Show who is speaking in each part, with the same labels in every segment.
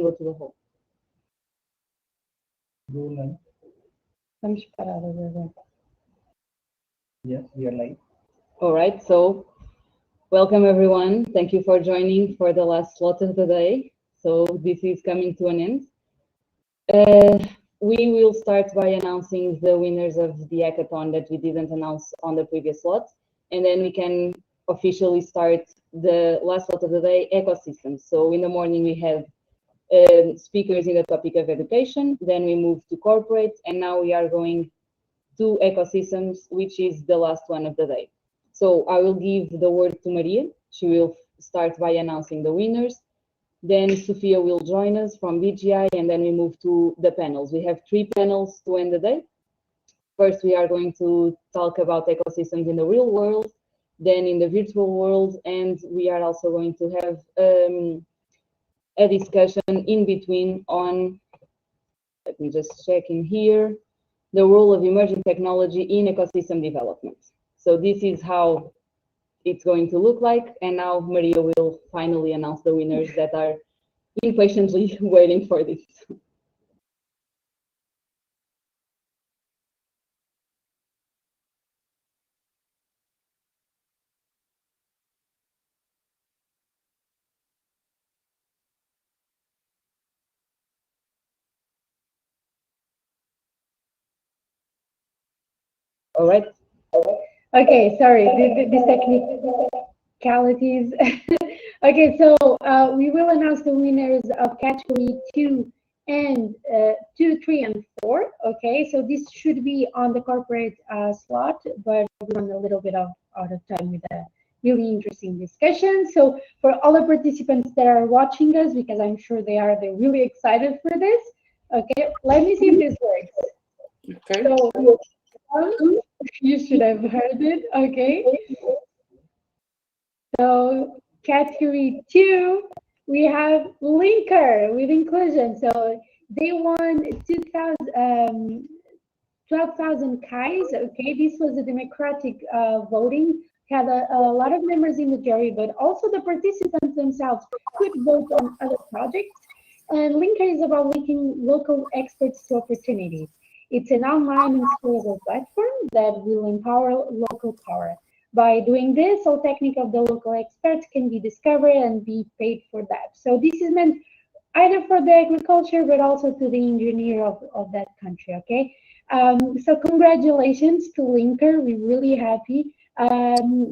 Speaker 1: go to the hall. Estamos parados agora.
Speaker 2: Yes, we are live.
Speaker 1: All right, so welcome everyone. Thank you for joining for the last slot of the day. So this is coming to an end. We will start by announcing the winners of the hackathon that we didn't announce on the previous slot, and then we can officially start the last slot of the day, ecosystems. So in the morning we had speakers in the topic of education, then we moved to corporate, and now we are going to ecosystems, which is the last one of the day. So I will give the word to Maria. She will start by announcing the winners. Then Sofia will join us from BGI, and then we move to the panels. We have 3 panels to end the day. First, we are going to talk about ecosystems in the real world, then in the virtual world, and we are also going to have a discussion in between on, let me just check in here, the role of emerging technology in ecosystem development. So this is how it's going to look like, and now Maria will finally announce the winners that are impatiently waiting for this. All right.
Speaker 3: Okay, sorry, these technicalities. Okay, so we will announce the winners of category 2 and 2, 3, and 4. Okay, so this should be on the corporate slot, but we run a little bit out of time with a really interesting discussion. So for all the participants that are watching us, because I'm sure they're really excited for this. Okay, let me see if this works.
Speaker 1: Okay.
Speaker 3: So, you should have heard it. Okay. So category 2, we have Linker with inclusion. So they won 12,000 Kais. Okay, this was a democratic voting. Had a lot of members in the jury, but also the participants themselves could vote on other projects. And Linker is about linking local experts to opportunities. It's an online and scalable platform that will empower local power. By doing this, all technique of the local experts can be discovered and be paid for that. So this is meant either for the agriculture, but also to the engineer of that country, okay? So congratulations to Linker, we're really happy.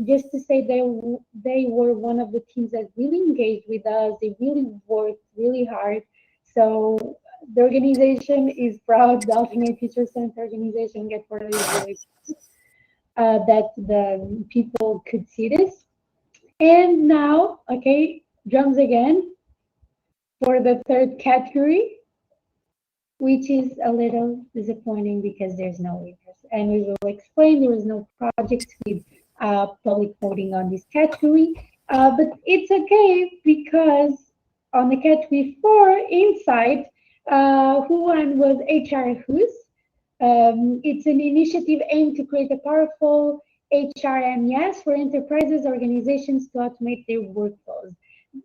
Speaker 3: Just to say they were one of the teams that really engaged with us, they really worked really hard. So the organization is proud, the Alternate Future Center organization, get for really that the people could see this. And now, okay, drums again for the 3rd category, which is a little disappointing because there's no winners. And we will explain there was no project with public voting on this category. But it's okay because on the category 4 inside, who won was HR Who's. It's an initiative aimed to create a powerful HRMS for enterprises, organizations to automate their workflows.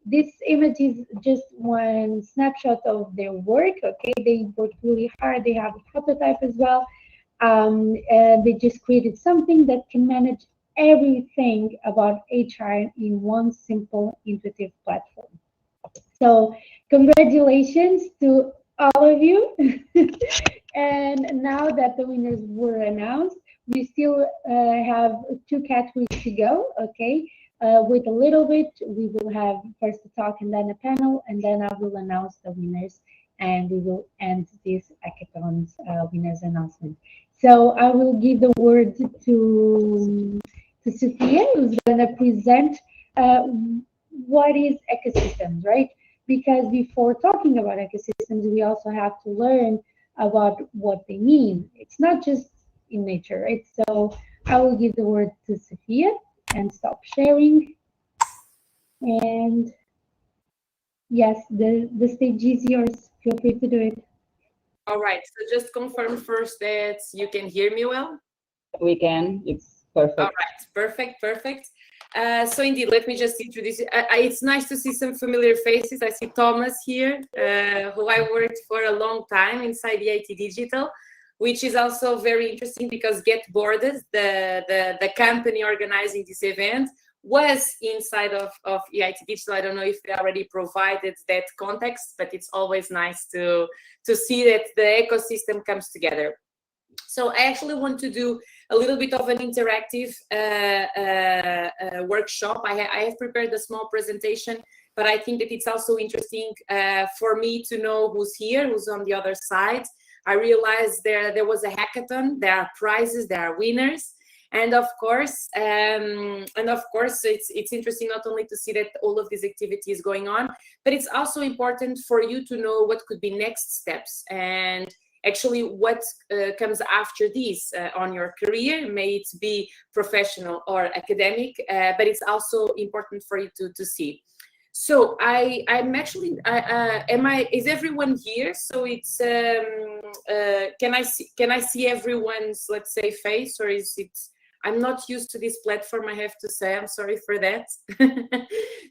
Speaker 3: This image is just one snapshot of their work. Okay, they worked really hard. They have a prototype as well. They just created something that can manage everything about HR in one simple, intuitive platform. So congratulations to all of you. And now that the winners were announced, we still have 2 categories to go, okay? With a little bit, we will have first a talk and then a panel, and then I will announce the winners, and we will end this hackathon's winners announcement. So I will give the word to Sofia, who's gonna present what is ecosystems, right? Because before talking about ecosystems, we also have to learn about what they mean. It's not just in nature, right? So I will give the word to Sofia and stop sharing. And yes, the stage is yours. Feel free to do it.
Speaker 4: All right, so just confirm first that you can hear me well.
Speaker 1: We can, it's perfect.
Speaker 4: All right, perfect. So indeed, let me just introduce you. It's nice to see some familiar faces. I see Thomas here, who I worked for a long time inside EIT Digital, which is also very interesting because Get Boarded, the company organizing this event, was inside of EIT Digital. I don't know if they already provided that context, but it's always nice to see that the ecosystem comes together. So I actually want to do a little bit of an interactive workshop. I have prepared a small presentation, but I think that it's also interesting for me to know who's here, who's on the other side. I realized there was a hackathon, there are prizes, there are winners. And of course, it's interesting not only to see that all of these activities going on, but it's also important for you to know what could be next steps and actually what comes after this on your career, may it be professional or academic, but it's also important for you to see. So I'm actually, is everyone here? So it's, can I see everyone's, let's say, face, or is it, I'm not used to this platform, I have to say, I'm sorry for that.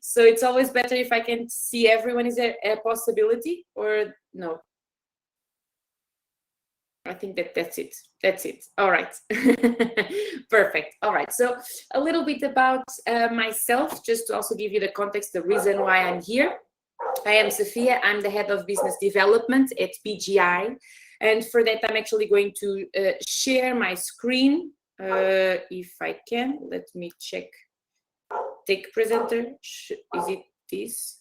Speaker 4: So it's always better if I can see everyone. Is there a possibility or no? I think that's it. All right. Perfect. All right. So a little bit about myself, just to also give you the context, the reason why I'm here. I am Sofia. I'm the head of business development at BGI. And for that, I'm actually going to share my screen. If I can, let me check. Take presenter. Is it this?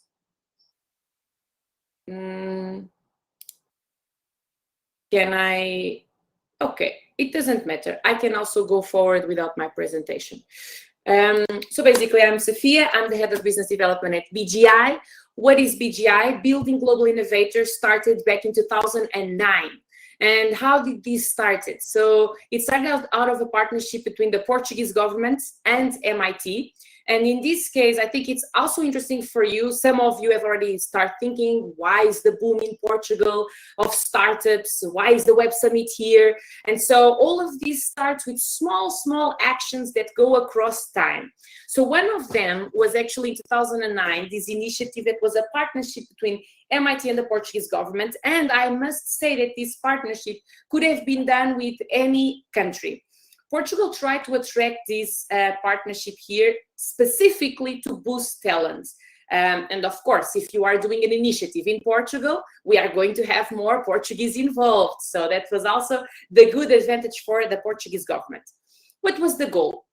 Speaker 4: Can I? Okay, it doesn't matter. I can also go forward without my presentation. So basically, I'm Sofia. I'm the head of business development at BGI. What is BGI? Building Global Innovators started back in 2009. And how did this start? So it started out of a partnership between the Portuguese government and MIT. And in this case, I think it's also interesting for you. Some of you have already started thinking, why is the boom in Portugal of startups? Why is the Web Summit here? And so all of these starts with small actions that go across time. So one of them was actually in 2009, this initiative that was a partnership between MIT and the Portuguese government. And I must say that this partnership could have been done with any country. Portugal tried to attract this partnership here specifically to boost talent. And of course, if you are doing an initiative in Portugal, we are going to have more Portuguese involved. So that was also the good advantage for the Portuguese government. What was the goal?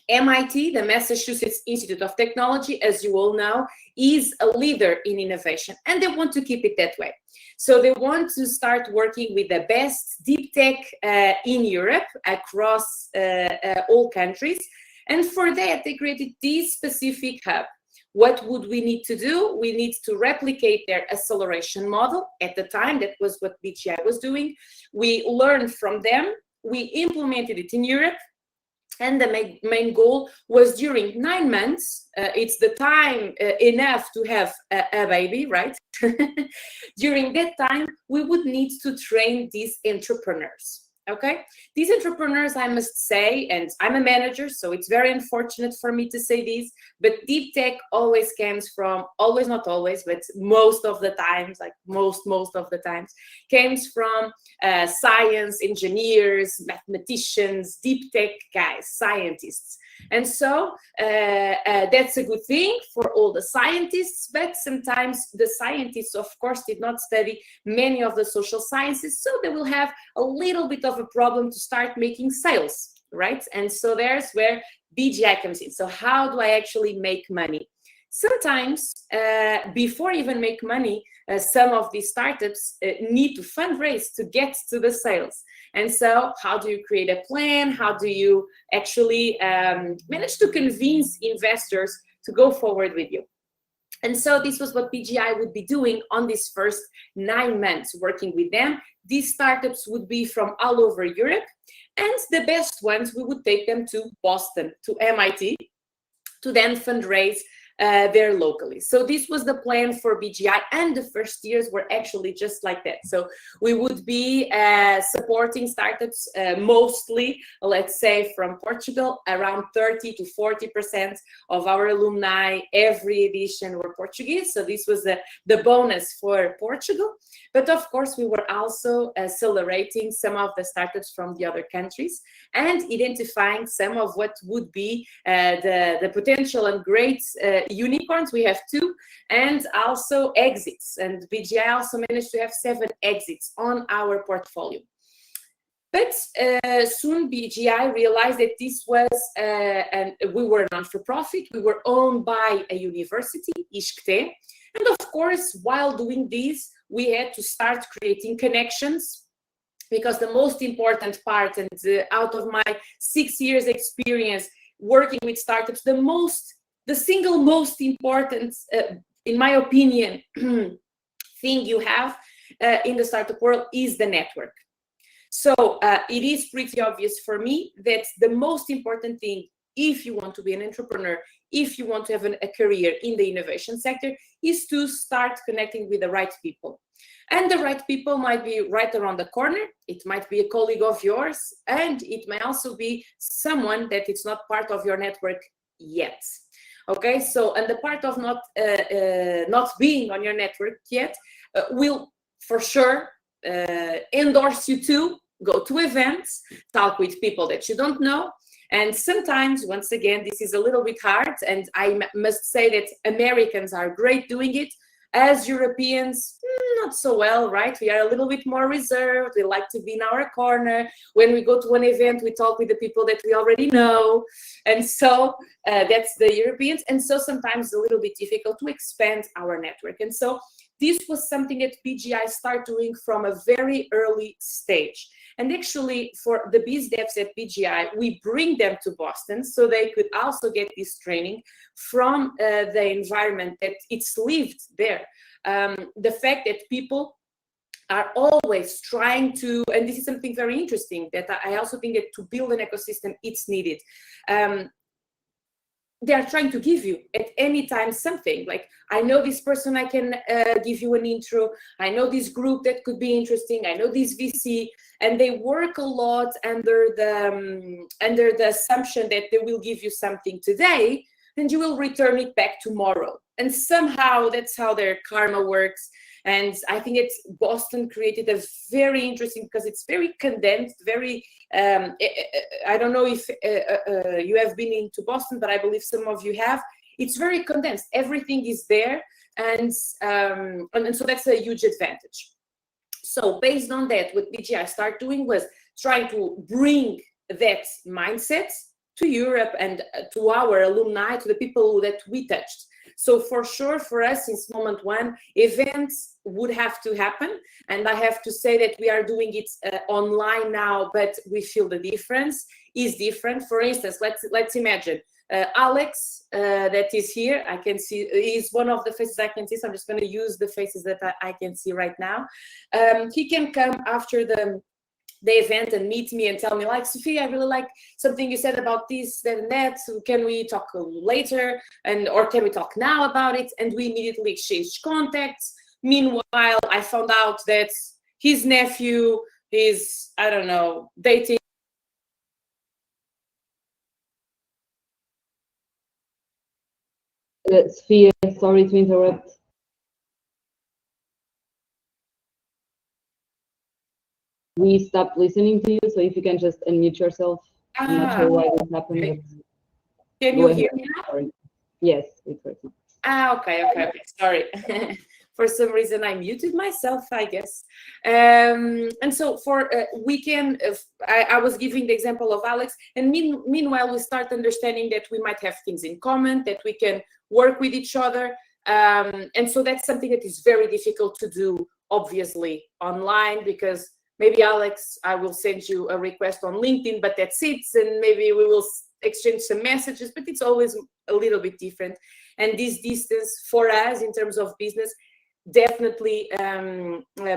Speaker 4: MIT, the Massachusetts Institute of Technology, as you all know, is a leader in innovation, and they want to keep it that way. So they want to start working with the best deep tech in Europe across all countries. And for that, they created this specific hub. What would we need to do? We need to replicate their acceleration model. At the time, that was what BGI was doing. We learned from them. We implemented it in Europe. And the main goal was during 9 months, it's the time enough to have a baby, right? During that time, we would need to train these entrepreneurs. Okay, these entrepreneurs, I must say, and I'm a manager, so it's very unfortunate for me to say this, but deep tech always comes from, always, not always, but most of the times, like most of the times, comes from science, engineers, mathematicians, deep tech guys, scientists. And so that's a good thing for all the scientists, but sometimes the scientists, of course, did not study many of the social sciences, so they will have a little bit of a problem to start making sales, right? And so there's where BGI comes in. So how do I actually make money? Sometimes before even make money, some of these startups need to fundraise to get to the sales. And so how do you create a plan? How do you actually manage to convince investors to go forward with you? And so this was what BGI would be doing on these first 9 months, working with them. These startups would be from all over Europe, and the best ones, we would take them to Boston, to MIT, to then fundraise there locally. So this was the plan for BGI, and the first years were actually just like that. So we would be supporting startups mostly, let's say, from Portugal. Around 30 to 40% of our alumni every edition were Portuguese. So this was the bonus for Portugal. But of course, we were also accelerating some of the startups from the other countries and identifying some of what would be the potential and great unicorns. We have 2, and also exits. And BGI also managed to have 7 exits on our portfolio. But soon BGI realized that this was, and we were non-for-profit, we were owned by a university, ISCTE. And of course, while doing this, we had to start creating connections, because the most important part, and out of my 6 years experience working with startups, the single most important, in my opinion, thing you have in the startup world is the network. So it is pretty obvious for me that the most important thing, if you want to be an entrepreneur, if you want to have a career in the innovation sector, is to start connecting with the right people. And the right people might be right around the corner. It might be a colleague of yours, and it may also be someone that is not part of your network yet. Okay, so, and the part of not being on your network yet will for sure endorse you to go to events, talk with people that you don't know. And sometimes, once again, this is a little bit hard, and I must say that Americans are great doing it. As Europeans, not so well, right? We are a little bit more reserved. We like to be in our corner. When we go to an event, we talk with the people that we already know. And so that's the Europeans. And so sometimes it's a little bit difficult to expand our network. And so this was something that BGI started doing from a very early stage. And actually, for the biz devs at BGI, we bring them to Boston so they could also get this training from the environment that it's lived there. The fact that people are always trying to, and this is something very interesting that I also think that to build an ecosystem, it's needed. They are trying to give you at any time something like, I know this person, I can give you an intro. I know this group that could be interesting. I know this VC, and they work a lot under the assumption that they will give you something today and you will return it back tomorrow. And somehow that's how their karma works. And I think it's Boston created a very interesting, because it's very condensed, very, I don't know if you have been into Boston, but I believe some of you have. It's very condensed. Everything is there. And so that's a huge advantage. So based on that, what BGI started doing was trying to bring that mindset to Europe and to our alumni, to the people that we touched. So for sure, for us, since moment one, events would have to happen. And I have to say that we are doing it online now, but we feel the difference is different. For instance, let's imagine Alex that is here. I can see is one of the faces I can see. So I'm just going to use the faces that I can see right now. He can come after the event and meet me and tell me, like, Sofia, I really like something you said about this, that, and that. Can we talk later? Or can we talk now about it? And we immediately exchanged contacts. Meanwhile, I found out that his nephew is, I don't know, dating.
Speaker 1: Sofia, sorry to interrupt. We stopped listening to you, so if you can just unmute yourself. I'm not sure why this happened.
Speaker 4: Okay. Can you hear me now?
Speaker 1: Sorry. Yes, it's working.
Speaker 4: Okay. Sorry. For some reason, I muted myself, I guess. And so for weekend, I was giving the example of Alex. And meanwhile, we start understanding that we might have things in common, that we can work with each other. And so that's something that is very difficult to do, obviously, online, because maybe, Alex, I will send you a request on LinkedIn, but that's it. And maybe we will exchange some messages, but it's always a little bit different. And this distance for us in terms of business definitely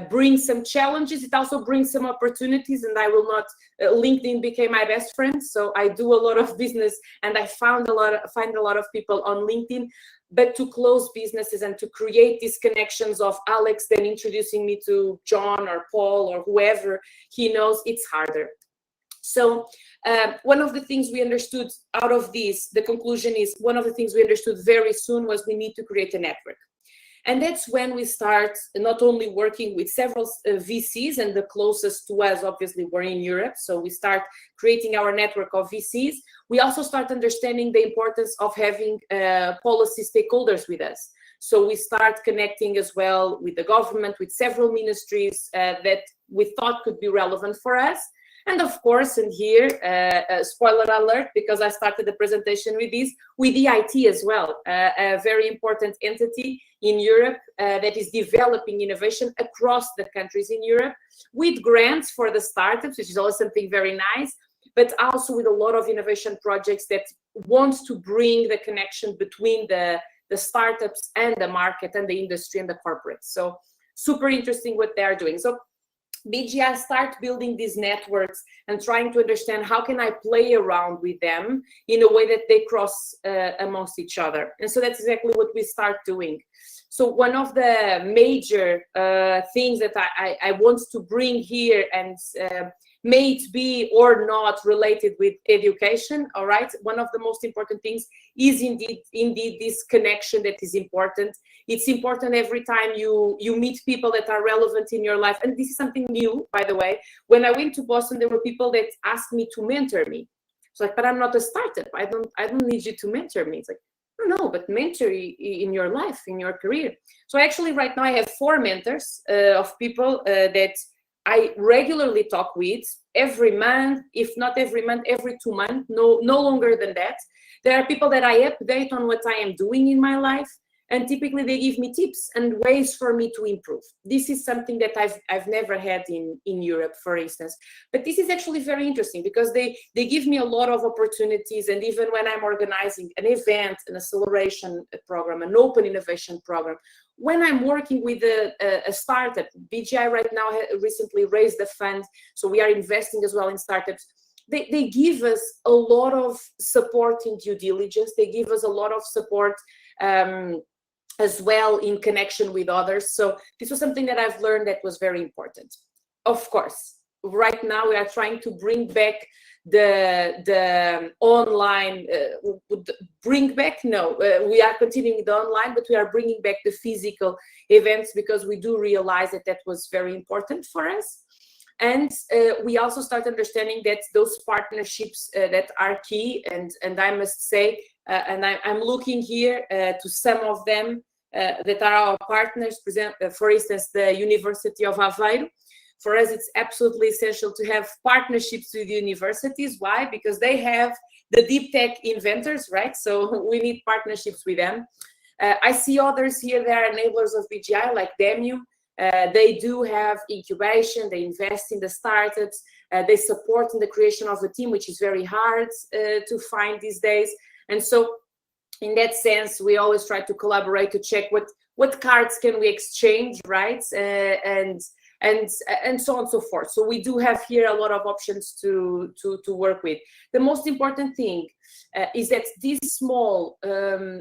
Speaker 4: brings some challenges. It also brings some opportunities, and I will not. LinkedIn became my best friend, so I do a lot of business, and I find a lot of people on LinkedIn. But to close businesses and to create these connections of Alex then introducing me to John or Paul or whoever he knows, it's harder. So one of the things we understood out of this, the conclusion is one of the things we understood very soon was we need to create a network. And that's when we start not only working with several VCs, and the closest to us obviously were in Europe. So we start creating our network of VCs. We also start understanding the importance of having policy stakeholders with us. So we start connecting as well with the government, with several ministries that we thought could be relevant for us. And of course, and here, spoiler alert, because I started the presentation with this, with EIT as well, a very important entity in Europe that is developing innovation across the countries in Europe, with grants for the startups, which is always something very nice, but also with a lot of innovation projects that want to bring the connection between the startups and the market and the industry and the corporates. So super interesting what they are doing. So BGI start building these networks and trying to understand how can I play around with them in a way that they cross amongst each other. And so that's exactly what we start doing. So one of the major things that I want to bring here, and may it be or not related with education, all right? One of the most important things is indeed this connection that is important. It's important every time you meet people that are relevant in your life. And this is something new, by the way. When I went to Boston, there were people that asked me to mentor me. It's like, but I'm not a startup. I don't need you to mentor me. It's like, no, but mentor in your life, in your career. So actually right now I have 4 mentors of people that I regularly talk with every month, if not every month, every 2 months, no longer than that. There are people that I update on what I am doing in my life, and typically they give me tips and ways for me to improve. This is something that I've never had in Europe, for instance. But this is actually very interesting because they give me a lot of opportunities, and even when I'm organizing an event, an acceleration program, an open innovation program, when I'm working with a startup, BGI right now recently raised a fund, so we are investing as well in startups. They give us a lot of support in due diligence. They give us a lot of support as well in connection with others. So this was something that I've learned that was very important. Of course, right now we are trying to bring back the online, we are continuing the online, but we are bringing back the physical events because we do realize that was very important for us. And we also start understanding that those partnerships that are key, and I must say, and I'm looking here to some of them that are our partners, for instance, the University of Aveiro. For us, it's absolutely essential to have partnerships with universities. Why? Because they have the deep tech inventors, right? So we need partnerships with them. I see others here, they are enablers of BGI, like Demio. They do have incubation, they invest in the startups, they support in the creation of a team, which is very hard to find these days. And so in that sense, we always try to collaborate to check what cards can we exchange, right? And so on and so forth. So we do have here a lot of options to work with. The most important thing is that these small,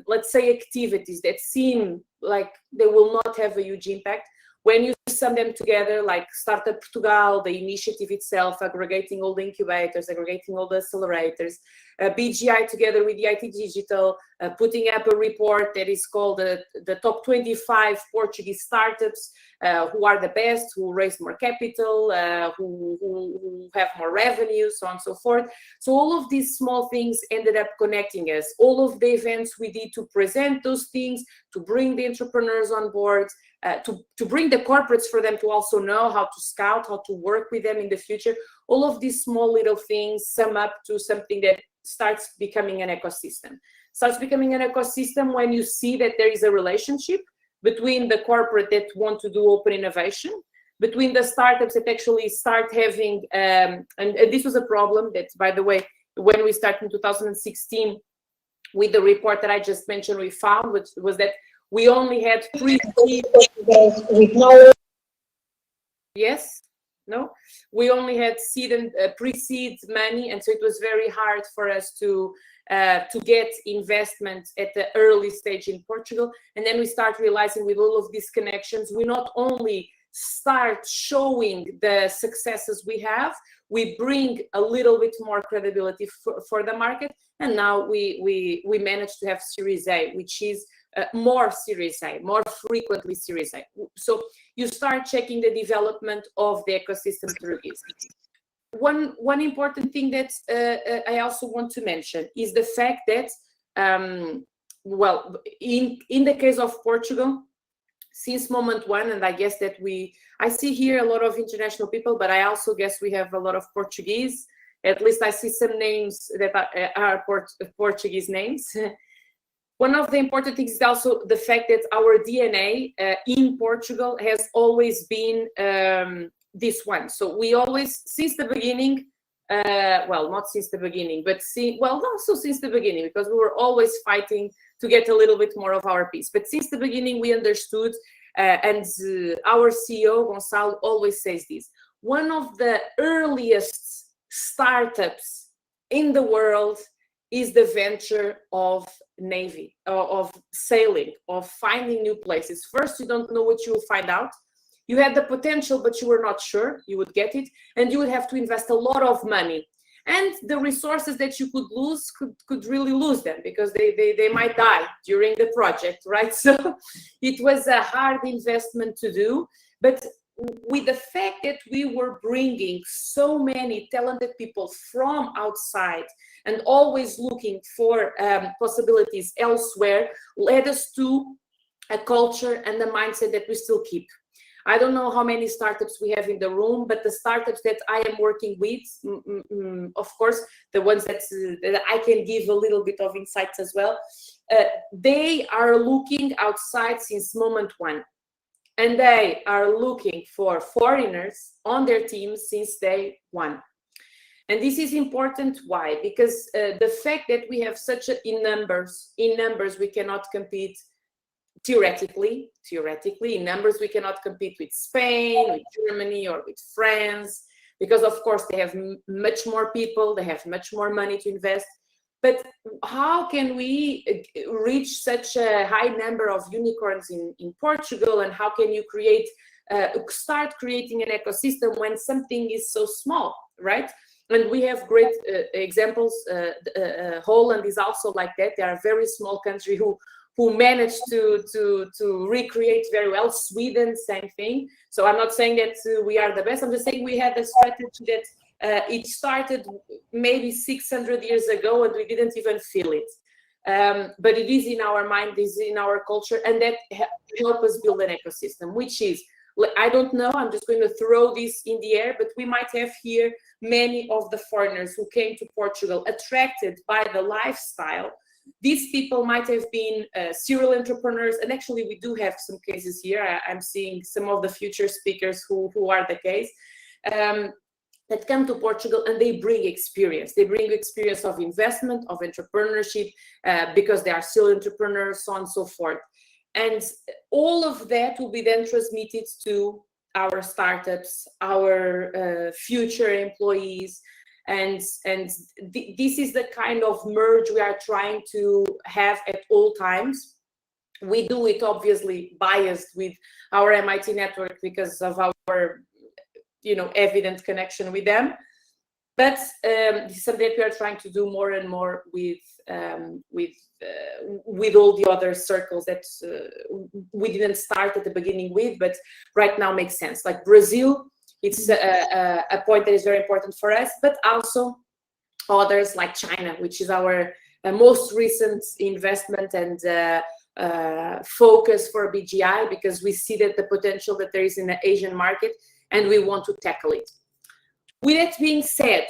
Speaker 4: let's say, activities that seem like they will not have a huge impact, when you sum them together, like Startup Portugal, the initiative itself, aggregating all the incubators, aggregating all the accelerators, BGI together with EIT Digital, putting up a report that is called the top 25 Portuguese startups, who are the best, who raise more capital, who have more revenue, so on and so forth. So all of these small things ended up connecting us. All of the events we did to present those things, to bring the entrepreneurs on board, to bring the corporates for them to also know how to scout, how to work with them in the future. All of these small little things sum up to something that starts becoming an ecosystem. Starts becoming an ecosystem when you see that there is a relationship between the corporate that want to do open innovation, between the startups that actually start having, and this was a problem that, by the way, when we started in 2016 with the report that I just mentioned, we found was that we only had 3
Speaker 3: Yes, with no.
Speaker 4: Yes? No? We only had seed and pre-seed money, and so it was very hard for us to get investment at the early stage in Portugal. And then we start realizing with all of these connections, we not only start showing the successes we have, we bring a little bit more credibility for the market. And now we managed to have Series A, which is more Series A, more frequently Series A. So you start checking the development of the ecosystem through this. One important thing that I also want to mention is the fact that, well, in the case of Portugal, since moment one, and I guess that I see here a lot of international people, but I also guess we have a lot of Portuguese. At least I see some names that are Portuguese names. One of the important things is also the fact that our DNA in Portugal has always been this one. So we always, since the beginning, well, not since the beginning, but also since the beginning, because we were always fighting to get a little bit more of our piece. But since the beginning, we understood, and our CEO, Gonçalo, always says this, one of the earliest startups in the world is the venture of Navy, of sailing, of finding new places. First, you don't know what you will find out. You had the potential, but you were not sure you would get it. And you would have to invest a lot of money. And the resources that you could lose could really lose them, because they might die during the project, right? So it was a hard investment to do. But with the fact that we were bringing so many talented people from outside and always looking for possibilities elsewhere, led us to a culture and a mindset that we still keep. I don't know how many startups we have in the room, but the startups that I am working with, of course, the ones that I can give a little bit of insights as well, they are looking outside since moment one. And they are looking for foreigners on their team since day one. And this is important. Why? Because the fact that we have such in numbers, we cannot compete. Theoretically, in numbers, we cannot compete with Spain, with Germany, or with France, because of course they have much more people, they have much more money to invest. But how can we reach such a high number of unicorns in Portugal, and how can you start creating an ecosystem when something is so small, right? And we have great examples. Holland is also like that. They are a very small country who managed to recreate very well. Sweden, same thing. So I'm not saying that we are the best. I'm just saying we had a strategy that it started maybe 600 years ago and we didn't even feel it. But it is in our mind, it is in our culture, and that helped us build an ecosystem, which is, I don't know, I'm just going to throw this in the air, but we might have here many of the foreigners who came to Portugal attracted by the lifestyle. These people might have been serial entrepreneurs, and actually we do have some cases here. I'm seeing some of the future speakers who are the case, that come to Portugal, and they bring experience. They bring experience of investment, of entrepreneurship, because they are serial entrepreneurs, so on and so forth. And all of that will be then transmitted to our startups, our future employees, and this is the kind of merge we are trying to have at all times. We do it obviously biased with our MIT network because of our, evident connection with them. But this is something that we are trying to do more and more with all the other circles that we didn't start at the beginning with, but right now makes sense. Like Brazil, it's a point that is very important for us, but also others like China, which is our most recent investment and focus for BGI, because we see that the potential that there is in the Asian market, and we want to tackle it. With that being said,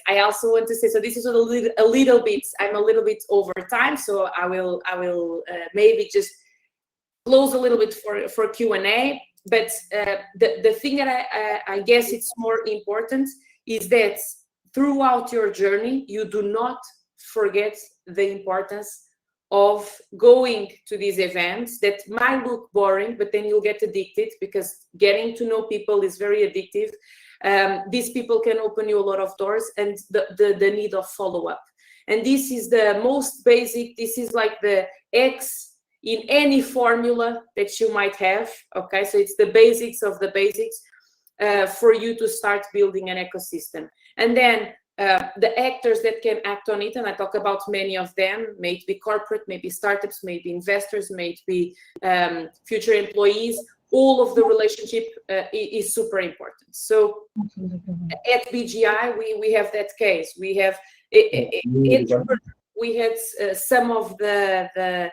Speaker 4: I also want to say, so this is a little bit, I'm a little bit over time, so I will maybe just close a little bit for Q&A. But the thing that I guess it's more important is that throughout your journey, you do not forget the importance of going to these events that might look boring, but then you'll get addicted, because getting to know people is very addictive. These people can open you a lot of doors, and the need of follow-up. And this is the most basic, this is like the X in any formula that you might have, okay? So it's the basics of the basics for you to start building an ecosystem. And then the actors that can act on it, and I talk about many of them, may it be corporate, maybe startups, maybe investors, may it be future employees, all of the relationship is super important. So at BGI, we have that case. We have we had some of the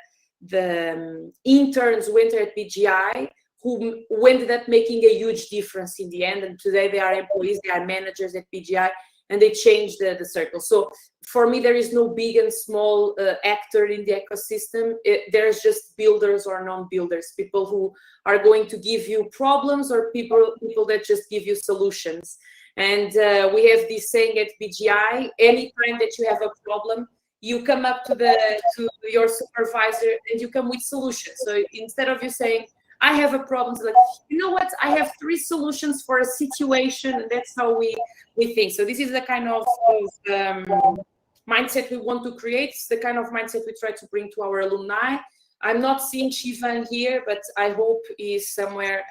Speaker 4: interns went at BGI who ended up making a huge difference in the end, and today they are employees, they are managers at BGI, and they changed the circle. So for me, there is no big and small actor in the ecosystem. There's just builders or non-builders, people who are going to give you problems, or people that just give you solutions. And we have this saying at BGI: anytime that you have a problem, you come up to your supervisor and you come with solutions. So instead of you saying, I have a problem, it's like, you know what, I have 3 solutions for a situation, and that's how we think. So this is the kind of mindset we want to create. It's the kind of mindset we try to bring to our alumni. I'm not seeing Shivan here, but I hope he's somewhere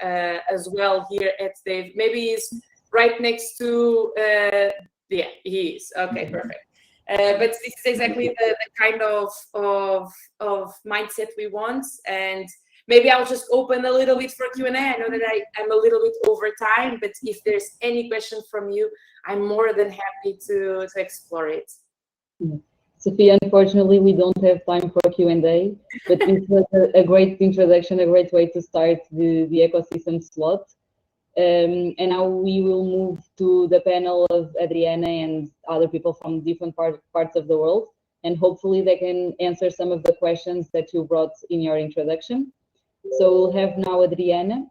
Speaker 4: as well here at Dave. Maybe he's right next to, yeah, he is. Okay, perfect. But this is exactly the kind of mindset we want. And maybe I'll just open a little bit for Q&A. I know that I'm a little bit over time, but if there's any question from you, I'm more than happy to explore it.
Speaker 1: Sophia, unfortunately, we don't have time for Q&A, but this was a great introduction, a great way to start the ecosystem slot. And now we will move to the panel of Adriana and other people from different parts of the world, and hopefully they can answer some of the questions that you brought in your introduction. So we'll have now Adriana,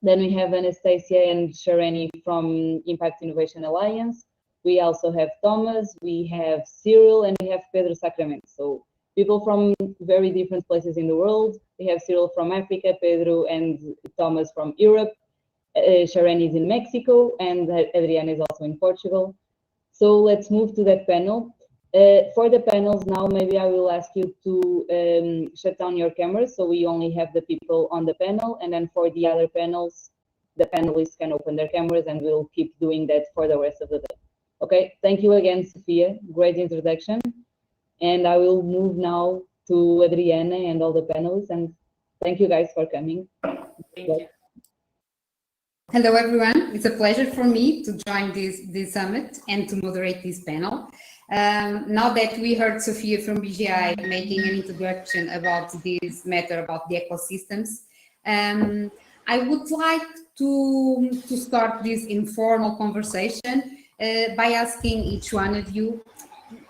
Speaker 1: then we have Anastasia and Shareni from Impact Innovation Alliance. We also have Thomas, we have Cyril, and we have Pedro Sacramento. So people from very different places in the world. We have Cyril from Africa, Pedro and Thomas from Europe. Shareni is in Mexico, and Adriana is also in Portugal. So let's move to that panel. For the panels now, maybe I will ask you to shut down your cameras so we only have the people on the panel, and then for the other panels, the panelists can open their cameras, and we'll keep doing that for the rest of the day. Okay, thank you again, Sophia. Great introduction. And I will move now to Adriana and all the panelists, and thank you guys for coming.
Speaker 4: Thank you.
Speaker 5: Hello, everyone. It's a pleasure for me to join this summit and to moderate this panel. Now that we heard Sofia from BGI making an introduction about this matter about the ecosystems, I would like to start this informal conversation by asking each one of you,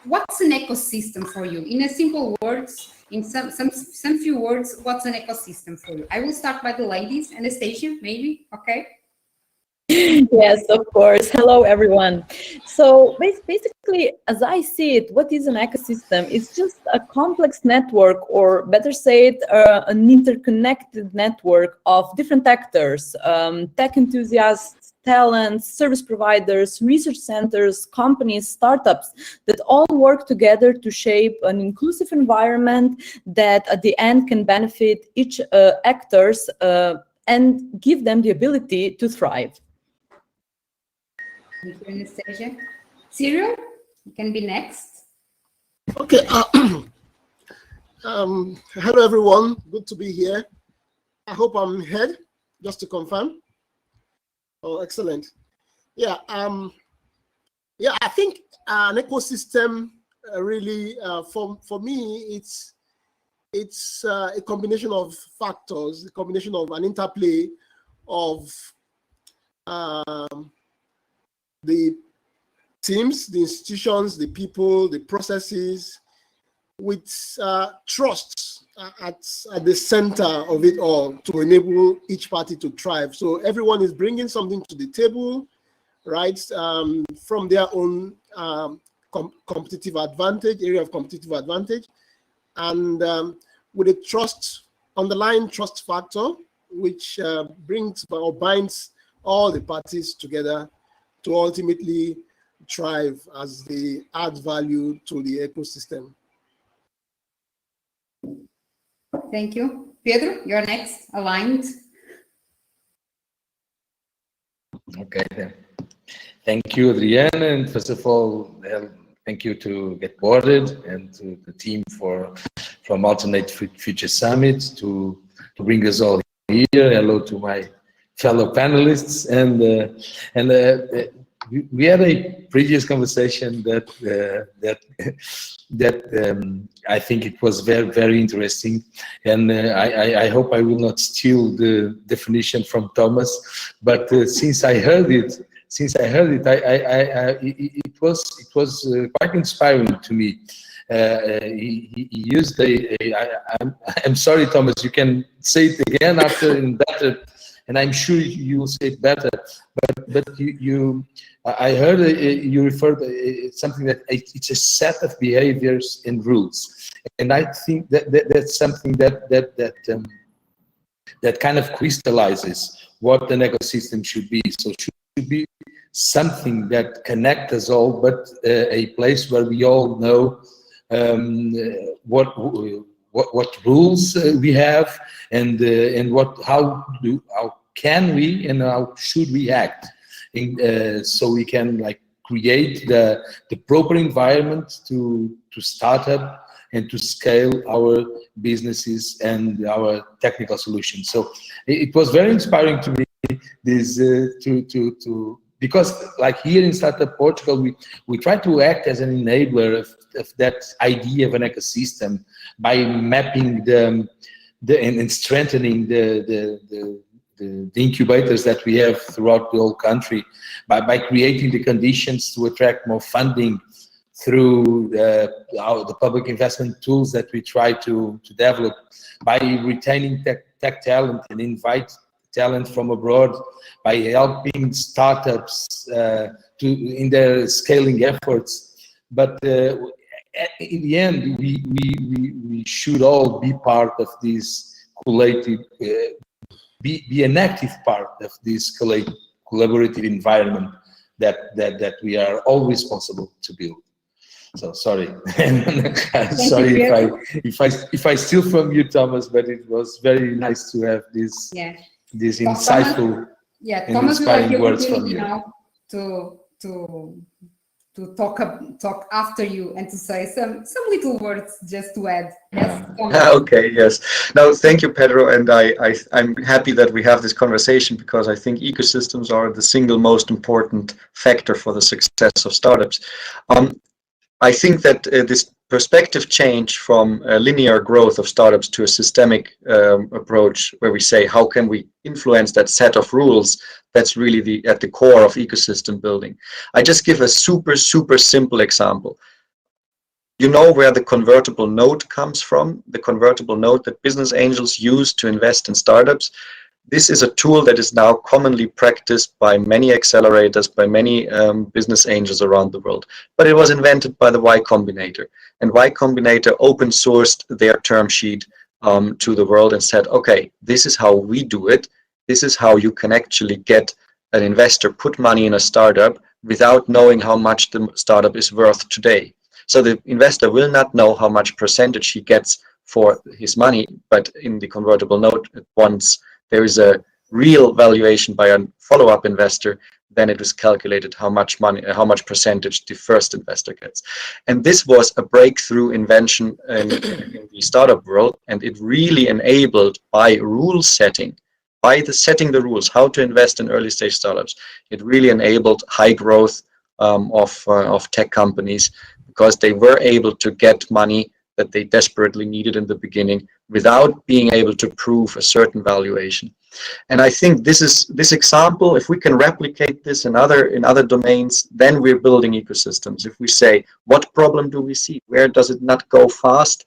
Speaker 5: what's an ecosystem for you? In a simple words, in some few words, what's an ecosystem for you? I will start by the ladies. Anastasia, maybe, okay?
Speaker 6: Yes, of course. Hello, everyone. So basically, as I see it, what is an ecosystem? It's just a complex network, or better said, an interconnected network of different actors, tech enthusiasts, talents, service providers, research centers, companies, startups, that all work together to shape an inclusive environment that at the end can benefit each actors and give them the ability to thrive.
Speaker 5: Thank you, Anastasia. Cyril, you can be next.
Speaker 7: Okay. Hello, everyone. Good to be here. I hope I'm heard, just to confirm. Oh, excellent. Yeah. I think an ecosystem really, for me, it's a combination of factors, a combination of an interplay of the teams, the institutions, the people, the processes, with trust at the center of it all to enable each party to thrive. So everyone is bringing something to the table, right, from their own competitive advantage, area of competitive advantage. and with a underlying trust factor, which brings or binds all the parties together to ultimately thrive as they add value to the ecosystem.
Speaker 5: Thank you. Pedro, you're next, aligned.
Speaker 8: Okay, then. Thank you, Adriana, and first of all, thank you to Get Boarded and to the team from Alternate Future Summit to bring us all here. Hello to my fellow panelists, and we had a previous conversation that I think it was very, very interesting, and I hope I will not steal the definition from Thomas, but since I heard it, it was quite inspiring to me. He used I'm sorry, Thomas, you can say it again after in better, and I'm sure you will say it better. But I heard you referred something that it's a set of behaviors and rules, and I think that's something that kind of crystallizes what an ecosystem should be. So it should be something that connects us all, but a place where we all know what rules we have, and how can we and how should we act, so we can like create the proper environment to start up and to scale our businesses and our technical solutions. So it was very inspiring to me, this because like here in Startup Portugal, we try to act as an enabler of that idea of an ecosystem by mapping and strengthening the incubators that we have throughout the whole country, by creating the conditions to attract more funding through the public investment tools that we try to develop, by retaining tech talent and invite talent from abroad, by helping startups in their scaling efforts. But in the end, we should all be part of this collective, be an active part of this collaborative environment that we are all responsible to build. So sorry, sorry if I steal from you, Thomas, but it was very nice to have this. Yeah. These insightful and inspiring words from you.
Speaker 5: Now to talk after you and to say some little words just to add. Yes.
Speaker 9: Okay. Yes. No. Thank you, Pedro. And I'm happy that we have this conversation, because I think ecosystems are the single most important factor for the success of startups. I think that this perspective change from linear growth of startups to a systemic approach, where we say, how can we influence that set of rules? That's really at the core of ecosystem building. I just give a super simple example. You know where the convertible note comes from? The convertible note that business angels use to invest in startups. This is a tool that is now commonly practiced by many accelerators, by many business angels around the world. But it was invented by the Y Combinator. And Y Combinator open sourced their term sheet to the world and said, okay, this is how we do it. This is how you can actually get an investor put money in a startup without knowing how much the startup is worth today. So the investor will not know how much percentage he gets for his money, but in the convertible note, once there is a real valuation by a follow-up investor, then it was calculated how much money, how much percentage the first investor gets. And this was a breakthrough invention in the startup world, and it really enabled, by rule setting, setting the rules, how to invest in early stage startups, it really enabled high growth of tech companies, because they were able to get money that they desperately needed in the beginning without being able to prove a certain valuation. And I think this example, if we can replicate this in other domains, then we're building ecosystems. If we say, what problem do we see? Where does it not go fast?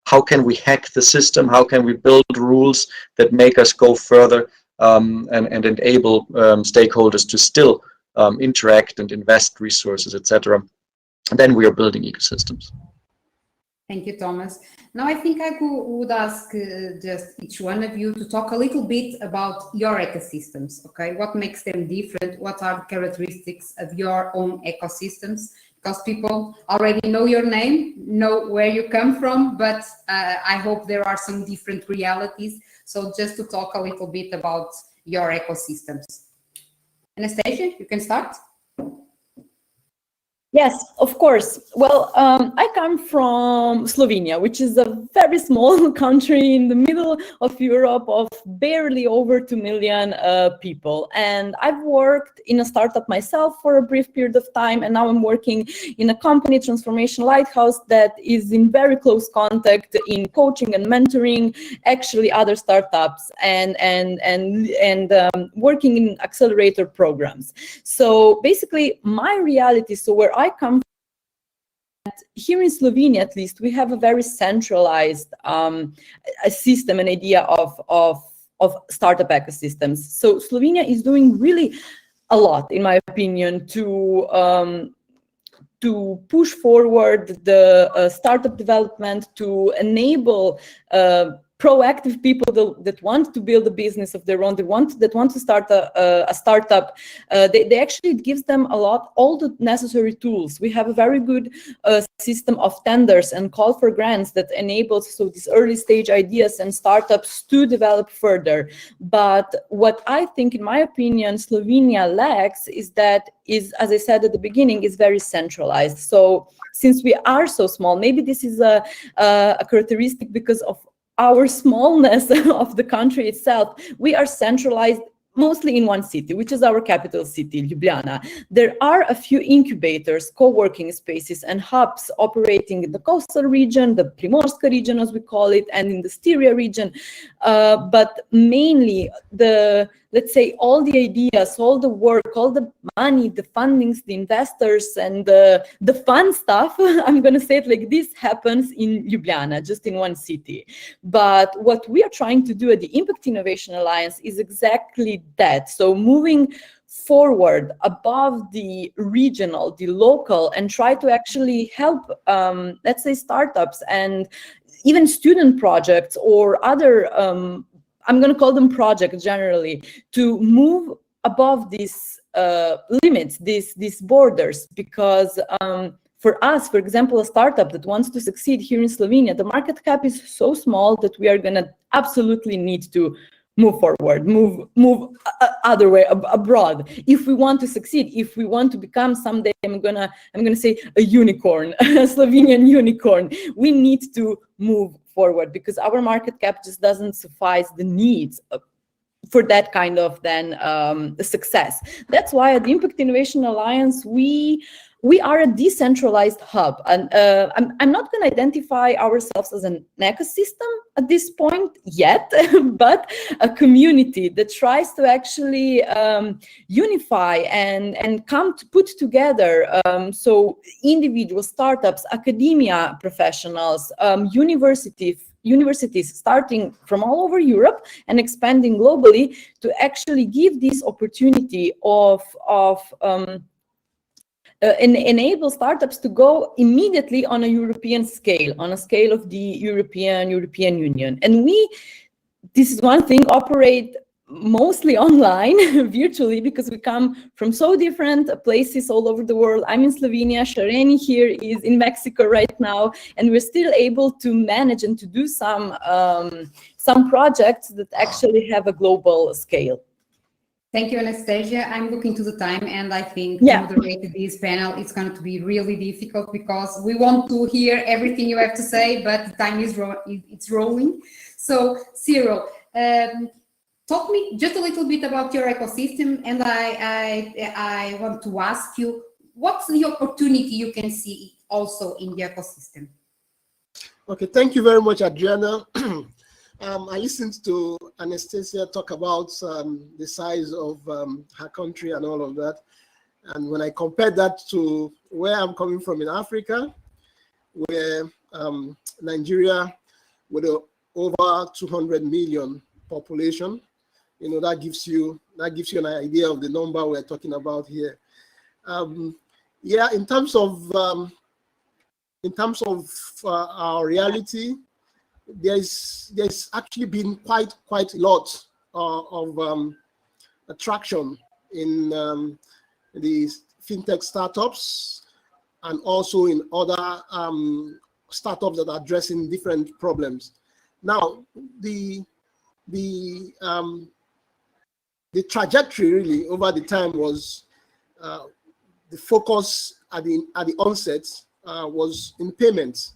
Speaker 9: How can we hack the system? How can we build rules that make us go further and enable stakeholders to still interact and invest resources, etc.? Then we are building ecosystems.
Speaker 5: Thank you, Thomas. Now I think I would ask just each one of you to talk a little bit about your ecosystems, okay? What makes them different? What are the characteristics of your own ecosystems? Because people already know your name, know where you come from, but I hope there are some different realities. So just to talk a little bit about your ecosystems. Anastasia, you can start.
Speaker 6: Yes, of course. Well, I come from Slovenia, which is a very small country in the middle of Europe of barely over 2 million people. And I've worked in a startup myself for a brief period of time, and now I'm working in a company, Transformation Lighthouse, that is in very close contact in coaching and mentoring actually other startups and working in accelerator programs. So basically, my reality, so where I come from, here in Slovenia, at least, we have a very centralized a system, an idea of startup ecosystems. So Slovenia is doing really a lot, in my opinion, to push forward the startup development, to enable proactive people that want to build a business of their own, that want to start a startup. They actually, it gives them all the necessary tools. We have a very good system of tenders and call for grants that enables these early stage ideas and startups to develop further. But what I think, in my opinion, Slovenia lacks is, as I said at the beginning, is very centralized. So since we are so small, maybe this is a characteristic because of our smallness of the country itself. We are centralized mostly in one city, which is our capital city, Ljubljana. There are a few incubators, co-working spaces and hubs operating in the coastal region, the Primorska region, as we call it, and in the Styria region. But mainly let's say all the ideas, all the work, all the money, the fundings, the investors, and the fun stuff, I'm going to say it like this, happens in Ljubljana, just in one city. But what we are trying to do at the Impact Innovation Alliance is exactly that. So moving forward above the regional, the local, and try to actually help, let's say, startups and even student projects or other I'm going to call them projects generally, to move above these limits, these borders, because for us, for example, a startup that wants to succeed here in Slovenia, the market cap is so small that we are going to absolutely need to move forward, move other way abroad. If we want to succeed, if we want to become someday, I'm gonna say a unicorn, a Slovenian unicorn, we need to move forward because our market cap just doesn't suffice the needs for that kind of success. That's why at the Impact Innovation Alliance, we are a decentralized hub, and I'm not going to identify ourselves as an ecosystem at this point yet, but a community that tries to actually unify and come to put together so individual startups, academia professionals, universities starting from all over Europe and expanding globally to actually give this opportunity of enable startups to go immediately on a European scale, on a scale of the European Union. And this is one thing, operate mostly online, virtually, because we come from so different places all over the world. I'm in Slovenia, Shareni here is in Mexico right now, and we're still able to manage and to do some projects that actually have a global scale.
Speaker 5: Thank you, Anastasia. I'm looking to the time, and I think to moderate this panel is going to be really difficult because we want to hear everything you have to say, but the time is rolling. So, Cyril, talk me just a little bit about your ecosystem, and I want to ask you, what's the opportunity you can see also in the ecosystem?
Speaker 7: Okay, thank you very much, Adriana. I listened to Anastasia talk about the size of her country and all of that. And when I compared that to where I'm coming from in Africa, where Nigeria with over 200 million population, that gives you an idea of the number we're talking about here. Yeah, in terms of in terms of our reality, there's actually been quite a lot of attraction in the fintech startups and also in other startups that are addressing different problems. Now, the trajectory really over the time was the focus at the onset was in payments.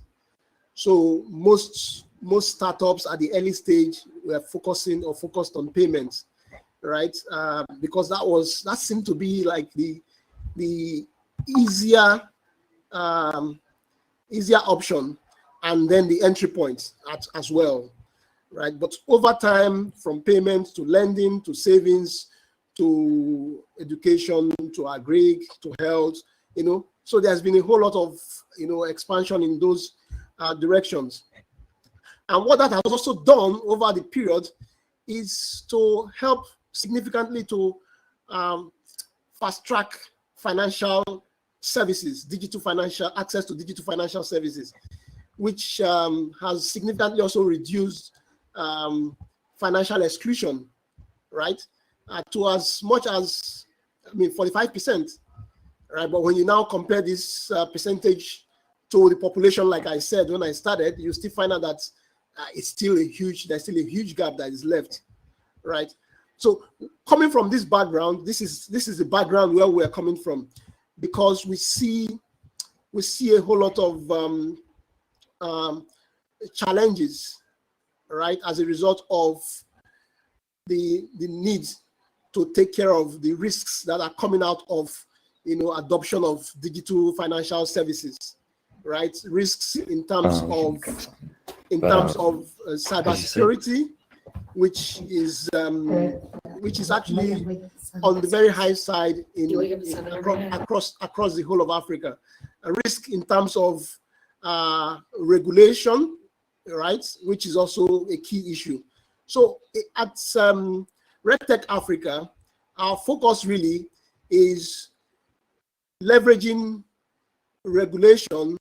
Speaker 7: So most startups at the early stage were focused on payments, right? Because that seemed to be like the easier option, and then the entry point as well, right? But over time, from payments to lending to savings to education to agri to health, so there's been a whole lot of expansion in those directions. And what that has also done over the period is to help significantly to fast track financial services, access to digital financial services, which has significantly also reduced financial exclusion, right? To as much as 45%, right? But when you now compare this percentage to the population, like I said when I started, you still find out that there's still a huge gap that is left, right? So coming from this background, this is the background where we're coming from, because we see a whole lot of challenges, right, as a result of the need to take care of the risks that are coming out of adoption of digital financial services, right? Risks in terms of cybersecurity, which is actually on the very high side across the whole of Africa. A risk in terms of regulation, right, which is also a key issue. So at RegTech Africa, our focus really is leveraging regulation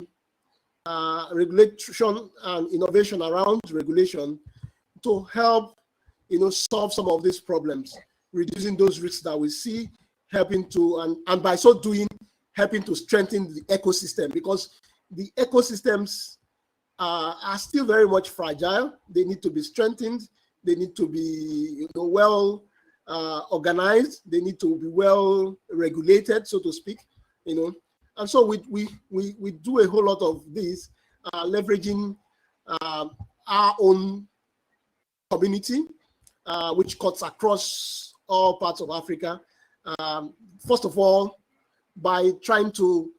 Speaker 7: and innovation around regulation to help solve some of these problems, reducing those risks that we see, helping to and by so doing helping to strengthen the ecosystem, because the ecosystems are still very much fragile. They need to be strengthened. They need to be well organized. They need to be well regulated, so to speak. And so we do a whole lot of this, leveraging our own community, which cuts across all parts of Africa. First of all, by trying to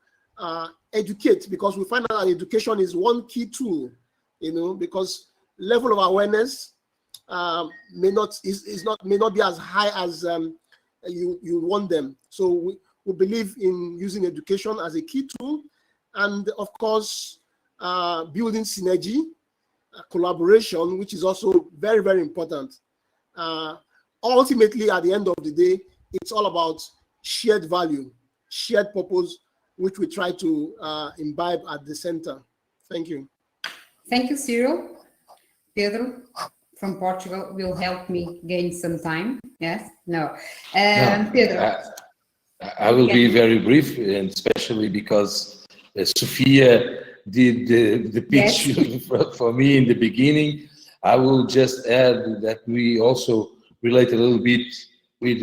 Speaker 7: educate, because we find out that education is one key tool, because level of awareness may not be as high as you want them. So we believe in using education as a key tool, and of course building synergy, collaboration, which is also very, very important. Ultimately, at the end of the day, it's all about shared value, shared purpose, which we try to imbibe at the center. Thank you.
Speaker 5: Thank you, Cyril. Pedro from Portugal will help me gain some time. Yes? No. Pedro.
Speaker 8: I will be very brief, and especially because Sofia did the pitch, yes, for me in the beginning. I will just add that we also relate a little bit with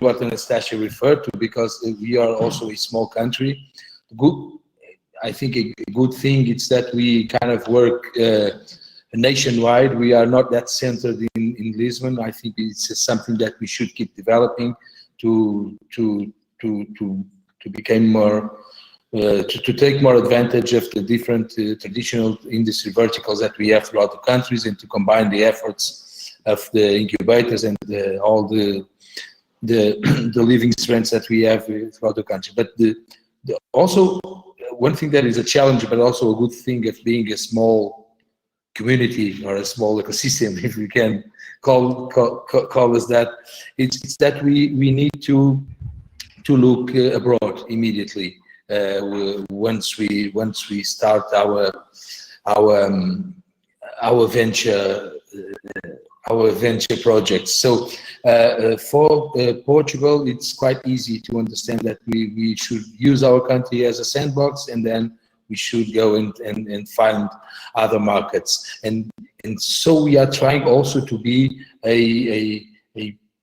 Speaker 8: what Anastasia referred to, because we are also a small country. I think a good thing is that we kind of work nationwide. We are not that centered in Lisbon. I think it's something that we should keep developing to become more, to take more advantage of the different traditional industry verticals that we have throughout the countries, and to combine the efforts of the incubators and all the living strengths that we have throughout the country. But also one thing that is a challenge, but also a good thing of being a small community or a small ecosystem, if we can call us that, it's that we need to look abroad immediately. once we start our venture projects. So for Portugal, it's quite easy to understand that we should use our country as a sandbox, and then we should go and find other markets. And so we are trying also to be a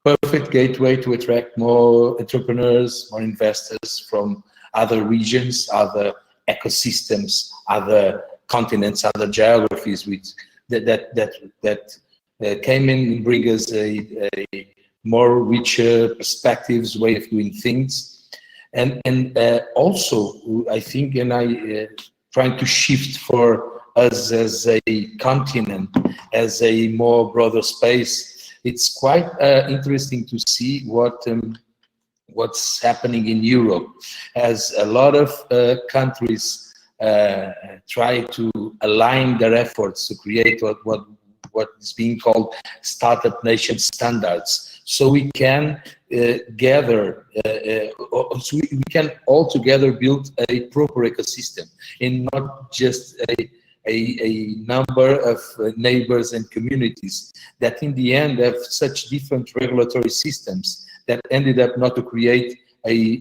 Speaker 8: perfect gateway to attract more entrepreneurs, more investors from other regions, other ecosystems, other continents, other geographies, which that came in and bring us a more richer perspectives, way of doing things, and also I think, and I trying to shift for us as a continent, as a more broader space. It's quite interesting to see what's happening in Europe, as a lot of countries try to align their efforts to create what is being called startup nation standards. So we can gather, so we can all together build a proper ecosystem, and not just a number of neighbors and communities that in the end have such different regulatory systems that ended up not to create a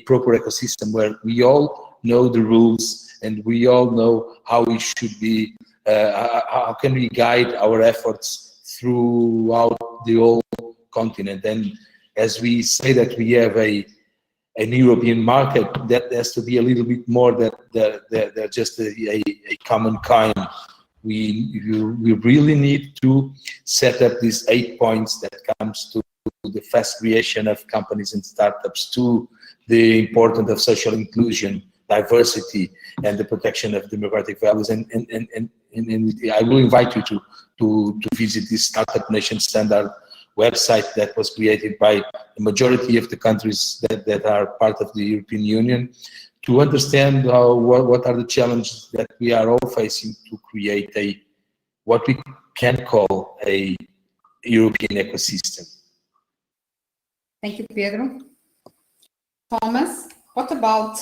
Speaker 8: proper ecosystem where we all know the rules and we all know how we should be, how can we guide our efforts throughout the whole continent. And as we say that we have an European market, that has to be a little bit more than just a common kind. We really need to set up these 8 points that comes to the fast creation of companies and startups, to the importance of social inclusion, diversity, and the protection of democratic values. And I will invite you to visit this Startup Nation Standard website that was created by the majority of the countries that are part of the European Union, to understand what are the challenges that we are all facing to create what we can call a European ecosystem.
Speaker 5: Thank you, Pedro. Thomas, what about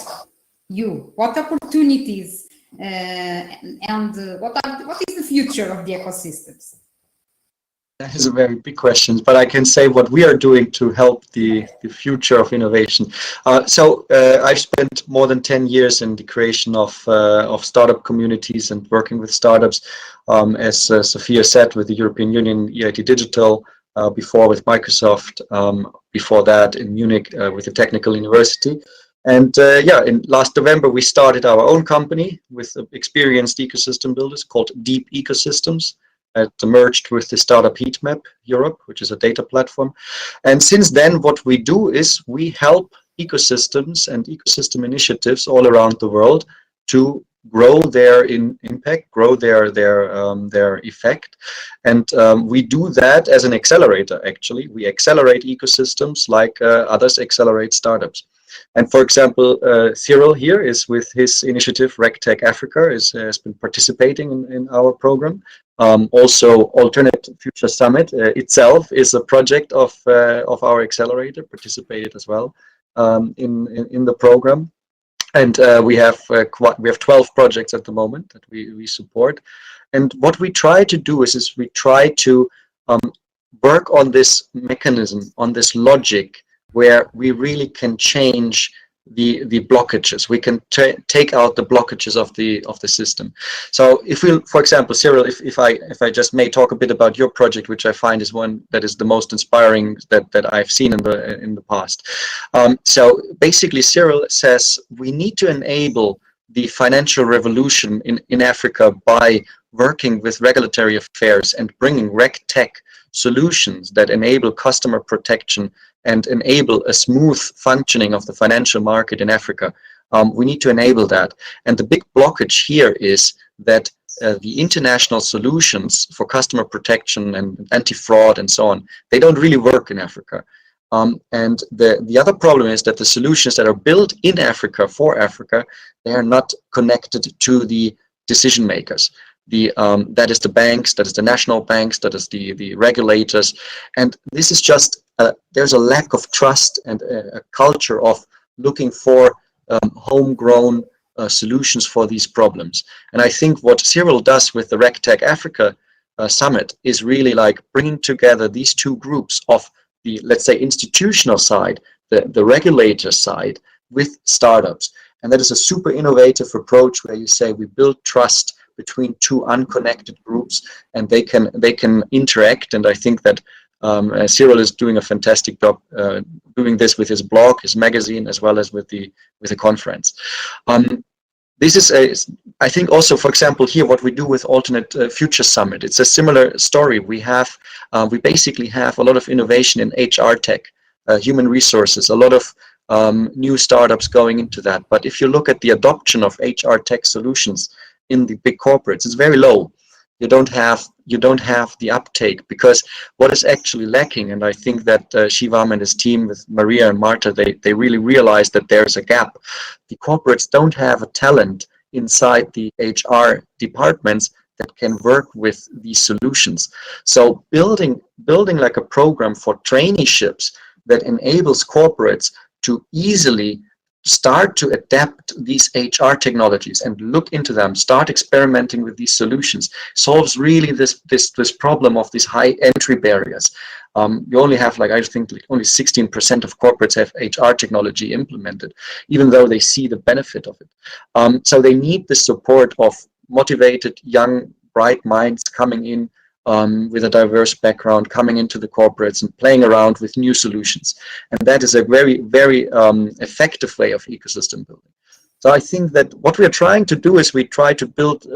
Speaker 5: you? What opportunities and what is the future of the ecosystems?
Speaker 9: That is a very big question, but I can say what we are doing to help the future of innovation. I've spent more than 10 years in the creation of startup communities and working with startups, as Sofia said, with the European Union, EIT Digital, before with Microsoft, before that in Munich with the Technical University. And in last November, we started our own company with experienced ecosystem builders called Deep Ecosystems. It merged with the Startup Heatmap Europe, which is a data platform. And since then, what we do is we help ecosystems and ecosystem initiatives all around the world to grow their impact, grow their effect. And we do that as an accelerator, actually. We accelerate ecosystems like others accelerate startups. And for example, Cyril here is with his initiative RegTech Africa, has been participating in our program. Also, Alternate Future Summit itself is a project of our accelerator, participated as well in the program. And we have 12 projects at the moment that we support. And what we try to do is we try to work on this mechanism, on this logic, where we really can change the blockages. We can take out the blockages of the system. So if we, for example, Cyril, if I just may talk a bit about your project, which I find is one that is the most inspiring that I've seen in the past. So basically, Cyril says we need to enable the financial revolution in Africa by working with regulatory affairs and bringing RegTech solutions that enable customer protection and enable a smooth functioning of the financial market in Africa. We need to enable that. And the big blockage here is that the international solutions for customer protection and anti-fraud and so on, they don't really work in Africa. And the other problem is that the solutions that are built in Africa for Africa, they are not connected to the decision makers. That is the banks, that is the national banks, that is the regulators. And this is just, there's a lack of trust and a culture of looking for homegrown solutions for these problems. And I think what Cyril does with the RegTech Africa Summit is really like bringing together these two groups of the, let's say, institutional side, the regulator side, with startups. And that is a super innovative approach where you say we build trust between two unconnected groups, and they can interact. And I think that Cyril is doing a fantastic job doing this with his blog, his magazine, as well as with the conference. This is I think also, for example, here what we do with Alternate Future Summit, it's a similar story. We basically have a lot of innovation in HR tech, human resources, a lot of new startups going into that. But if you look at the adoption of HR tech solutions in the big corporates, it's very low. You don't have the uptake, because what is actually lacking, and I think that Shivam and his team with Maria and Marta, they really realized that there's a gap. The corporates don't have a talent inside the HR departments that can work with these solutions. So building like a program for traineeships that enables corporates to easily start to adapt these HR technologies and look into them, start experimenting with these solutions, solves really this problem of these high entry barriers. You only have, like, I think like only 16% of corporates have HR technology implemented, even though they see the benefit of it. So they need the support of motivated, young, bright minds coming in with a diverse background, coming into the corporates and playing around with new solutions. And that is a very, very effective way of ecosystem building. So I think that what we are trying to do is we try to build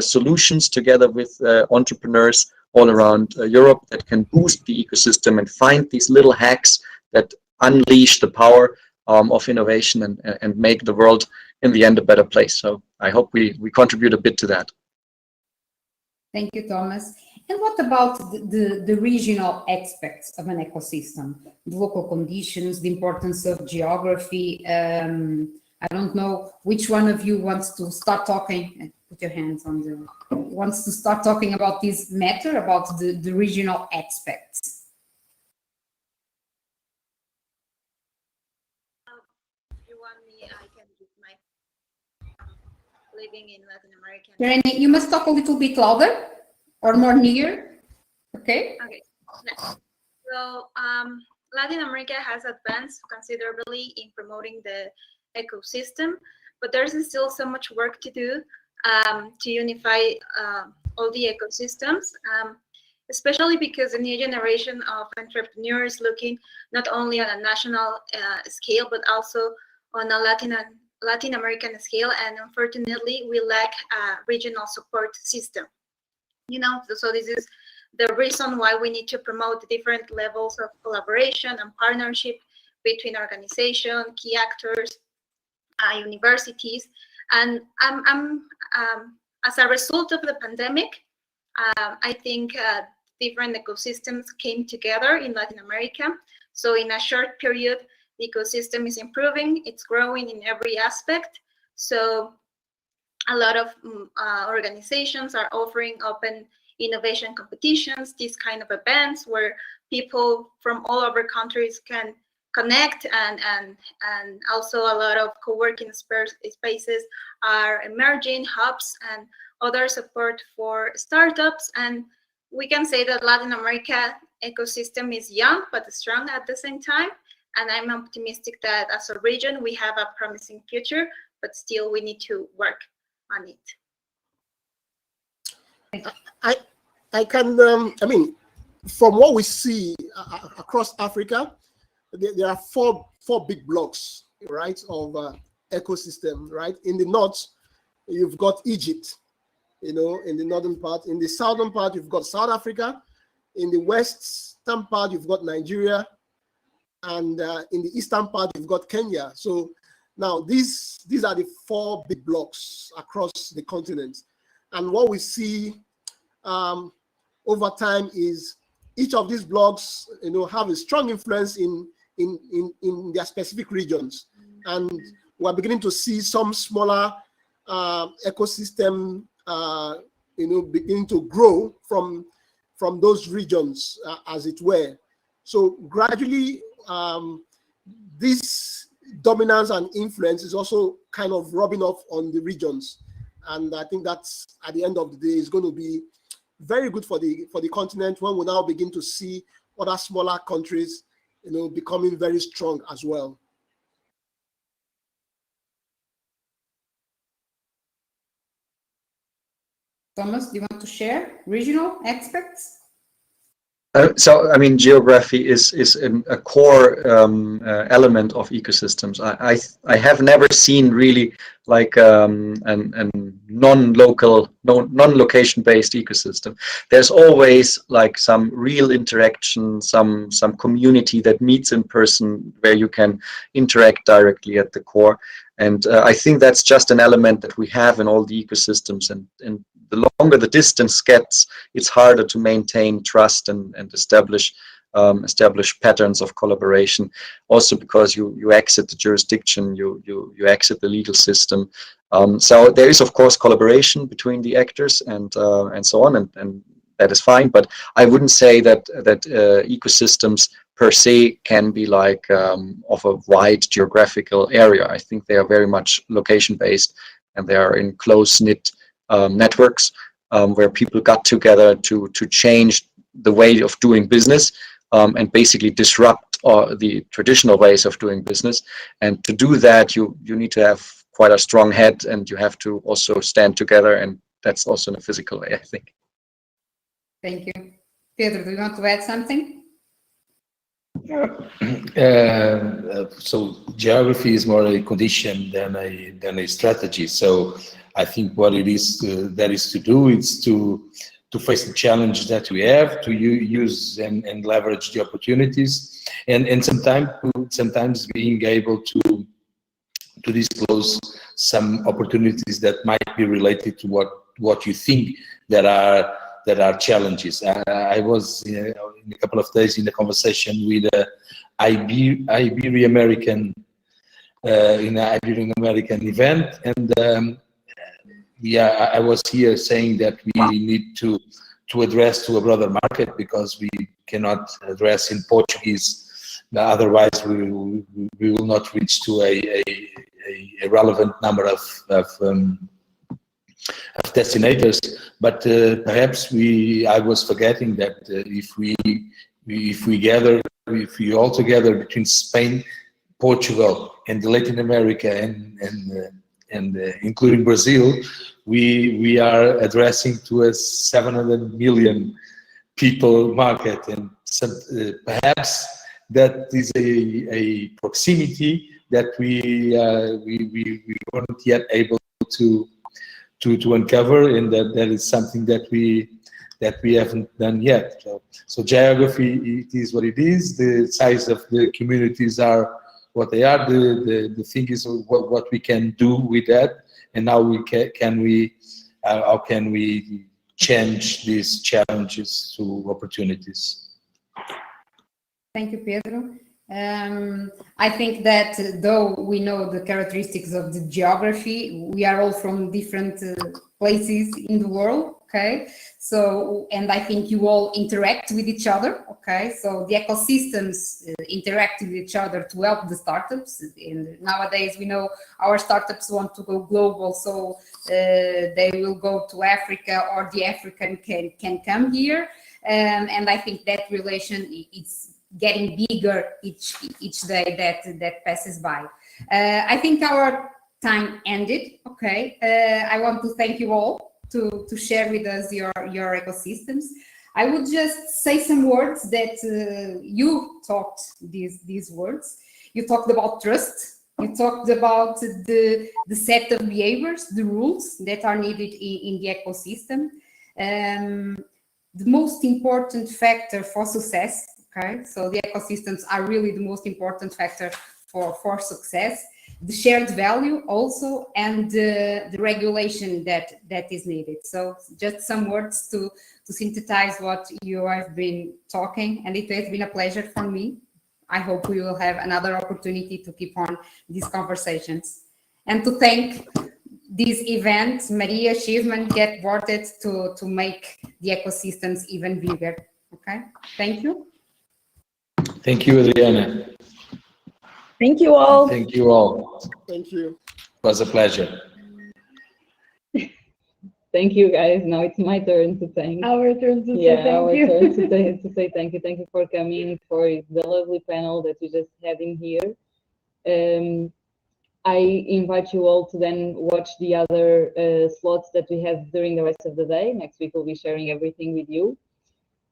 Speaker 9: solutions together with entrepreneurs all around Europe that can boost the ecosystem and find these little hacks that unleash the power of innovation and make the world in the end a better place. So I hope we contribute a bit to that.
Speaker 5: Thank you, Thomas. And what about the regional aspects of an ecosystem, the local conditions, the importance of geography? I don't know which one of you wants to start talking. Put your hands on wants to start talking about this matter, about the regional aspects.
Speaker 10: If you want me, I can give my living in Latin America.
Speaker 5: Shareni, you must talk a little bit louder or more near. Okay.
Speaker 10: Okay. So Latin America has advanced considerably in promoting the ecosystem, but there's still so much work to do to unify all the ecosystems, especially because the new generation of entrepreneurs looking not only on a national scale, but also on a Latin American scale. And unfortunately, we lack a regional support system. You know, so this is the reason why we need to promote different levels of collaboration and partnership between organizations, key actors, universities. And as a result of the pandemic, I think different ecosystems came together in Latin America. So in a short period, the ecosystem is improving, it's growing in every aspect. So a lot of organizations are offering open innovation competitions, these kind of events where people from all over countries can connect, and also a lot of co-working spaces are emerging, hubs and other support for startups. And we can say that Latin America ecosystem is young but strong at the same time. And I'm optimistic that as a region, we have a promising future, but still we need to work on it.
Speaker 7: I can, I mean, from what we see across Africa, there are four big blocks, right, of ecosystem, right? In the north, you've got Egypt, you know, in the northern part. In the southern part, you've got South Africa. In the western part, you've got Nigeria. And in the eastern part, you've got Kenya. So now these are the four big blocks across the continent. And what we see over time is each of these blocks, you know, have a strong influence in their specific regions. And we're beginning to see some smaller ecosystem, you know, beginning to grow from those regions, as it were. So gradually, this dominance and influence is also kind of rubbing off on the regions. And I think that's, at the end of the day, is going to be very good for the continent when we now begin to see other smaller countries, becoming very strong as well.
Speaker 5: Thomas, do you want to share regional aspects?
Speaker 9: So, I mean, geography is a core element of ecosystems. I have never seen really like a non-local, non-location-based ecosystem. There's always like some real interaction, some community that meets in person where you can interact directly at the core. And I think that's just an element that we have in all the ecosystems. And the longer the distance gets, it's harder to maintain trust and establish patterns of collaboration. Also because you exit the jurisdiction, you exit the legal system. So there is of course collaboration between the actors and so on, and that is fine. But I wouldn't say that ecosystems per se can be like of a wide geographical area. I think they are very much location based, and they are in close-knit networks where people got together to change the way of doing business and basically disrupt the traditional ways of doing business. And to do that, you need to have quite a strong head, and you have to also stand together, and that's also in a physical way, I think.
Speaker 5: Thank you. Pedro, do you want to add something?
Speaker 8: So geography is more a condition than a strategy. So I think what it is that is to do is to face the challenge that we have, to use and leverage the opportunities, and sometimes being able to disclose some opportunities that might be related to what you think that are challenges. I was in a couple of days in a conversation with Ibero-American in an Ibero-American event, and yeah, I was here saying that we need to address to a broader market, because we cannot address in Portuguese, otherwise we will not reach to a relevant number of destinators. But perhaps I was forgetting that if we all together between Spain, Portugal, and Latin America, and including Brazil, we are addressing to a 700 million people market, and perhaps that is a proximity that we weren't yet able to uncover, and that is something that we haven't done yet. So geography, it is what it is. The size of the communities are what they are. The thing is what we can do with that, and how how can we change these challenges to opportunities.
Speaker 5: Thank you, Pedro. I think that though we know the characteristics of the geography, we are all from different places in the world, okay? So, and I think you all interact with each other, okay? So the ecosystems interact with each other to help the startups. And nowadays we know our startups want to go global, so they will go to Africa, or the African can come here. And I think that relation, it's getting bigger each day that passes by. I think our time ended. Okay, I want to thank you all to share with us your ecosystems. I would just say some words that you talked these words. You talked about trust. You talked about the set of behaviors, the rules that are needed in the ecosystem. The most important factor for success. Okay, so the ecosystems are really the most important factor for success. The shared value also, and the regulation that is needed. So just some words to synthesize what you have been talking, and it has been a pleasure for me. I hope we will have another opportunity to keep on these conversations. And to thank this event, Maria Schiffman, get voted to make the ecosystems even bigger. Okay, thank you.
Speaker 8: Thank you, Adriana.
Speaker 6: Thank you all.
Speaker 8: Thank you all.
Speaker 7: Thank you.
Speaker 8: It was a pleasure.
Speaker 1: Thank you, guys. Now it's my turn to thank.
Speaker 3: Our turn to say
Speaker 1: Yeah,
Speaker 3: thank
Speaker 1: our
Speaker 3: you.
Speaker 1: turn to say thank you. Thank you for coming, for the lovely panel that we just had in here. I invite you all to then watch the other slots that we have during the rest of the day. Next week we'll be sharing everything with you.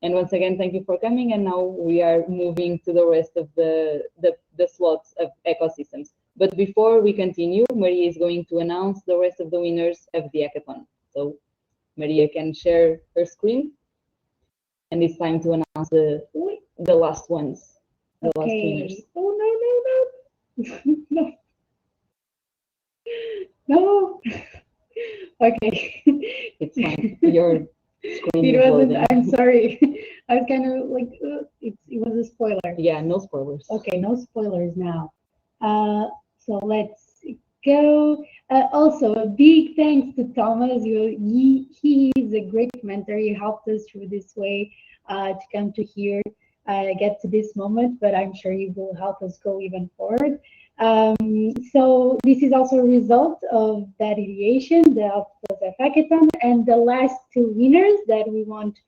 Speaker 1: And once again, thank you for coming. And now we are moving to the rest of the slots of ecosystems. But before we continue, Maria is going to announce the rest of the winners of the hackathon. So Maria can share her screen. And it's time to announce the last ones, the last winners.
Speaker 3: Oh, no. No. Okay.
Speaker 1: It's fine. Your screen
Speaker 3: It
Speaker 1: is
Speaker 3: wasn't,
Speaker 1: loading.
Speaker 3: I'm sorry. I was kind of like, it was a spoiler.
Speaker 1: Yeah, no spoilers.
Speaker 3: Okay, no spoilers now. So let's go. Also, a big thanks to Thomas. He is a great mentor. He helped us through this way to come to here, get to this moment, but I'm sure he will help us go even forward. So this is also a result of that ideation, the Plus Hackathon, and the last two winners that we want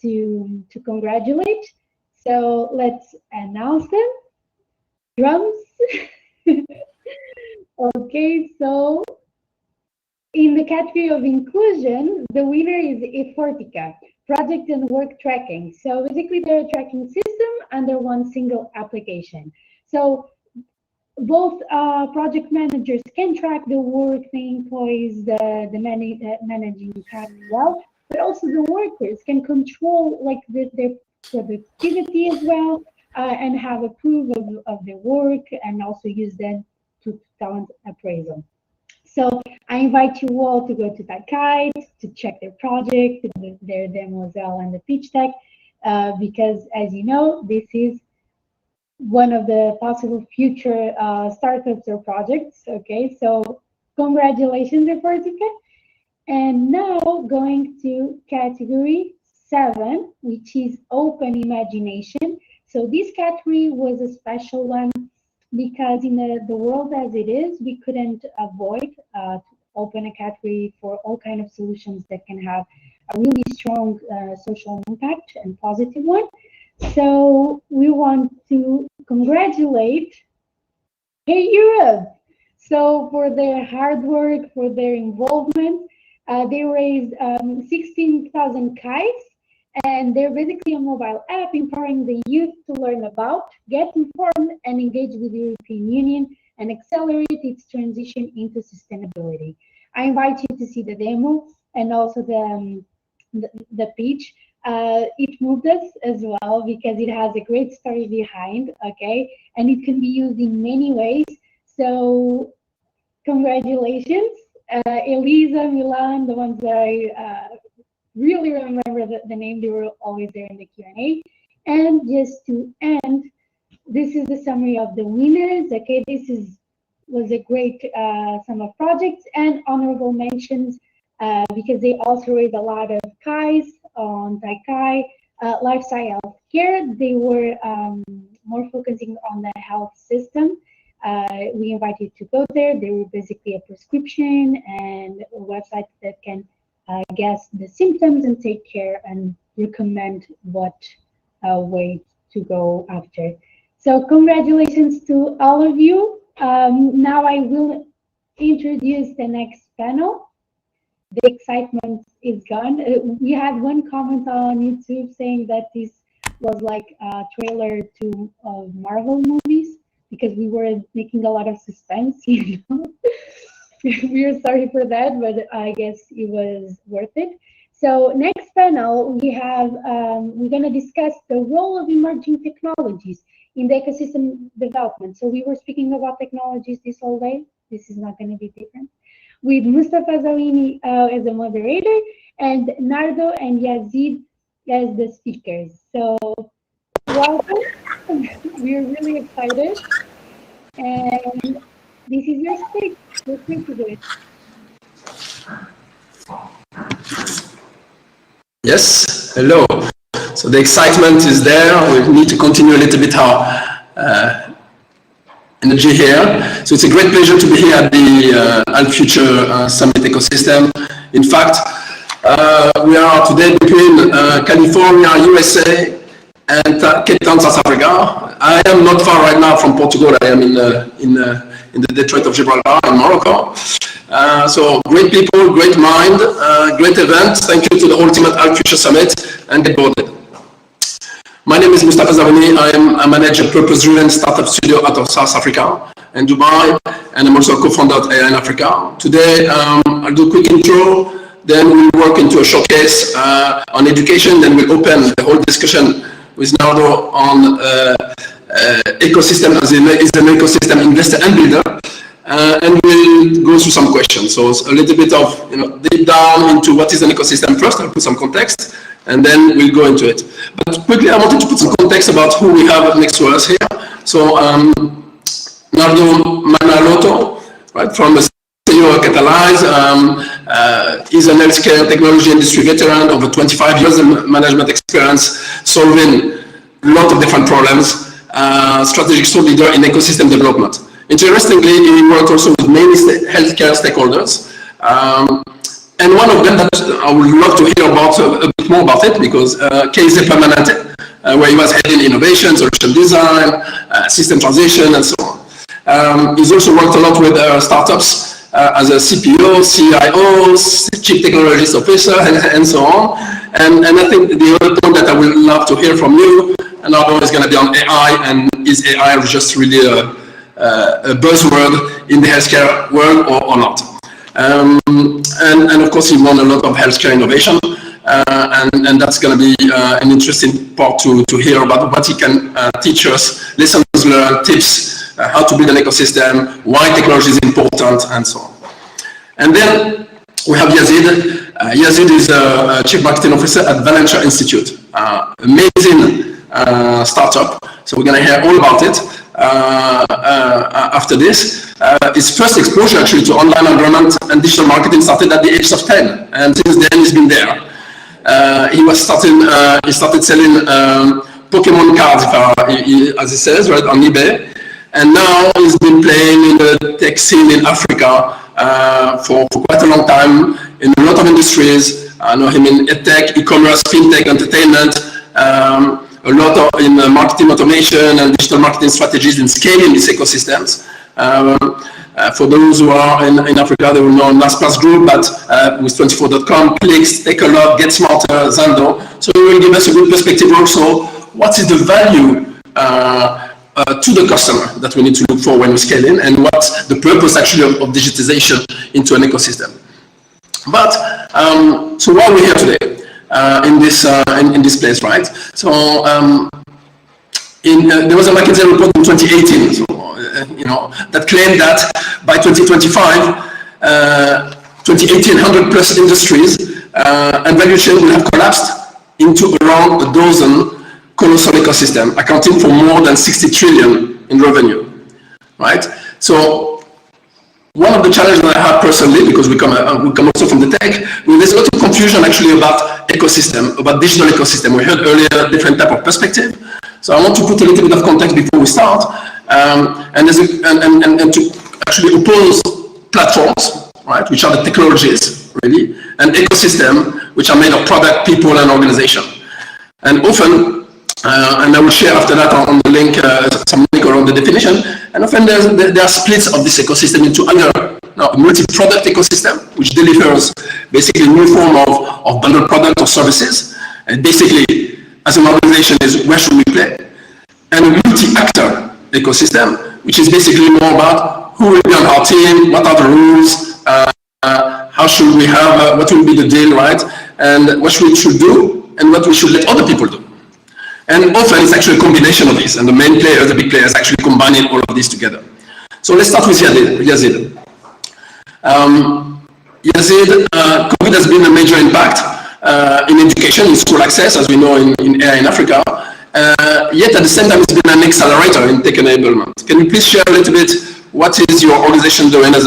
Speaker 3: to congratulate. So let's announce them. Drums. Okay, so in the category of inclusion, the winner is Efortica, project and work tracking. So basically they're a tracking system under one single application. So both project managers can track the work, the employees, the managing task well, but also the workers can control like their productivity as well, and have a proof of their work, and also use them to talent appraisal. So I invite you all to go to Takai to check their project, their demoiselle and the pitch deck, because as you know, this is one of the possible future startups or projects. Okay, so congratulations, Efortica. And now going to category 7, which is open imagination. So this category was a special one because in the world as it is, we couldn't avoid to open a category for all kinds of solutions that can have a really strong social impact and positive one. So we want to congratulate Hey Europe. So for their hard work, for their involvement, they raised 16,000 kites, and they're basically a mobile app empowering the youth to learn about, get informed, and engage with the European Union and accelerate its transition into sustainability. I invite you to see the demo and also the pitch. It moved us as well because it has a great story behind, okay? And it can be used in many ways. So congratulations, Elisa, Milan, the ones that I really remember the name, they were always there in the Q&A. And just to end, this is the summary of the winners, okay? This was a great sum of projects and honorable mentions because they also raised a lot of KAIs on Taikai, lifestyle healthcare. They were more focusing on the health system. We invite you to go there. They were basically a prescription and a website that can guess the symptoms and take care and recommend what way to go after. So congratulations to all of you. Now I will introduce the next panel. The excitement is gone. We had one comment on YouTube saying that this was like a trailer to Marvel movies because we were making a lot of suspense, you know. We are sorry for that, but I guess it was worth it. So next panel, we have, we're gonna discuss the role of emerging technologies in the ecosystem development. So we were speaking about technologies this whole day. This is not gonna be different. With Mustapha Zaouini as a moderator and Nardo and Yazeed as the speakers. So welcome, we're really excited. And this is your stage, feel free to do it.
Speaker 11: Yes, hello. So the excitement is there. We need to continue a little bit our energy here. So it's a great pleasure to be here at the Future Summit Ecosystem. In fact, we are today between California, USA, and Cape Town, South Africa. I am not far right now from Portugal. I am in the Detroit of Gibraltar in Morocco. So great people, great mind, great event. Thank you to the Ultimate Future Summit, and get boarded. My name is Mustapha Zaouini. I manage a purpose-driven startup studio out of South Africa and Dubai, and I'm also a co-founder of AI in Africa. Today, I'll do a quick intro, then we'll work into a showcase on education, then we'll open the whole discussion with Nardo on ecosystem as an ecosystem investor and builder, and we'll go through some questions. So it's a little bit of deep down into what is an ecosystem first. I'll put some context, and then we'll go into it. But quickly, I wanted to put some context about who we have next to us here. So Nardo Manaloto, right, from the CEO Catalyze, is an healthcare technology industry veteran, over 25 years of management experience, solving a lot of different problems, strategic thought leader in ecosystem development. Interestingly, he worked also with many healthcare stakeholders. And one of them that I would love to hear about a bit more about it, because Case Permanente, where he was heading innovation, solution design, system transition, and so on. He's also worked a lot with startups as a CPO, CIO, Chief Technologist Officer, and so on. And I think the other point that I would love to hear from you, and Nardo, is going to be on AI, and is AI just really a buzzword in the healthcare world or not? And of course, he won a lot of healthcare innovation, and that's going to be an interesting part to hear about what he can teach us, lessons learned, tips, how to build an ecosystem, why technology is important, and so on. And then we have Yazeed. Yazeed is a Chief Marketing Officer at Valencia Institute, amazing startup. So we're going to hear all about it after this. His first exposure actually to online environment and digital marketing started at the age of 10, and since then he's been there. He started selling Pokemon cards, as he says, right, on eBay, and now he's been playing in the tech scene in Africa for quite a long time in a lot of industries. I know him in edtech, e-commerce, fintech, entertainment, a lot of in marketing automation and digital marketing strategies in scaling these ecosystems. For those who are in Africa, they will know Naspers Group, but with 24.com, Clicks, Take a Lot, Get Smarter, Zando. So it will give us a good perspective also, what is the value to the customer that we need to look for when we scale in, and what's the purpose actually of digitization into an ecosystem. But, so why are we here today in this place, right? So there was a McKinsey report in 2018, so, that claimed that by 2025, 1,800 plus industries and value chain will have collapsed into around a dozen colossal ecosystem, accounting for more than 60 trillion in revenue, right? So one of the challenges that I have personally, because we come also from the tech, there's a lot of confusion actually about ecosystem, about digital ecosystem. We heard earlier different type of perspective. So I want to put a little bit of context before we start, and to actually oppose platforms, right, which are the technologies, really, and ecosystem, which are made of product, people, and organization. And often, and I will share after that on the link, some link around the definition, and often there are splits of this ecosystem into either a multi-product ecosystem, which delivers basically a new form of bundled product or services, and basically, as an organization, is where should we play? And a multi-actor ecosystem, which is basically more about who will be on our team, what are the rules, how should we have, what will be the deal, right? And what we should do, and what we should let other people do. And often it's actually a combination of these, and the main player, the big player, is actually combining all of these together. So let's start with Yazeed. Yazeed, COVID has been a major impact in education, in school access, as we know in AI in Africa. Yet at the same time, it's been an accelerator in tech enablement. Can you please share a little bit what is your organization doing as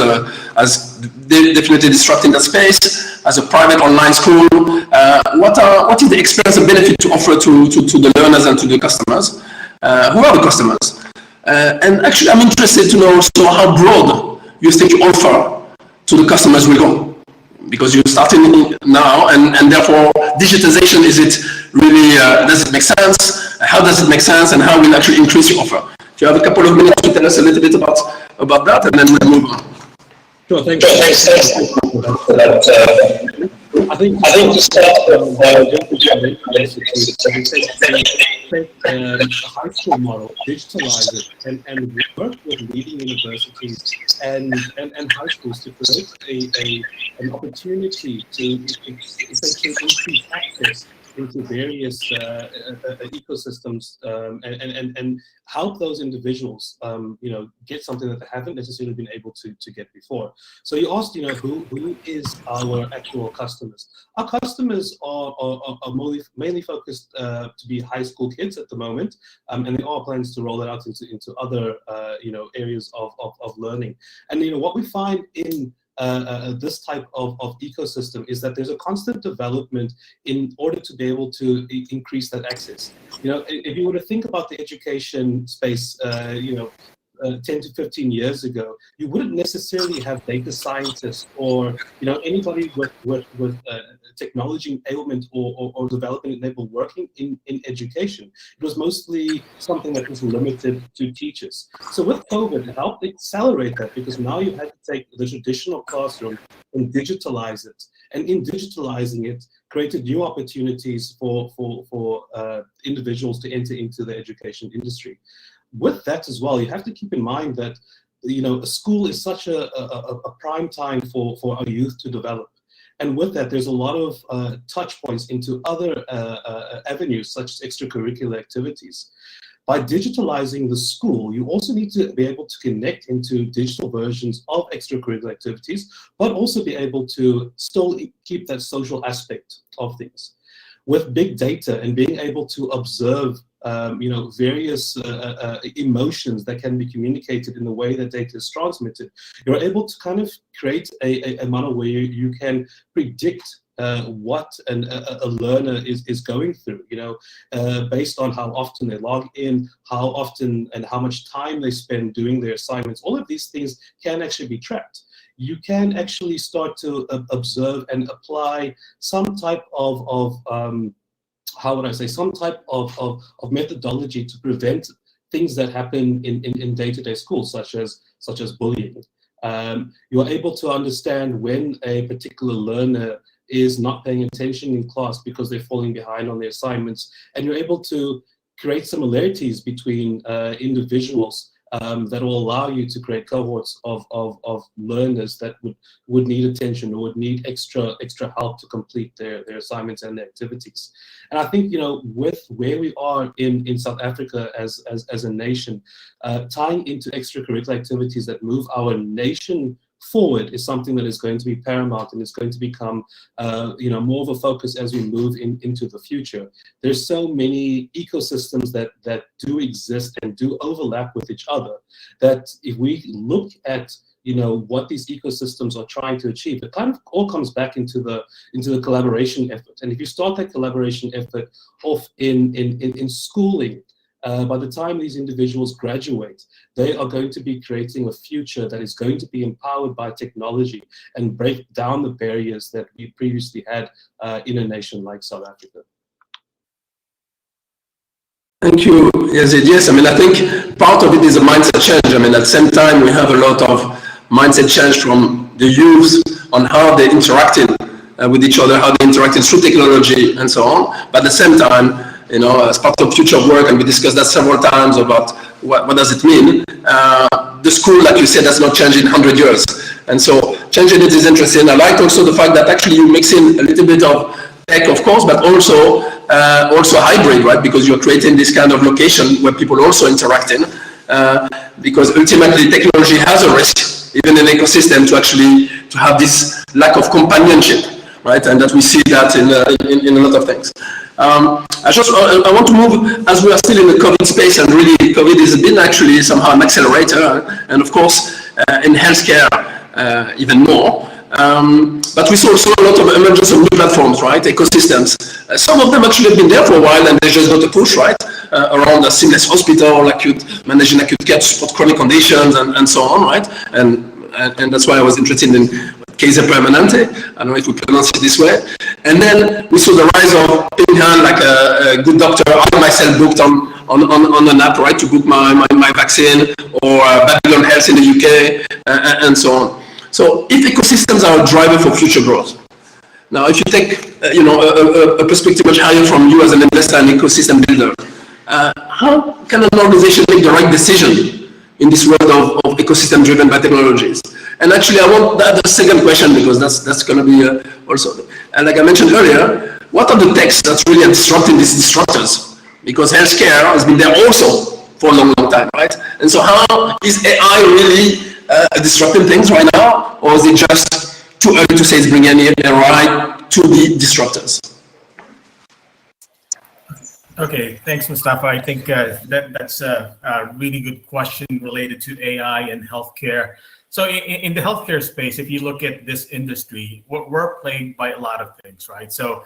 Speaker 11: definitely disrupting that space, as a private online school? What is the experience and benefit to offer to the learners and to the customers? Who are the customers? And actually, I'm interested to know also how broad you think you offer to the customers will go. Because you're starting now, and therefore digitization, is it really, does it make sense? How does it make sense, and how will it actually increase your offer? Do you have a couple of minutes to tell us a little bit about that, and then we'll move on?
Speaker 8: Sure, thanks. I think to start take a high school model, digitalize it, and work with leading universities and high schools to create an opportunity to essentially increase access into various ecosystems and help those individuals, get something that they haven't necessarily been able to get before. So you asked, who is our actual customers? Our customers are mainly focused to be high school kids at the moment, and there are plans to roll it out into other, areas of learning. And what we find in this type of ecosystem is that there's a constant development in order to be able to increase that access. If you were to think about the education space, 10 to 15 years ago, you wouldn't necessarily have data scientists or anybody with technology enablement or development enabled working in education. It was mostly something that was limited to teachers. So with COVID, it helped accelerate that, because now you had to take the traditional classroom and digitalize it. And in digitalizing it, created new opportunities for individuals to enter into the education industry. With that as well, you have to keep in mind that a school is such a prime time for our youth to develop, and with that, there's a lot of touch points into other avenues such as extracurricular activities. By digitalizing the school, you also need to be able to connect into digital versions of extracurricular activities, but also be able to still keep that social aspect of things. With big data and being able to observe various emotions that can be communicated in the way that data is transmitted, you're able to kind of create a model where you can predict what a learner is going through, based on how often they log in, how often and how much time they spend doing their assignments. All of these things can actually be tracked. You can actually start to observe and apply some type of some type of methodology to prevent things that happen in day-to-day schools, such as bullying. You're able to understand when a particular learner is not paying attention in class because they're falling behind on their assignments, and you're able to create similarities between individuals that will allow you to create cohorts of learners that would need attention or would need extra help to complete their assignments and their activities. And I think, with where we are in South Africa as a nation, tying into extracurricular activities that move our nation forward is something that is going to be paramount, and it's going to become more of a focus as we move into the future. There's so many ecosystems that do exist and do overlap with each other, that if we look at what these ecosystems are trying to achieve, it kind of all comes back into the collaboration effort. And if you start that collaboration effort off in schooling, by the time these individuals graduate, they are going to be creating a future that is going to be empowered by technology and break down the barriers that we previously had in a nation like South Africa.
Speaker 11: Thank you, Yazeed. Yes, I think part of it is a mindset change. At the same time, we have a lot of mindset change from the youth on how they're interacting with each other, how they're interacting through technology and so on. But at the same time, as part of future work, and we discussed that several times about what does it mean. The school, like you said, has not changed in 100 years. And so changing it is interesting. I liked also the fact that actually you mix in a little bit of tech, of course, but also hybrid, right? Because you're creating this kind of location where people also interacting. Because ultimately technology has a risk, even in an ecosystem, to have this lack of companionship, right? And that we see that in a lot of things. I want to move, as we are still in the COVID space, and really COVID has been actually somehow an accelerator, and of course in healthcare even more. But we saw also a lot of emergence of new platforms, right? Ecosystems. Some of them actually have been there for a while, and they just got a push, right? Around a seamless hospital, managing acute care to support chronic conditions, and so on, right? And that's why I was interested in Case Permanente. I don't know if we pronounce it this way. And then we saw the rise of Pinhan, like a good doctor. I myself booked on an app, right, to book my vaccine, or Babylon Health in the UK, and so on. So if ecosystems are a driver for future growth. Now, if you take a perspective much higher from you as an investor and ecosystem builder, how can an organization make the right decision in this world of ecosystem-driven by technologies? And actually, I want the second question, because that's going to be also, and like I mentioned earlier, what are the techs that's really disrupting these disruptors? Because healthcare has been there also for a long, long time, right? And so how is AI really disrupting things right now, or is it just too early to say it's bringing AI to the disruptors?
Speaker 2: Okay, thanks, Mustapha. I think that's a really good question related to AI and healthcare. So in the healthcare space, if you look at this industry, we're plagued by a lot of things, right? So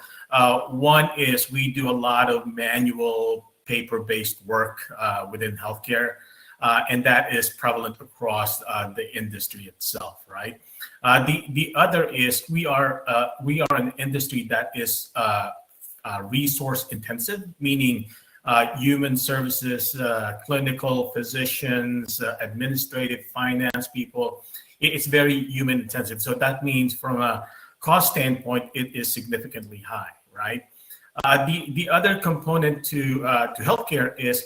Speaker 2: one is we do a lot of manual paper-based work within healthcare, and that is prevalent across the industry itself, right? The other is we are an industry that is resource intensive, meaning human services, clinical physicians, administrative finance people. It's very human intensive. So that means from a cost standpoint, it is significantly high, right? The other component to healthcare is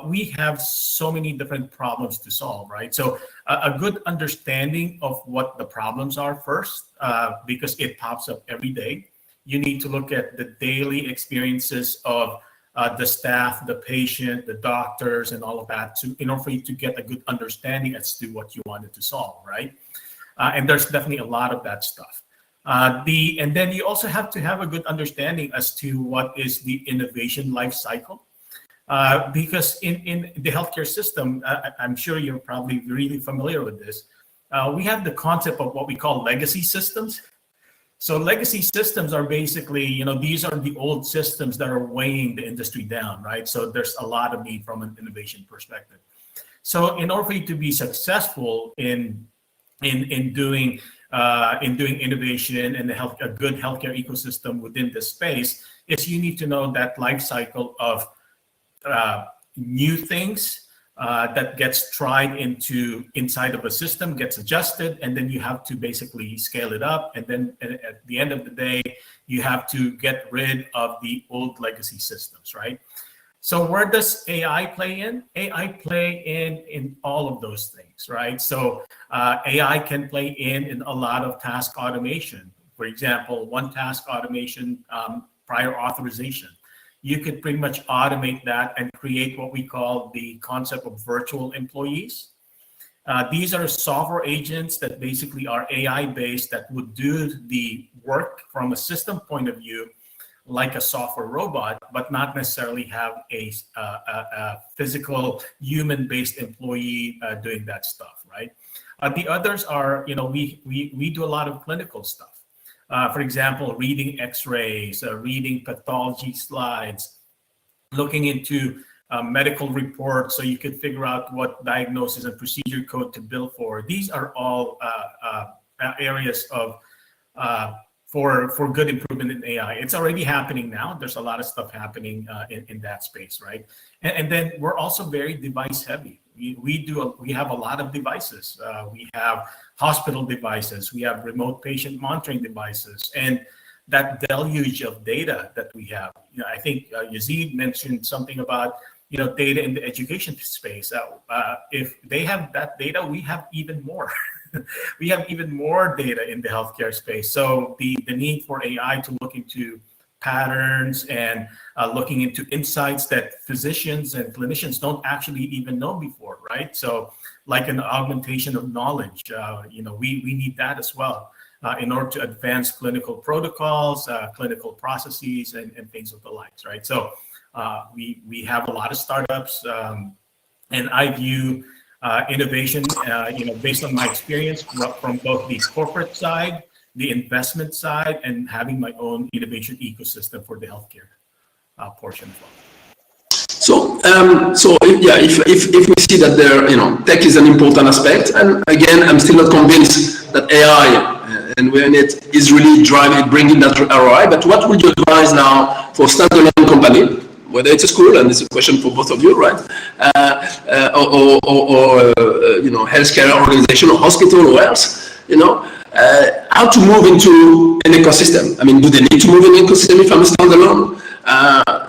Speaker 2: we have so many different problems to solve, right? So a good understanding of what the problems are first, because it pops up every day. You need to look at the daily experiences of the staff, the patient, the doctors, and all of that in order for you to get a good understanding as to what you wanted to solve, right? And there's definitely a lot of that stuff. And then you also have to have a good understanding as to what is the innovation life cycle. Because in the healthcare system, I'm sure you're probably really familiar with this, we have the concept of what we call legacy systems. So legacy systems are basically, these are the old systems that are weighing the industry down, right? So there's a lot of need from an innovation perspective. So in order for you to be successful in doing innovation and a good healthcare ecosystem within this space, is you need to know that life cycle of new things that gets tried inside of a system, gets adjusted, and then you have to basically scale it up. And then at the end of the day, you have to get rid of the old legacy systems, right? So where does AI play in? AI play in all of those things, right? So AI can play in a lot of task automation. For example, one task automation, prior authorization. You could pretty much automate that and create what we call the concept of virtual employees. These are software agents that basically are AI-based that would do the work from a system point of view, like a software robot, but not necessarily have a physical human-based employee doing that stuff, right? The others are, we do a lot of clinical stuff. For example, reading x-rays, reading pathology slides, looking into medical reports so you could figure out what diagnosis and procedure code to bill for. These are all areas of for good improvement in AI. It's already happening now. There's a lot of stuff happening in that space, right? And then we're also very device heavy. We have a lot of devices. We have hospital devices. We have remote patient monitoring devices, and that deluge of data that we have. I think Yazeed mentioned something about data in the education space. If they have that data, we have even more. We have even more data in the healthcare space. So the need for AI to look into patterns and looking into insights that physicians and clinicians don't actually even know before, right? So like an augmentation of knowledge, we need that as well in order to advance clinical protocols, clinical processes, and things of the likes, right? So we have a lot of startups, and I view innovation, based on my experience from both the corporate side, the investment side, and having my own innovation ecosystem for the healthcare portion as well.
Speaker 11: So yeah, if we see that there, tech is an important aspect, and again, I'm still not convinced that AI and when it is really bringing that ROI. But what would you advise now for standalone company, whether it's a school, and it's a question for both of you, right? Or healthcare organization or hospital or else, how to move into an ecosystem. I mean, do they need to move in an ecosystem if I'm a standalone?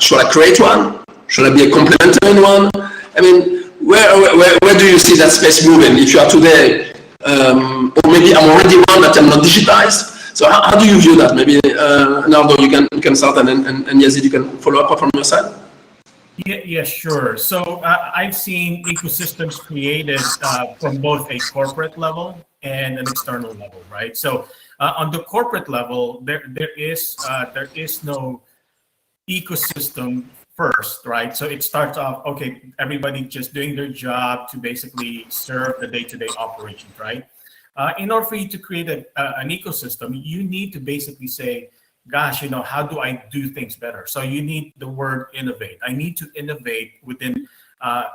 Speaker 11: Should I create one? Should I be a complementary one? I mean, where do you see that space moving? If you are today, or maybe I'm already one that I'm not digitized. So how do you view that? Maybe Nardo, you can start, and Yazeed, you can follow up from your side.
Speaker 2: Yeah, sure. So I've seen ecosystems created from both a corporate level and an external level, right? So on the corporate level, there is no ecosystem first, right? So it starts off, okay, everybody just doing their job to basically serve the day-to-day operations, right? In order for you to create an ecosystem, you need to basically say, gosh, how do I do things better? So you need the word innovate. I need to innovate within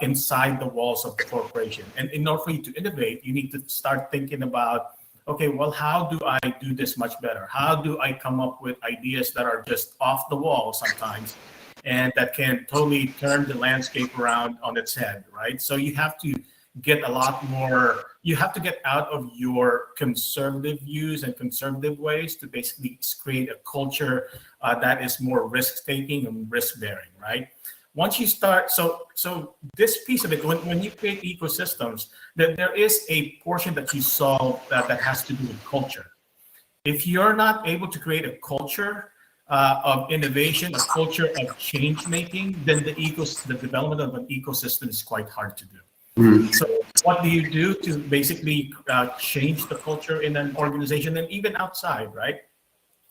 Speaker 2: inside the walls of the corporation. And in order for you to innovate, you need to start thinking about, okay, well, how do I do this much better? How do I come up with ideas that are just off the wall sometimes and that can totally turn the landscape around on its head, right? So you have to get a lot more, you have to get out of your conservative views and conservative ways to basically create a culture that is more risk-taking and risk-bearing, right? Once you start, so this piece of it, when you create ecosystems, there is a portion that you solve that has to do with culture. If you're not able to create a culture of innovation, a culture of change making, then the development of an ecosystem is quite hard to do. So what do you do to basically change the culture in an organization and even outside, right?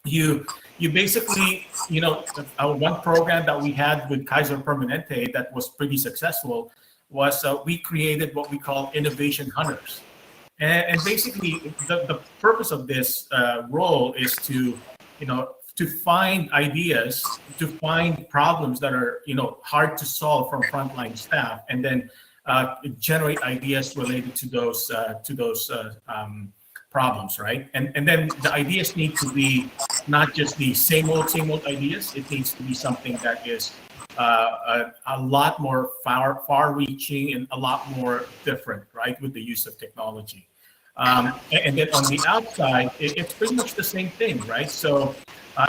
Speaker 2: You basically, one program that we had with Kaiser Permanente that was pretty successful was we created what we call innovation hunters. And basically the purpose of this role is to find ideas, to find problems that are, hard to solve from frontline staff, and then generate ideas related to those problems, right? And then the ideas need to be not just the same old ideas. It needs to be something that is a lot more far-reaching and a lot more different, right, with the use of technology. And then on the outside, it's pretty much the same thing, right? So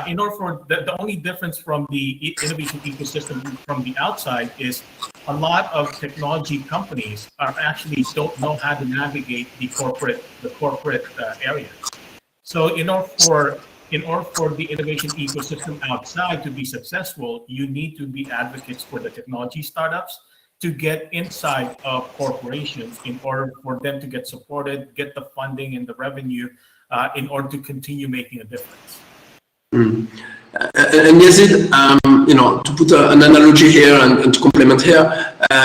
Speaker 2: in order for the only difference from the innovation ecosystem from the outside is a lot of technology companies actually don't know how to navigate the corporate area. So in order for the innovation ecosystem outside to be successful, you need to be advocates for the technology startups to get inside of corporations in order for them to get supported, get the funding and the revenue in order to continue making a difference.
Speaker 11: And Yazeed, to put an analogy here and to complement here,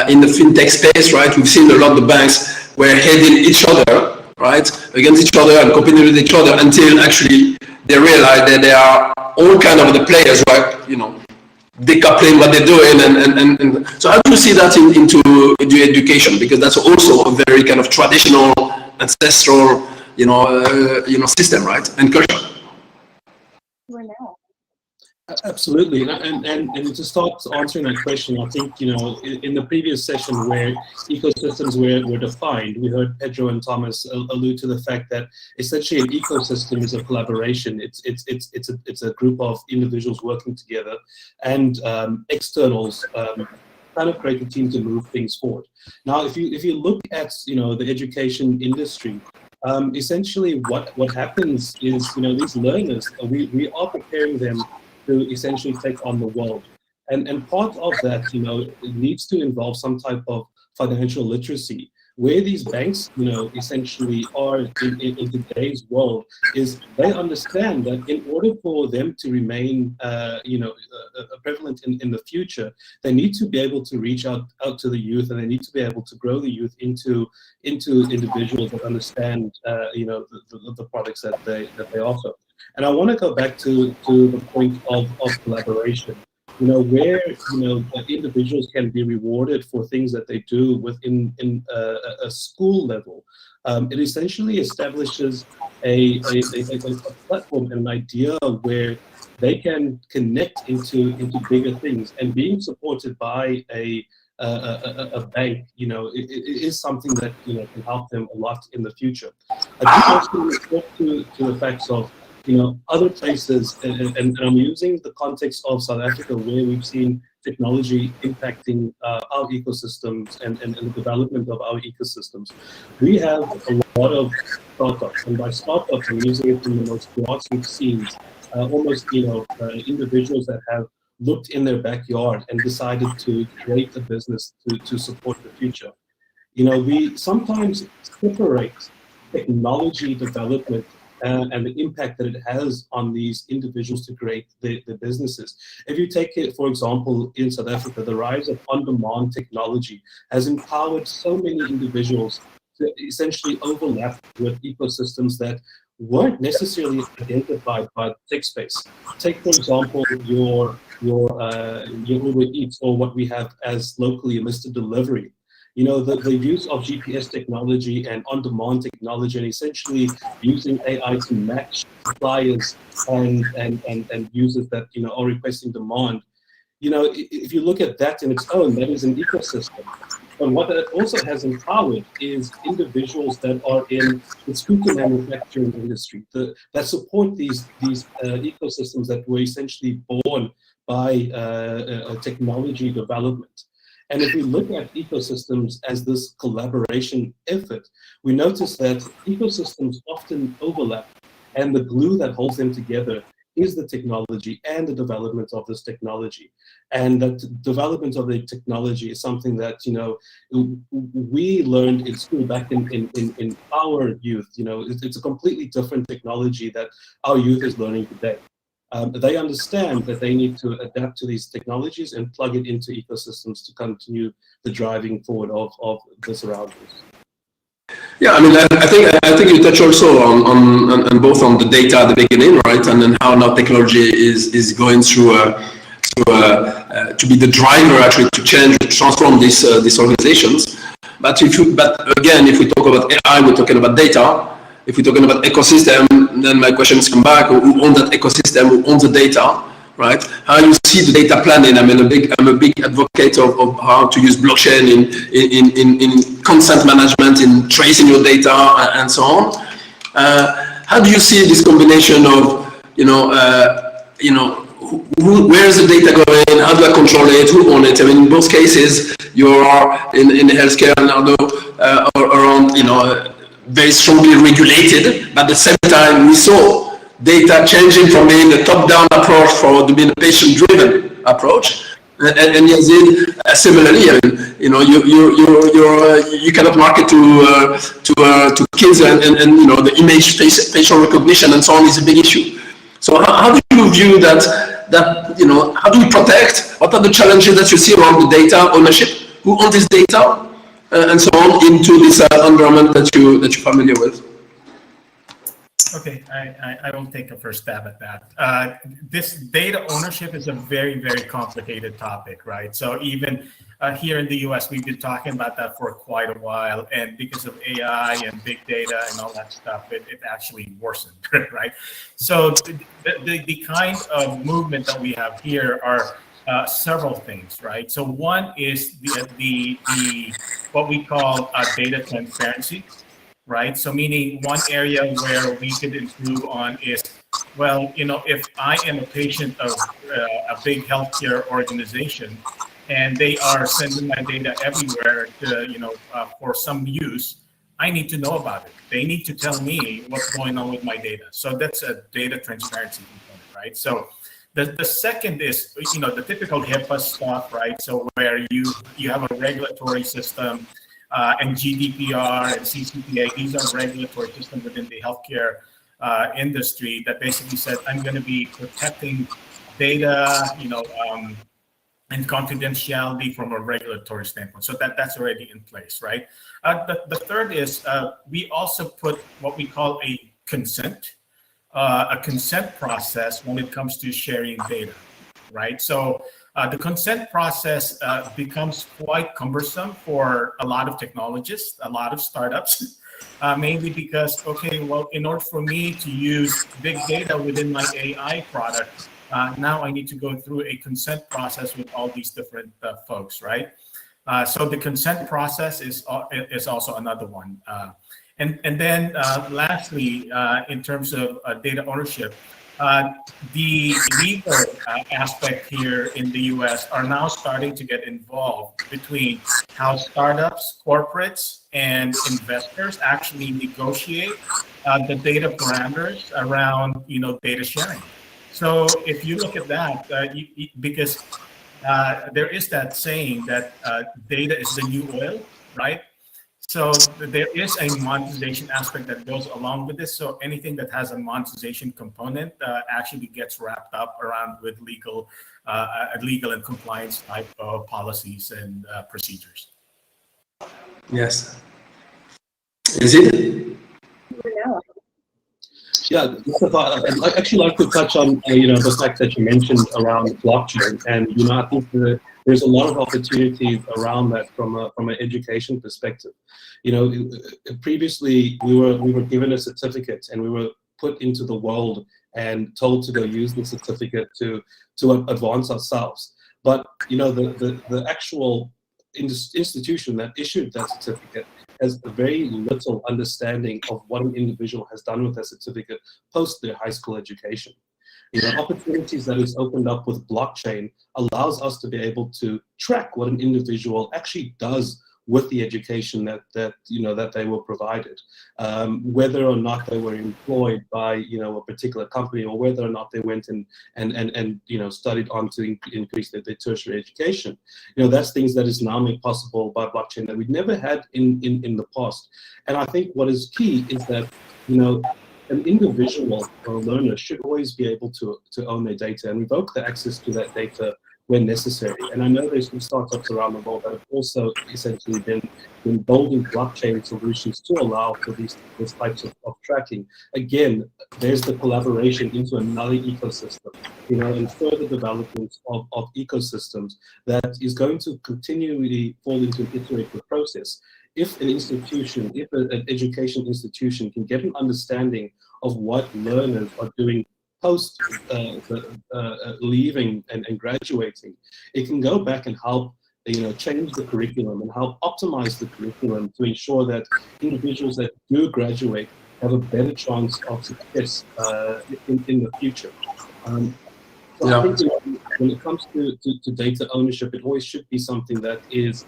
Speaker 11: in the fintech space, right, we've seen a lot of the banks were heading each other, right, against each other and competing with each other until actually they realize that there are all kind of the players, right, decoupling what they're doing, and so how do you see that into education? Because that's also a very kind of traditional, ancestral, system, right, and culture.
Speaker 12: Absolutely, and to start answering that question, I think in the previous session where ecosystems were defined, we heard Pedro and Thomas allude to the fact that essentially an ecosystem is a collaboration. It's a group of individuals working together, and externals kind of create a team to move things forward. Now, if you look at the education industry, essentially what happens is these learners, we are preparing them to essentially take on the world, and part of that it needs to involve some type of financial literacy, Where these banks, essentially are in today's world is they understand that in order for them to remain, prevalent in the future, they need to be able to reach out to the youth, and they need to be able to grow the youth into individuals that understand, the products that they offer. And I want to go back to the point of collaboration. Where individuals can be rewarded for things that they do within a school level. It essentially establishes a platform and an idea where they can connect into bigger things, and being supported by a bank, it is something that can help them a lot in the future. I do also talk to the facts of other places, and I'm using the context of South Africa, where we've seen technology impacting our ecosystems and the development of our ecosystems. We have a lot of startups, and by startups, I'm using it in the most grassroots scenes, almost individuals that have looked in their backyard and decided to create a business to support the future. We sometimes separate technology development and the impact that it has on these individuals to create the businesses. If you take it, for example, in South Africa, the rise of on-demand technology has empowered so many individuals to essentially overlap with ecosystems that weren't necessarily identified by the tech space. Take, for example, your Uber Eats, or what we have as locally Mr. Delivery. The use of GPS technology and on-demand technology, and essentially using AI to match suppliers and users that are requesting demand. If you look at that in its own, that is an ecosystem. But what that also has empowered is individuals that are in the scooter manufacturing industry that support these ecosystems that were essentially born by technology development. And if we look at ecosystems as this collaboration effort, we notice that ecosystems often overlap, and the glue that holds them together is the technology and the development of this technology. And that development of the technology is something that we learned in school back in our youth. It's a completely different technology that our youth is learning today. They understand that they need to adapt to these technologies and plug it into ecosystems to continue the driving forward of the surroundings.
Speaker 11: Yeah, I think you touch also on both on the data at the beginning, right, and then how now technology is going through to be the driver actually to change, to transform these organizations. But again, if we talk about AI, we're talking about data. If we're talking about ecosystem, then my questions come back: who owns that ecosystem? Who owns the data? Right? How you see the data planning? I'm a big advocate of how to use blockchain in consent management, in tracing your data, and so on. How do you see this combination of where is the data going? How do I control it? Who owns it? In both cases, you are in healthcare, Nardo, around very strongly regulated, but at the same time we saw data changing from being a top-down approach to being a patient-driven approach. And Yazeed, similarly, you cannot market to kids, and the image, facial recognition, and so on is a big issue. So how do you view that? How do you protect? What are the challenges that you see around the data ownership? Who owns this data? And so on into this environment that you're familiar with.
Speaker 2: Okay, I will take a first stab at that. This data ownership is a very, very complicated topic, right? So even here in the US, we've been talking about that for quite a while, and because of AI and big data and all that stuff, it actually worsened, right? So the kind of movement that we have here are several things, right? So one is the what we call data transparency, right? So meaning one area where we could improve on is, well, if I am a patient of a big healthcare organization and they are sending my data everywhere to, for some use, I need to know about it. They need to tell me what's going on with my data. So that's a data transparency component, right? So the second is, the typical HIPAA stuff, right? So where you have a regulatory system and GDPR and CCPA. These are regulatory systems within the healthcare industry that basically said, I'm going to be protecting data, and confidentiality from a regulatory standpoint. So that's already in place, right? The third is we also put what we call a consent process when it comes to sharing data, right? So the consent process becomes quite cumbersome for a lot of technologists, a lot of startups, mainly because, okay, well, in order for me to use big data within my AI product, now I need to go through a consent process with all these different folks, right? So the consent process is also another one. And then lastly, in terms of data ownership, the legal aspect here in the US are now starting to get involved between how startups, corporates, and investors actually negotiate the data parameters around data sharing. So if you look at that, because there is that saying that data is the new oil, right? So there is a monetization aspect that goes along with this. So anything that has a monetization component actually gets wrapped up around with legal and compliance type of policies and procedures.
Speaker 11: Yes. Is it?
Speaker 12: Yeah, I'd actually like to touch on the fact that you mentioned around blockchain, and I think there's a lot of opportunities around that from an education perspective. Previously we were given a certificate and we were put into the world and told to go use the certificate to advance ourselves. But the actual institution that issued that certificate has very little understanding of what an individual has done with their certificate post their high school education. Opportunities that is opened up with blockchain allows us to be able to track what an individual actually does with the education that they were provided, whether or not they were employed by a particular company, or whether or not they went and studied on to increase their tertiary education. That's things that is now made possible by blockchain that we never had in the past. And I think what is key is that an individual or a learner should always be able to own their data and revoke the access to that data when necessary. And I know there's some startups around the world that have also essentially been building blockchain solutions to allow for these types of tracking. Again, there's the collaboration into another ecosystem, and further development of ecosystems that is going to continually fall into an iterative process. If an institution, if an education institution can get an understanding of what learners are doing post leaving and graduating, it can go back and help change the curriculum and help optimize the curriculum to ensure that individuals that do graduate have a better chance of success in the future. So I think when it comes to data ownership, it always should be something that is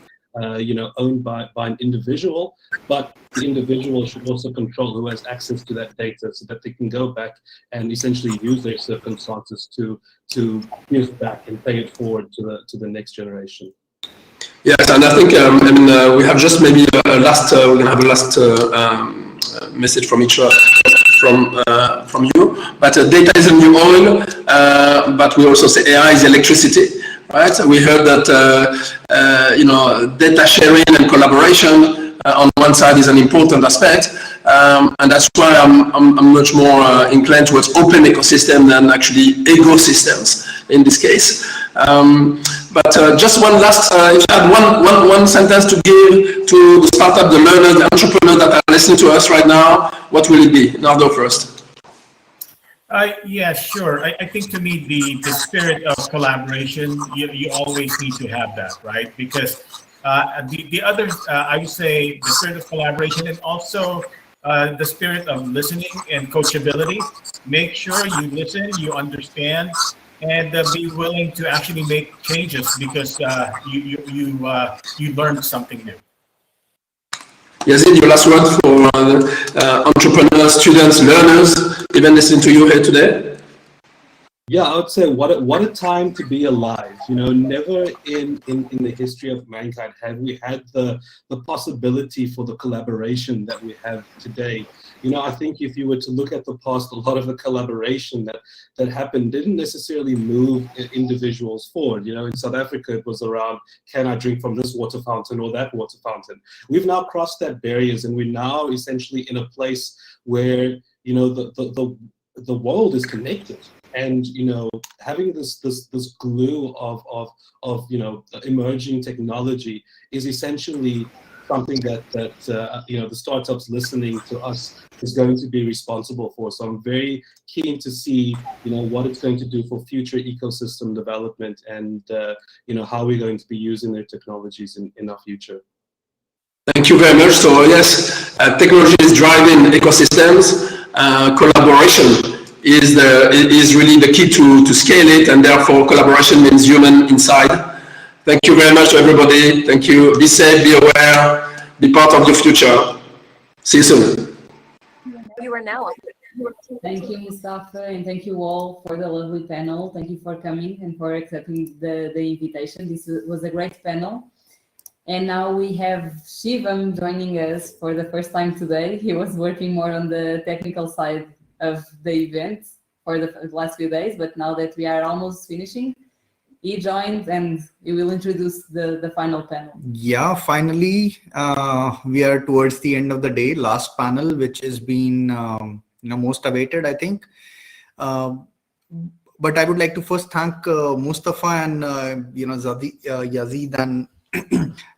Speaker 12: owned by an individual, but the individual should also control who has access to that data so that they can go back and essentially use their circumstances to give back and pay it forward to the next generation.
Speaker 11: Yes, and I think we have just maybe a last. We're gonna have a last message from each from you. But data is a new oil, but we also say AI is electricity. Right, so we heard that data sharing and collaboration on one side is an important aspect, and that's why I'm much more inclined towards open ecosystem than actually ecosystems in this case. But just one last, if you had one sentence to give to the startup, the learners, the entrepreneurs that are listening to us right now, what will it be? Nardo first.
Speaker 2: Yeah, sure. I think to me, the spirit of collaboration, you always need to have that, right? Because the other, I would say, the spirit of collaboration and also the spirit of listening and coachability. Make sure you listen, you understand, and be willing to actually make changes because you learned something new.
Speaker 11: Yazeed, your last word for entrepreneurs, students, learners, even listening to you here today?
Speaker 12: Yeah, I would say what a time to be alive. You know, never in the history of mankind have we had the possibility for the collaboration that we have today. You know, I think if you were to look at the past, a lot of the collaboration that happened didn't necessarily move individuals forward. You know, in South Africa, it was around, can I drink from this water fountain or that water fountain? We've now crossed that barriers, and we're now essentially in a place where, you know, the world is connected. And, you know, having this glue of you know, emerging technology is essentially something that you know, the startups listening to us is going to be responsible for. So I'm very keen to see, you know, what it's going to do for future ecosystem development, and you know, how we're going to be using their technologies in our future.
Speaker 11: Thank you very much. So yes, technology is driving ecosystems. Collaboration is really the key to scale it, and therefore collaboration means human inside. Thank you very much, everybody. Thank you. Be safe, be aware, be part of the future. See you soon.
Speaker 13: You are now.
Speaker 1: Thank you, Mustapha, and thank you all for the lovely panel. Thank you for coming and for accepting the invitation. This was a great panel. And now we have Shivam joining us for the first time today. He was working more on the technical side of the event for the last few days, but now that we are almost finishing, he joined and he will introduce the final panel.
Speaker 14: Yeah, finally, we are towards the end of the day, last panel, which has been you know, most awaited, I think. But I would like to first thank Mustapha and you know, Yazeed and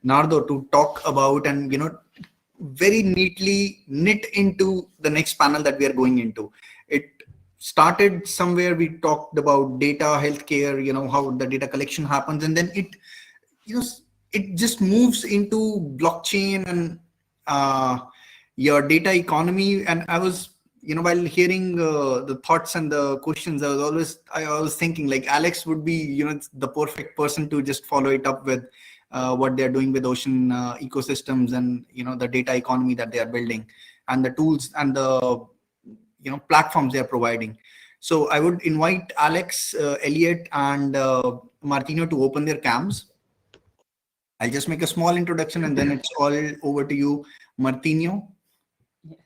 Speaker 14: Nardo to talk about and, you know, very neatly knit into the next panel that we are going into. It started somewhere, we talked about data, healthcare, you know, how the data collection happens, and then it, you know, it just moves into blockchain and your data economy. And I was, you know, while hearing the thoughts and the questions, I was thinking like Alex would be, you know, the perfect person to just follow it up with what they're doing with ocean ecosystems and, you know, the data economy that they are building and the tools and the, you know, platforms they are providing. So I would invite Alex, Elliot and Martinho to open their cams. I'll just make a small introduction and then it's all over to you, Martinho.
Speaker 1: Yeah.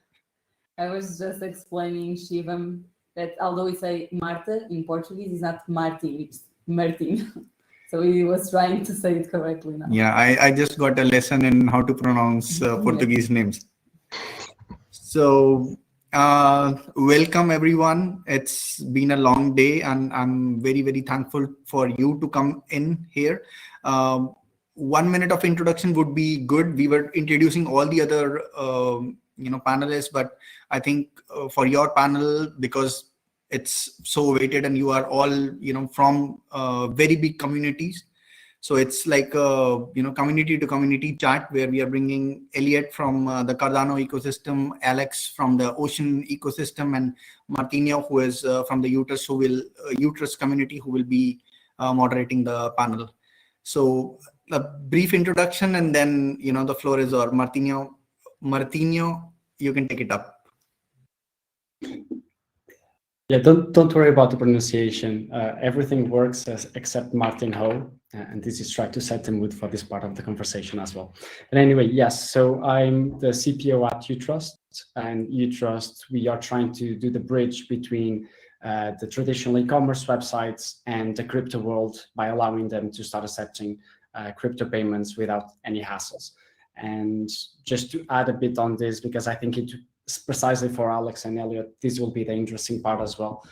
Speaker 1: I was just explaining, Shivam, that although we say Marta in Portuguese, it's not Martin, it's Martin. So he was trying to say it correctly now.
Speaker 14: Yeah, I just got a lesson in how to pronounce Portuguese names. So welcome everyone. It's been a long day and I'm very, very thankful for you to come in here. 1 minute of introduction would be good. We were introducing all the other you know, panelists, but I think for your panel, because it's so weighted and you are all, you know, from very big communities. So it's like a, you know, community to community chat where we are bringing Elliot from the Cardano ecosystem, Alex from the ocean ecosystem, and Martinho, who is from the Uterus community, who will be moderating the panel. So a brief introduction and then, you know, the floor is yours. Martinho, you can take it up.
Speaker 15: Yeah, don't worry about the pronunciation. Everything works except Martinho, and this is trying to set the mood for this part of the conversation as well. But anyway, yes, so I'm the CPO at Utrust, and Utrust, we are trying to do the bridge between the traditional e-commerce websites and the crypto world by allowing them to start accepting crypto payments without any hassles. And just to add a bit on this, because I think it precisely for Alex and Elliot, this will be the interesting part as well.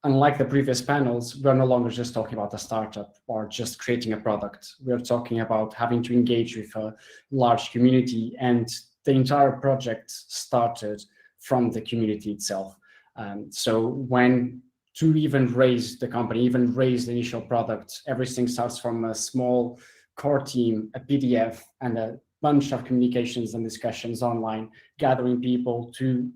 Speaker 15: Unlike the previous panels, we're no longer just talking about a startup or just creating a product. We're talking about having to engage with a large community, and the entire project started from the community itself. So when to even raise the company, even raise the initial product, everything starts from a small core team, a PDF, and a bunch of communications and discussions online, gathering people to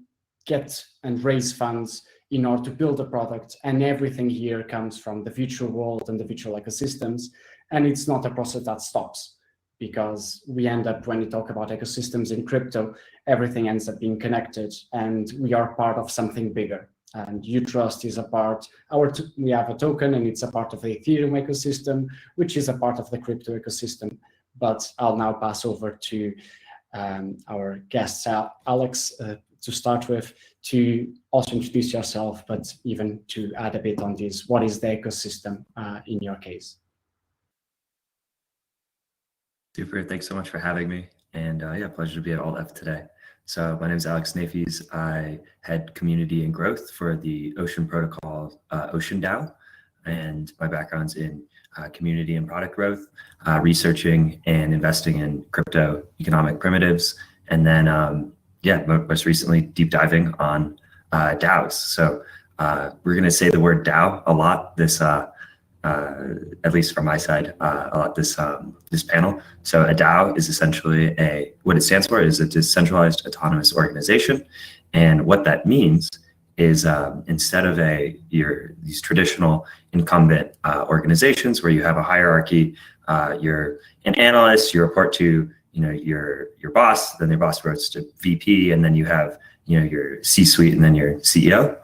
Speaker 15: get and raise funds in order to build a product. And everything here comes from the virtual world and the virtual ecosystems. And it's not a process that stops, because we end up, when we talk about ecosystems in crypto, everything ends up being connected and we are part of something bigger. and Utrust is a part. We have a token, and it's a part of the Ethereum ecosystem, which is a part of the crypto ecosystem. But I'll now pass over to our guest, Alex, to start with, to also introduce yourself, but even to add a bit on this. What is the ecosystem in your case?
Speaker 16: Super, thanks so much for having me. And yeah, pleasure to be at Alt-F today. So my name is Alex Napheys. I head community and growth for the Ocean Protocol Ocean DAO. And my background's in community and product growth, researching and investing in crypto economic primitives. And then yeah, most recently deep diving on DAOs. So we're going to say the word DAO a lot this, at least from my side, a lot this panel. So a DAO is essentially what it stands for is a decentralized autonomous organization. And what that means is instead of these traditional incumbent organizations where you have a hierarchy, you're an analyst, you report to your boss, then your boss reports to VP, and then you have your C-suite and then your CEO.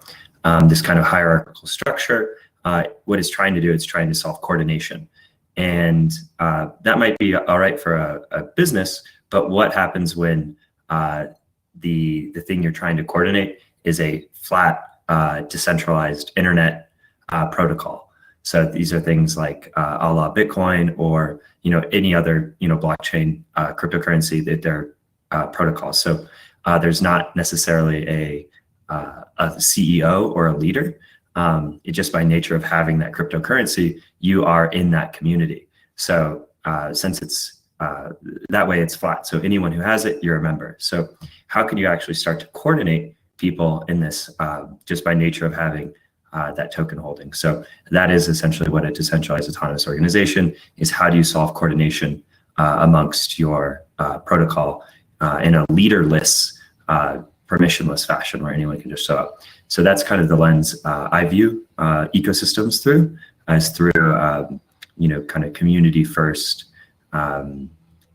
Speaker 16: This kind of hierarchical structure, what it's trying to do, it's trying to solve coordination. And that might be all right for a business, but what happens when the thing you're trying to coordinate is a flat, decentralized internet protocol? So these are things like a la Bitcoin or any other blockchain cryptocurrency that they're protocols. So there's not necessarily a CEO or a leader. It just by nature of having that cryptocurrency, you are in that community. So since it's that way, it's flat. So anyone who has it, you're a member. So how can you actually start to coordinate people in this just by nature of having that token holding? So that is essentially what a decentralized autonomous organization is. How do you solve coordination amongst your protocol in a leaderless, permissionless fashion where anyone can just show up? So that's kind of the lens I view ecosystems through, as through kind of community first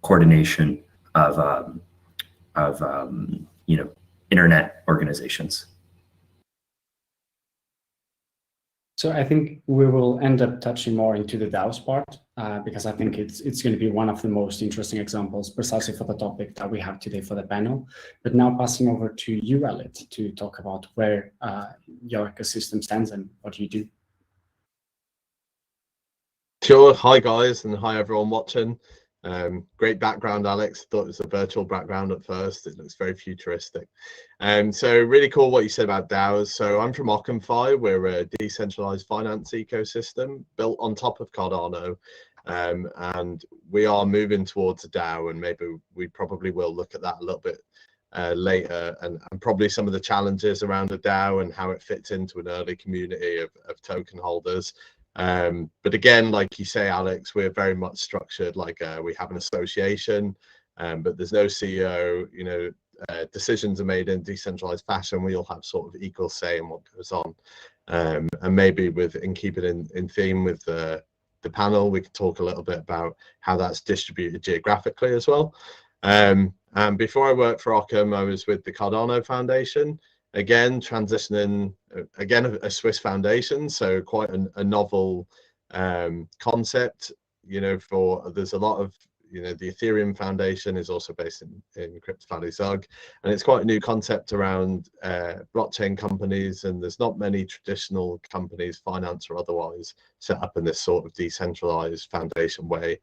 Speaker 16: coordination of internet organizations.
Speaker 15: So I think we will end up touching more into the DAOs part because I think it's going to be one of the most interesting examples precisely for the topic that we have today for the panel. But now passing over to you, Elliot, to talk about where your ecosystem stands and what you do.
Speaker 17: Sure. Hi, guys, and hi, everyone watching. Great background, Alex. Thought it was a virtual background at first. It looks very futuristic. So really cool what you said about DAOs. So I'm from OccamFi. We're a decentralized finance ecosystem built on top of Cardano. And we are moving towards a DAO, and maybe we probably will look at that a little bit later, and probably some of the challenges around a DAO and how it fits into an early community of token holders. But again, like you say, Alex, we're very much structured like we have an association, but there's no CEO. Decisions are made in decentralized fashion. We all have sort of equal say in what goes on, and maybe keep it in theme with the panel, we could talk a little bit about how that's distributed geographically as well. And before I worked for Occam, I was with the Cardano Foundation. Again, transitioning, again, a Swiss foundation, so quite a novel concept, there's a lot of, the Ethereum Foundation is also based in Crypto Valley Zug, and it's quite a new concept around blockchain companies, and there's not many traditional companies, finance or otherwise, set up in this sort of decentralized foundation way.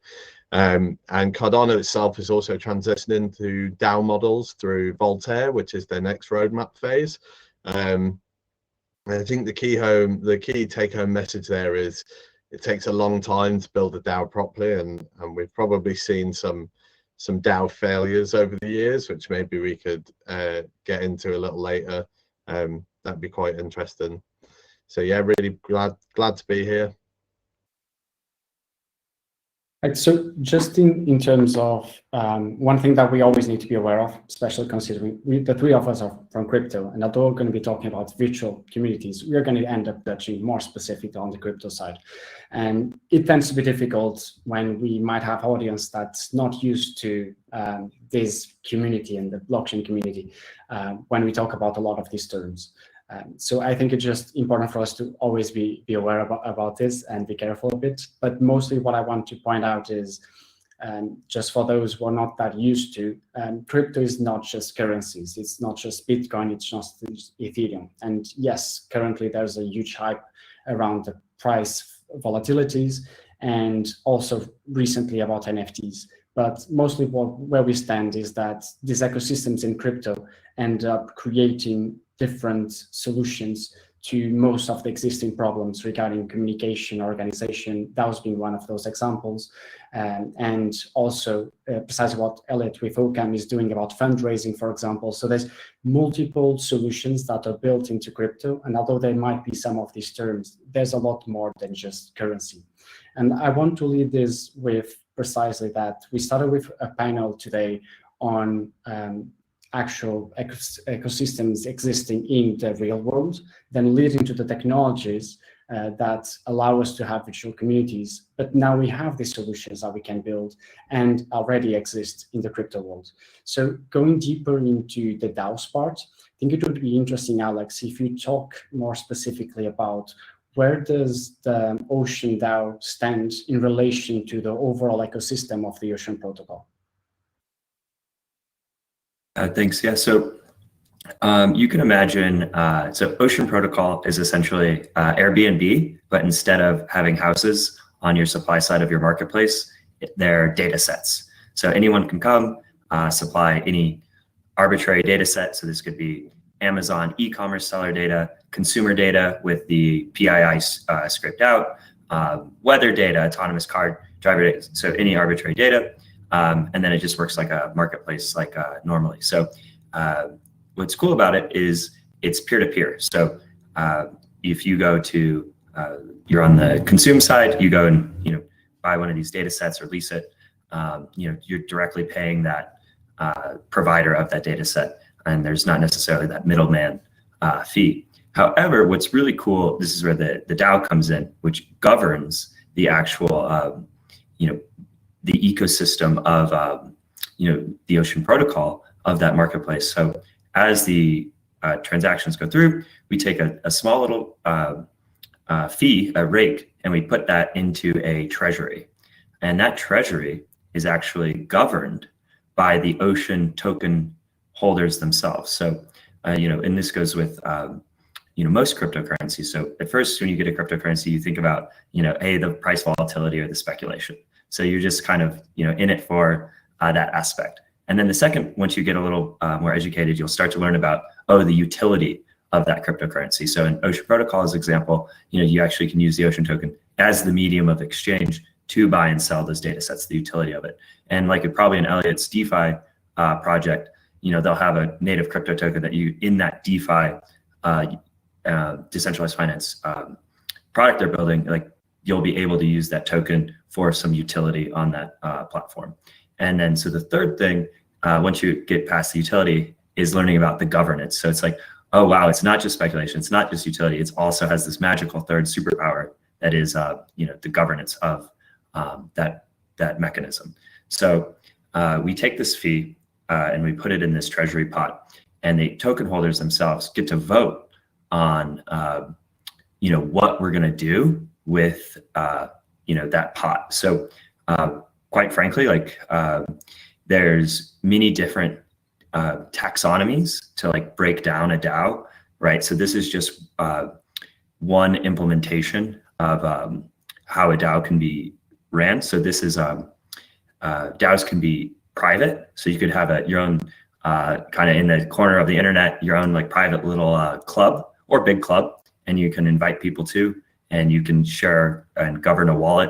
Speaker 17: And Cardano itself is also transitioning to DAO models through Voltaire, which is their next roadmap phase. And I think the key take-home message there is it takes a long time to build a DAO properly, and we've probably seen some DAO failures over the years, which maybe we could get into a little later. That'd be quite interesting. So yeah, really glad to be here.
Speaker 15: So just in terms of one thing that we always need to be aware of, especially considering the three of us are from crypto, and although we're going to be talking about virtual communities, we're going to end up touching more specific on the crypto side. And it tends to be difficult when we might have audience that's not used to this community and the blockchain community when we talk about a lot of these terms. So I think it's just important for us to always be aware about this and be careful a bit. But mostly what I want to point out is, just for those who are not that used to, crypto is not just currencies. It's not just Bitcoin, it's not just Ethereum. And yes, currently there's a huge hype around the price volatilities and also recently about NFTs. But mostly where we stand is that these ecosystems in crypto end up creating different solutions to most of the existing problems regarding communication, organization. That was being one of those examples. And also precisely what Elliot with OCAM is doing about fundraising, for example. So there's multiple solutions that are built into crypto. And although there might be some of these terms, there's a lot more than just currency. And I want to lead this with precisely that. We started with a panel today on actual ecosystems existing in the real world, then leading to the technologies that allow us to have virtual communities. But now we have these solutions that we can build and already exist in the crypto world. So going deeper into the DAOs part, I think it would be interesting, Alex, if you talk more specifically about where does the Ocean DAO stand in relation to the overall ecosystem of the Ocean Protocol?
Speaker 16: Thanks. Yeah. So you can imagine, so Ocean Protocol is essentially Airbnb, but instead of having houses on your supply side of your marketplace, they're data sets. So anyone can come supply any arbitrary data set. So this could be Amazon e-commerce seller data, consumer data with the PII scraped out, weather data, autonomous car driver data, so any arbitrary data. And then it just works like a marketplace like normally. So what's cool about it is it's peer-to-peer. So if you go to, you're on the consume side, you go and buy one of these data sets or lease it, you're directly paying that provider of that data set. And there's not necessarily that middleman fee. However, what's really cool, this is where the DAO comes in, which governs the actual, the ecosystem of, the Ocean Protocol of that marketplace. So as the transactions go through, we take a small little fee, a rate, and we put that into a treasury. And that treasury is actually governed by the Ocean token holders themselves. So, and this goes with, most cryptocurrencies. So at first, when you get a cryptocurrency, you think about, A, the price volatility or the speculation. So you're just kind of, in it for that aspect. And then the second, once you get a little more educated, you'll start to learn about, the utility of that cryptocurrency. So in Ocean Protocol's example, you actually can use the Ocean token as the medium of exchange to buy and sell those data sets, the utility of it. And like probably in Elliot's DeFi project, they'll have a native crypto token that in that DeFi decentralized finance product they're building, like you'll be able to use that token for some utility on that platform. And then, so the third thing, once you get past the utility, is learning about the governance. So it's like, oh, wow, it's not just speculation. It's not just utility. It also has this magical third superpower that is, the governance of that mechanism. So we take this fee and we put it in this treasury pot, and the token holders themselves get to vote on, what we're going to do with, that pot. So quite frankly, there's many different taxonomies to break down a DAO, right? So this is just one implementation of how a DAO can be ran. So this is DAOs can be private. So you could have your own kind of in the corner of the internet, your own private little club or big club, and you can invite people to, and you can share and govern a wallet,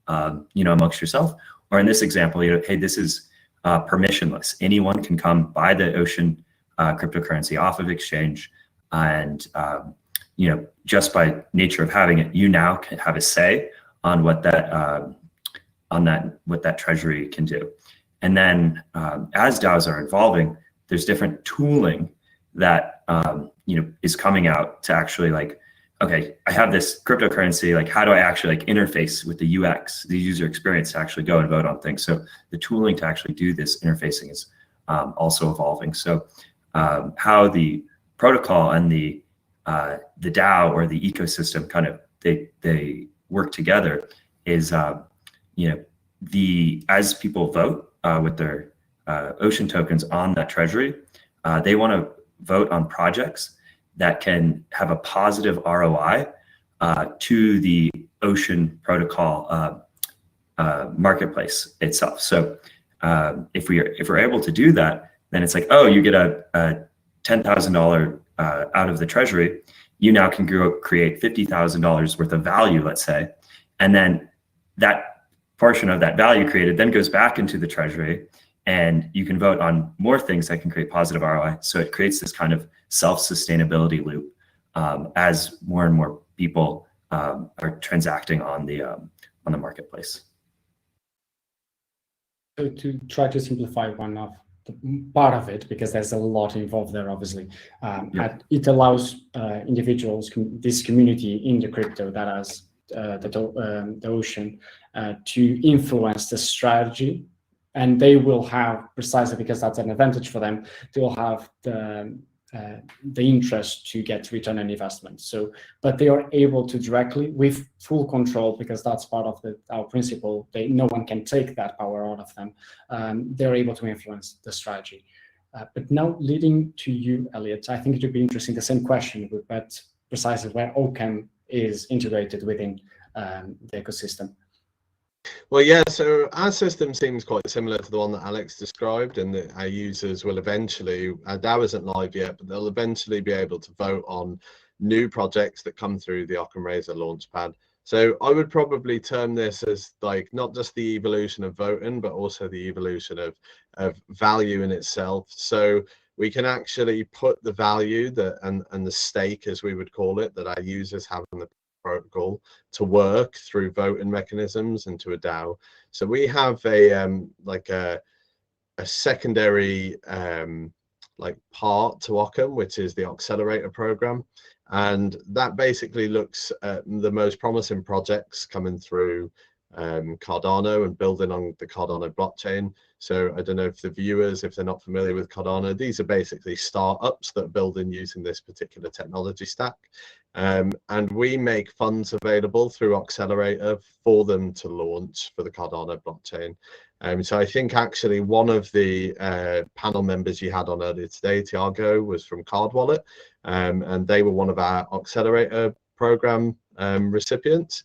Speaker 16: amongst yourself. Or in this example, hey, this is permissionless. Anyone can come buy the Ocean cryptocurrency off of exchange, and just by nature of having it, you now can have a say on what that what that treasury can do. And then as DAOs are evolving, there's different tooling that is coming out to actually okay, I have this cryptocurrency, how do I actually interface with the UX, the user experience, to actually go and vote on things? So the tooling to actually do this interfacing is also evolving. So how the protocol and the the DAO or the ecosystem kind of they work together is as people vote with their ocean tokens on that treasury, they want to vote on projects that can have a positive ROI to the ocean protocol marketplace itself. So if we're able to do that, then it's like, oh, you get a $10,000 out of the treasury, you now can create $50,000 worth of value, let's say, and then that portion of that value created then goes back into the treasury, and you can vote on more things that can create positive ROI. So it creates this kind of self-sustainability loop as more and more people are transacting on the marketplace.
Speaker 15: So to try to simplify one of the part of it, because there's a lot involved there, obviously, it allows individuals, this community in the crypto that has the ocean, to influence the strategy, and they will have, precisely because that's an advantage for them, they will have the interest to get return on investment. So, but they are able to directly, with full control, because that's part of our principle, no one can take that power out of them. They're able to influence the strategy. But now, leading to you, Elliot, I think it would be interesting, the same question, but precisely where OCAM is integrated within the ecosystem.
Speaker 17: Well, yeah, so our system seems quite similar to the one that Alex described, and that our users will eventually, our DAO isn't live yet, but they'll eventually be able to vote on new projects that come through the Okoroigwe Launchpad. So I would probably term this as like not just the evolution of voting, but also the evolution of value in itself. So we can actually put the value and the stake, as we would call it, that our users have in the protocol to work through voting mechanisms into a DAO. So we have a secondary part to Ockham, which is the accelerator program, and that basically looks at the most promising projects coming through Cardano and building on the Cardano blockchain. So I don't know if the viewers, if they're not familiar with Cardano, these are basically startups that are building using this particular technology stack. And we make funds available through Accelerator for them to launch for the Cardano blockchain. So I think actually one of the panel members you had on earlier today, Tiago, was from Card Wallet, and they were one of our Accelerator program recipients.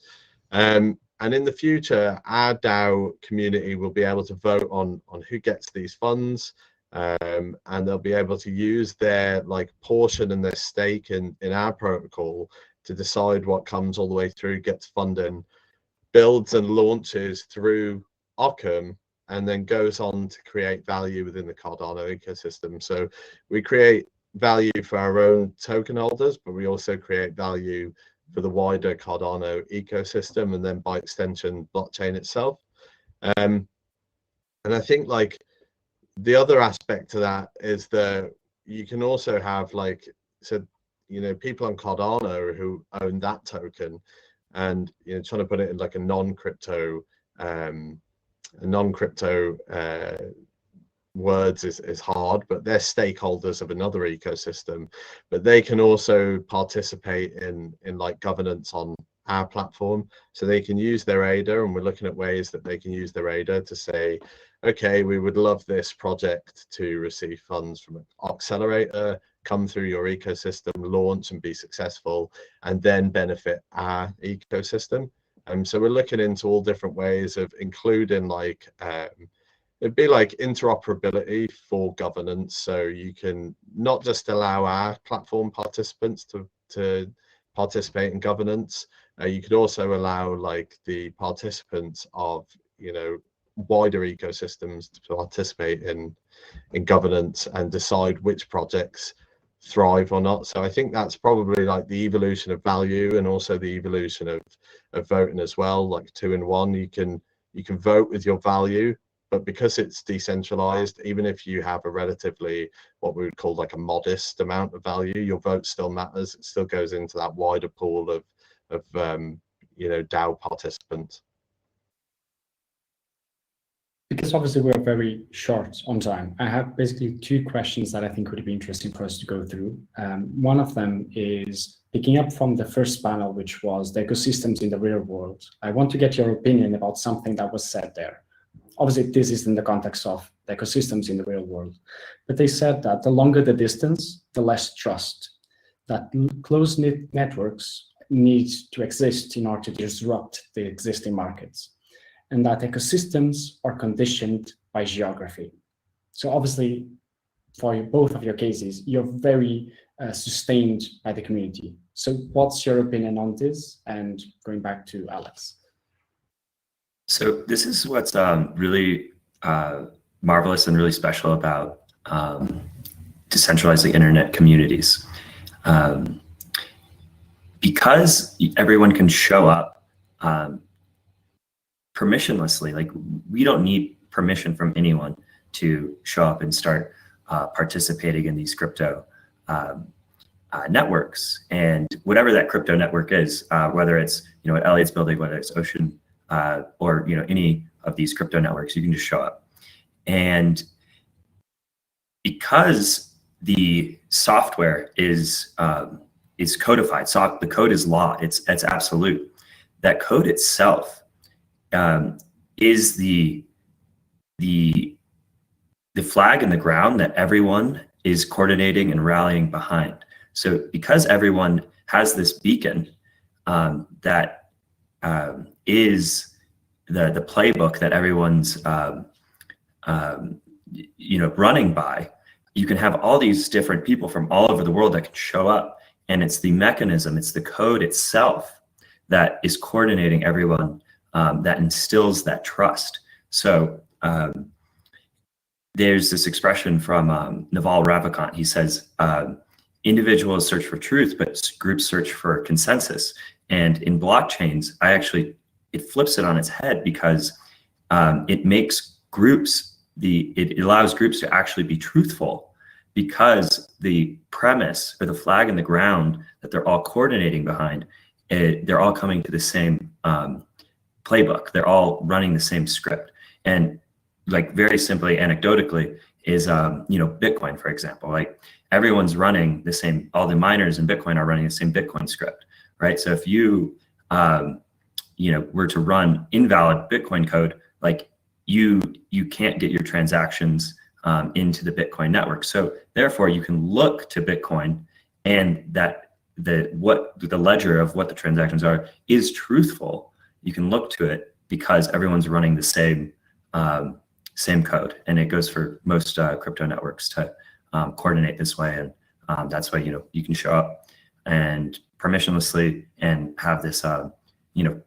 Speaker 17: And in the future, our DAO community will be able to vote on who gets these funds, and they'll be able to use their portion and their stake in our protocol to decide what comes all the way through, gets funding, builds and launches through Ockham, and then goes on to create value within the Cardano ecosystem. So we create value for our own token holders, but we also create value for the wider Cardano ecosystem, and then by extension blockchain itself. And I think the other aspect to that is that you can also have people on Cardano who own that token, and trying to put it in a non-crypto words is hard, but they're stakeholders of another ecosystem, but they can also participate in governance on our platform. So they can use their ADA, and we're looking at ways that they can use their ADA to say, okay, we would love this project to receive funds from an accelerator, come through your ecosystem, launch and be successful, and then benefit our ecosystem. So we're looking into all different ways of including it'd be interoperability for governance. So you can not just allow our platform participants to participate in governance, you could also allow the participants of wider ecosystems to participate in governance and decide which projects thrive or not. So I think that's probably the evolution of value, and also the evolution of voting as well, 2 in 1. You can vote with your value, but because it's decentralized, even if you have a relatively, what we would call a modest amount of value, your vote still matters. It still goes into that wider pool of DAO participants.
Speaker 15: Because obviously we're very short on time, I have basically two questions that I think would be interesting for us to go through. One of them is picking up from the first panel, which was the ecosystems in the real world. I want to get your opinion about something that was said there. Obviously, this is in the context of the ecosystems in the real world. But they said that the longer the distance, the less trust. That close-knit networks need to exist in order to disrupt the existing markets. And that ecosystems are conditioned by geography. So obviously, for both of your cases, you're very sustained by the community. So what's your opinion on this? And going back to Alex.
Speaker 16: So this is what's really marvelous and really special about decentralized internet communities. Because everyone can show up permissionlessly, like we don't need permission from anyone to show up and start participating in these crypto networks. And whatever that crypto network is, whether it's what Elliot's building, whether it's Ocean, or any of these crypto networks, you can just show up. And because the software is codified, so the code is law, it's absolute. That code itself is the flag in the ground that everyone is coordinating and rallying behind. So because everyone has this beacon that is the playbook that everyone's running by, you can have all these different people from all over the world that can show up, and it's the mechanism, it's the code itself that is coordinating everyone, that instills that trust. So there's this expression from Naval Ravikant. He says, individuals search for truth, but groups search for consensus. And in blockchains, it flips it on its head, because it makes groups, it allows groups to actually be truthful, because the premise or the flag in the ground that they're all coordinating behind, they're all coming to the same playbook. They're all running the same script. And like very simply, anecdotally, is Bitcoin, for example. Like everyone's running the same, all the miners in Bitcoin are running the same Bitcoin script, right? So if you were to run invalid Bitcoin code, like you can't get your transactions into the Bitcoin network. So therefore, you can look to Bitcoin, and that the ledger of what the transactions are is truthful. You can look to it because everyone's running the same code, and it goes for most crypto networks to coordinate this way. And that's why you can show up and permissionlessly and have this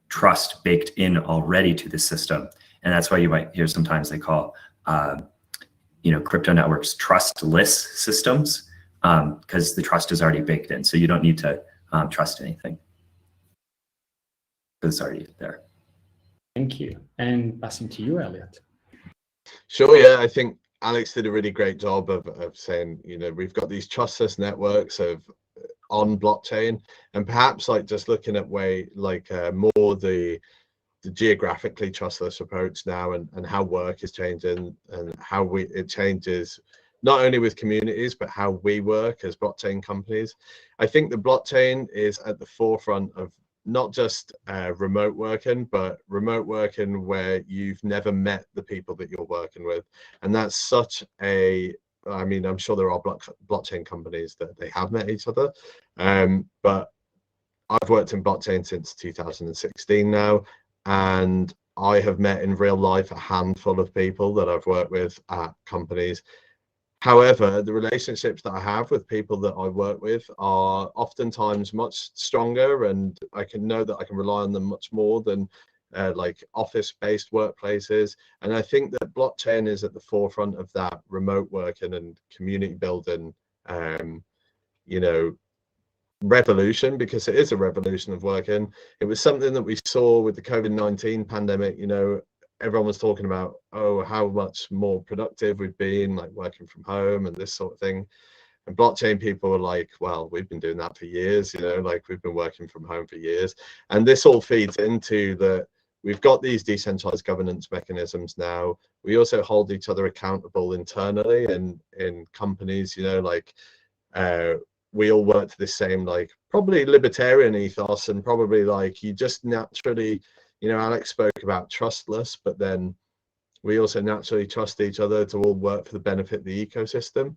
Speaker 16: trust baked in already to the system. And that's why you might hear sometimes they call crypto networks trustless systems, because the trust is already baked in. So you don't need to trust anything, because it's already there.
Speaker 15: Thank you. And passing to you, Elliot.
Speaker 17: Sure, yeah, I think Alex did a really great job of saying, we've got these trustless networks on blockchain, and perhaps like just looking at more the geographically trustless approach now, and how work is changing, and how it changes not only with communities, but how we work as blockchain companies. I think the blockchain is at the forefront of not just remote working, but remote working where you've never met the people that you're working with. And that's such I'm sure there are blockchain companies that they have met each other, but I've worked in blockchain since 2016 now, and I have met in real life a handful of people that I've worked with at companies. However, the relationships that I have with people that I work with are oftentimes much stronger, and I can know that I can rely on them much more than like office-based workplaces. And I think that blockchain is at the forefront of that remote working and community building, revolution, because it is a revolution of working. It was something that we saw with the COVID-19 pandemic. Everyone was talking about, how much more productive we've been, like working from home and this sort of thing. And blockchain people were like, well, we've been doing that for years, like we've been working from home for years. And this all feeds into we've got these decentralized governance mechanisms now. We also hold each other accountable internally in companies, you know, like we all work to the same, like probably libertarian ethos, and probably like you just naturally, you know, Alex spoke about trustless, but then we also naturally trust each other to all work for the benefit of the ecosystem.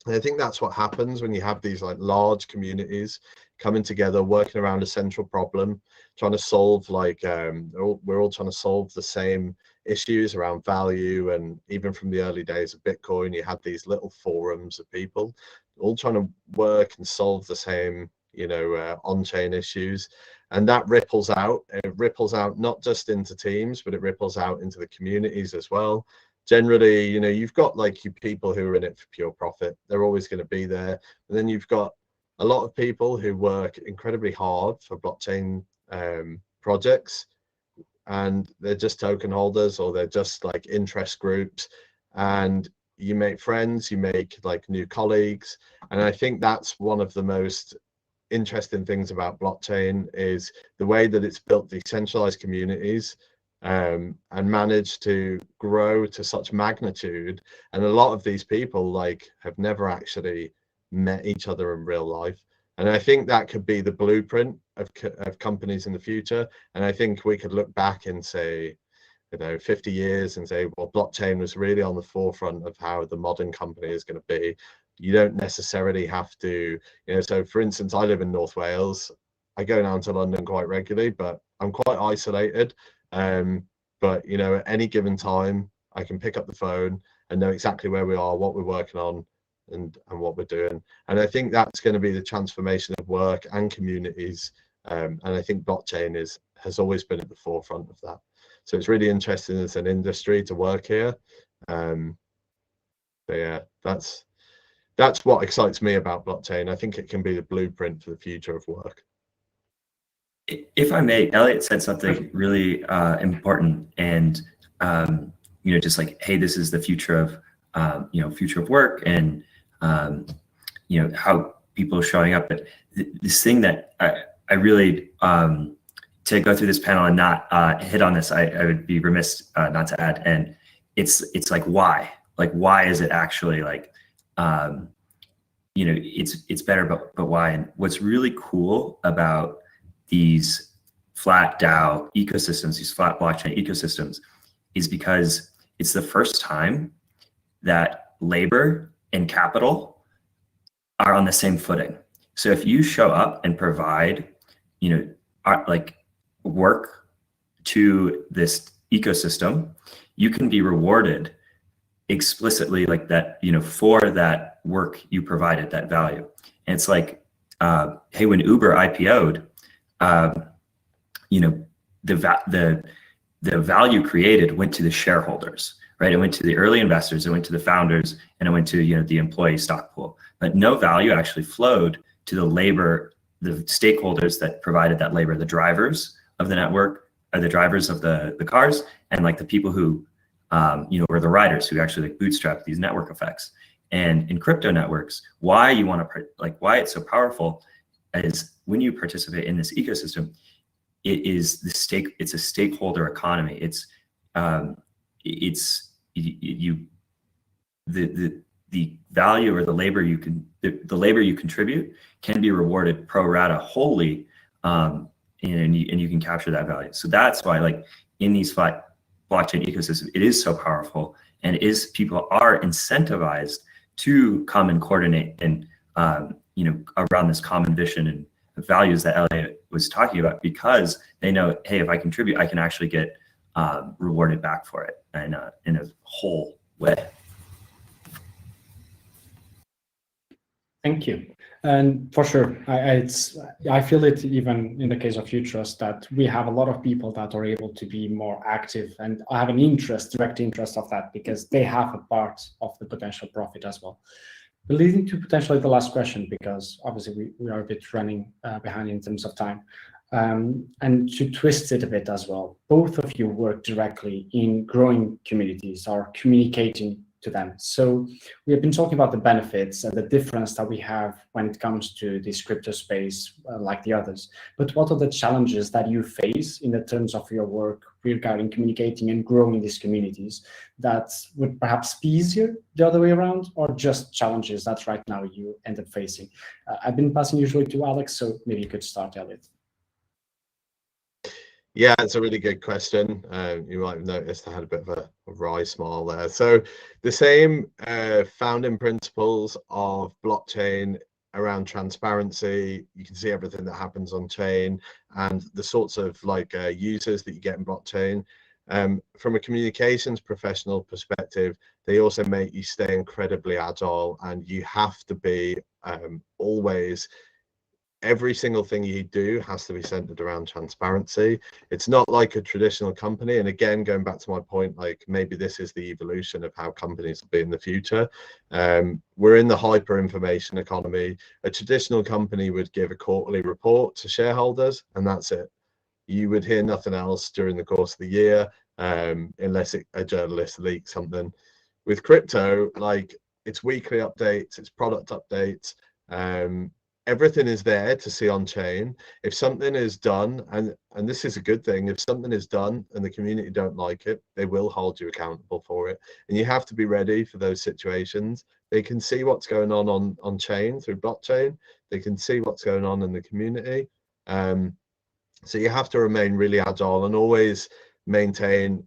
Speaker 17: And I think that's what happens when you have these like large communities coming together, working around a central problem, trying to solve like we're all trying to solve the same issues around value. And even from the early days of Bitcoin, you had these little forums of people all trying to work and solve the same, you know, on-chain issues. And that ripples out. It ripples out not just into teams, but it ripples out into the communities as well. Generally, you know, you've got like your people who are in it for pure profit. They're always going to be there. And then you've got a lot of people who work incredibly hard for blockchain projects, and they're just token holders, or they're just like interest groups. And you make friends, you make like new colleagues. And I think that's one of the most interesting things about blockchain, is the way that it's built decentralized communities and managed to grow to such magnitude. And a lot of these people like have never actually met each other in real life. And I think that could be the blueprint of companies in the future. And I think we could look back and say, you know, 50 years and say, well, blockchain was really on the forefront of how the modern company is going to be. You don't necessarily have to, you know, so for instance, I live in North Wales. I go down to London quite regularly, but I'm quite isolated. But, you know, at any given time, I can pick up the phone and know exactly where we are, what we're working on, and what we're doing. And I think that's going to be the transformation of work and communities. And I think blockchain has always been at the forefront of that. So it's really interesting as an industry to work here. But yeah, that's what excites me about blockchain. I think it can be the blueprint for the future of work.
Speaker 16: If I may, Elliot said something really important, and you know, just like, hey, this is the future of you know, future of work, and you know, how people are showing up. But this thing that I really to go through this panel and not hit on this, I would be remiss not to add. And it's like, why is it actually like you know, it's better, but why? And what's really cool about these flat DAO ecosystems, these flat blockchain ecosystems, is because it's the first time that labor and capital are on the same footing. So if you show up and provide, you know, like work to this ecosystem, you can be rewarded explicitly like that, you know, for that work you provided, that value. And it's like, hey, when Uber IPO'd, you know, the value created went to the shareholders, right? It went to the early investors, it went to the founders, and it went to, you know, the employee stock pool. But no value actually flowed to the labor, the stakeholders that provided that labor, the drivers of the network, or the drivers of the cars, and like the people who, you know, were the riders who actually like bootstrap these network effects. And in crypto networks, why you want to, like, why it's so powerful is when you participate in this ecosystem, it is it's a stakeholder economy. It's the value or the labor the labor you contribute can be rewarded pro rata wholly, and you can capture that value. So that's why, like, in these flat blockchain ecosystems, it is so powerful, and people are incentivized to come and coordinate and you know, around this common vision and values that Elliot was talking about, because they know, hey, if I contribute, I can actually get rewarded back for it, and in a whole way.
Speaker 15: Thank you. And for sure, I feel it even in the case of Futrust, that we have a lot of people that are able to be more active, and I have an direct interest of that, because they have a part of the potential profit as well. But leading to potentially the last question, because obviously we are a bit running behind in terms of time, and to twist it a bit as well, both of you work directly in growing communities or communicating to them. So we have been talking about the benefits and the difference that we have when it comes to this crypto space, like the others. But what are the challenges that you face in the terms of your work regarding communicating and growing these communities that would perhaps be easier the other way around, or just challenges that right now you end up facing? I've been passing usually to Alex, so maybe you could start, Elliot.
Speaker 17: Yeah, it's a really good question. You might have noticed I had a bit of a wry smile there. So the same founding principles of blockchain around transparency, you can see everything that happens on chain, and the sorts of like users that you get in blockchain. From a communications professional perspective, they also make you stay incredibly agile, and you have to be always, every single thing you do has to be centered around transparency. It's not like a traditional company. And again, going back to my point, like maybe this is the evolution of how companies will be in the future. We're in the hyper information economy. A traditional company would give a quarterly report to shareholders, and that's it. You would hear nothing else during the course of the year, unless a journalist leaks something. With crypto, like, it's weekly updates, it's product updates. Everything is there to see on chain. If something is done, and this is a good thing, if something is done and the community don't like it, they will hold you accountable for it. And you have to be ready for those situations. They can see what's going on chain through blockchain. They can see what's going on in the community. So you have to remain really agile and always maintain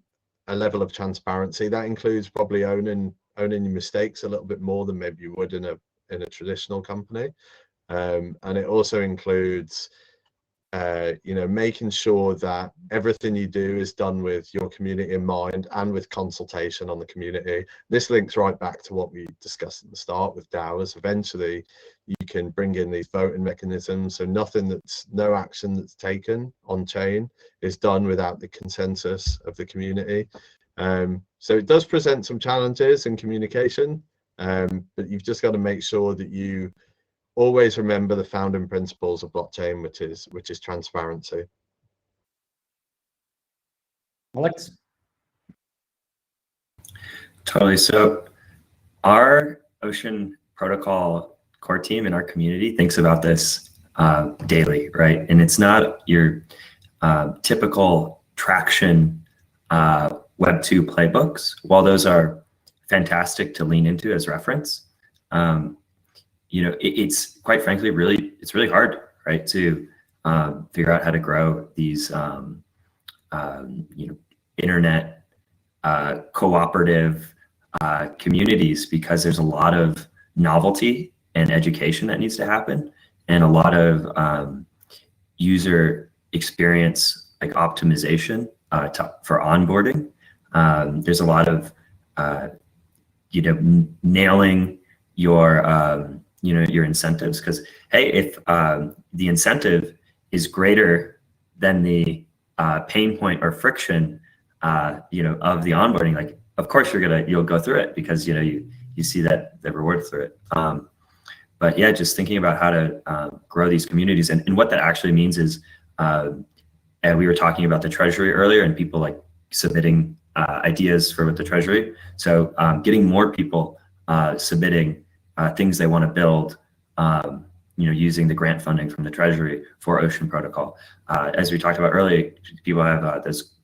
Speaker 17: a level of transparency. That includes probably owning your mistakes a little bit more than maybe you would in a traditional company. And it also includes, making sure that everything you do is done with your community in mind and with consultation on the community. This links right back to what we discussed at the start with DAOs. Eventually, you can bring in these voting mechanisms. So no action that's taken on chain is done without the consensus of the community. So it does present some challenges in communication, but you've just got to make sure that you always remember the founding principles of blockchain, which is transparency.
Speaker 15: Alex?
Speaker 16: Totally. So our Ocean Protocol core team in our community thinks about this daily, right? And it's not your typical traction Web2 playbooks. While those are fantastic to lean into as reference, it's quite frankly it's really hard, right, to figure out how to grow these internet cooperative communities, because there's a lot of novelty and education that needs to happen, and a lot of user experience, like optimization for onboarding. There's a lot of nailing your incentives, because hey, if the incentive is greater than the pain point or friction of the onboarding, like, of course you'll go through it, because you see that the reward through it. But yeah, just thinking about how to grow these communities, and what that actually means is, and we were talking about the treasury earlier, and people like submitting ideas for the treasury. So getting more people submitting things they want to build, using the grant funding from the treasury for Ocean Protocol. As we talked about earlier, people have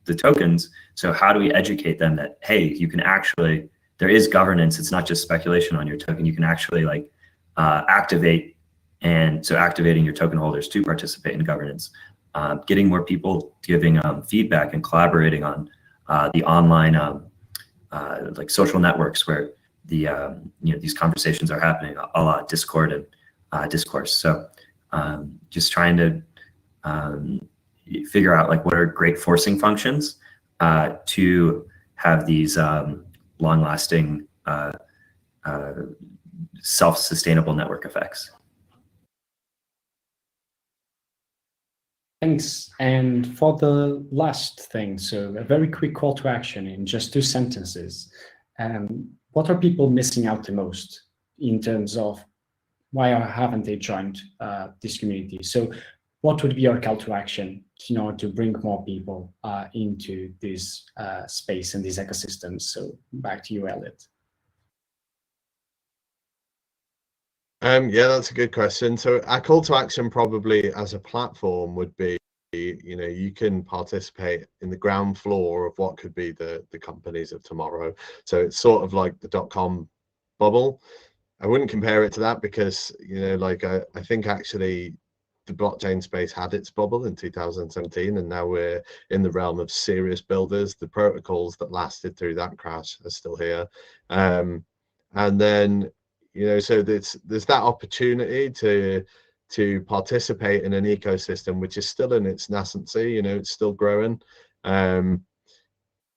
Speaker 16: the tokens. So how do we educate them that, hey, you can actually, there is governance. It's not just speculation on your token. You can actually activate, and so activating your token holders to participate in governance. Getting more people giving feedback and collaborating on the online social networks where these conversations are happening, a la Discord and discourse. So just trying to figure out what are great forcing functions to have these long-lasting self-sustainable network effects.
Speaker 15: Thanks. And for the last thing, so a very quick call to action in just 2 sentences. What are people missing out the most in terms of why haven't they joined this community? So what would be your call to action in order to bring more people into this space and these ecosystems? So back to you, Elliot.
Speaker 17: Yeah, that's a good question. So our call to action probably as a platform would be, you can participate in the ground floor of what could be the companies of tomorrow. So it's sort of like the .com bubble. I wouldn't compare it to that because, I think actually the blockchain space had its bubble in 2017, and now we're in the realm of serious builders. The protocols that lasted through that crash are still here. And then, so there's that opportunity to participate in an ecosystem which is still in its nascency. It's still growing. And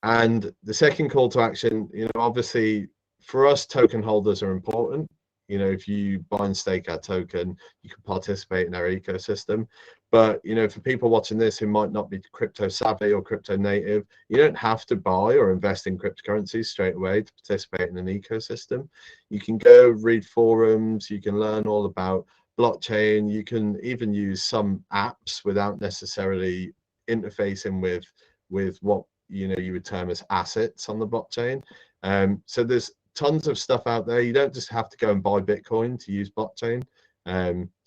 Speaker 17: the second call to action, obviously for us, token holders are important. If you buy and stake our token, you can participate in our ecosystem. But, for people watching this who might not be crypto savvy or crypto native, you don't have to buy or invest in cryptocurrencies straight away to participate in an ecosystem. You can go read forums, you can learn all about blockchain, you can even use some apps without necessarily interfacing with what you would term as assets on the blockchain. So there's tons of stuff out there. You don't just have to go and buy Bitcoin to use blockchain.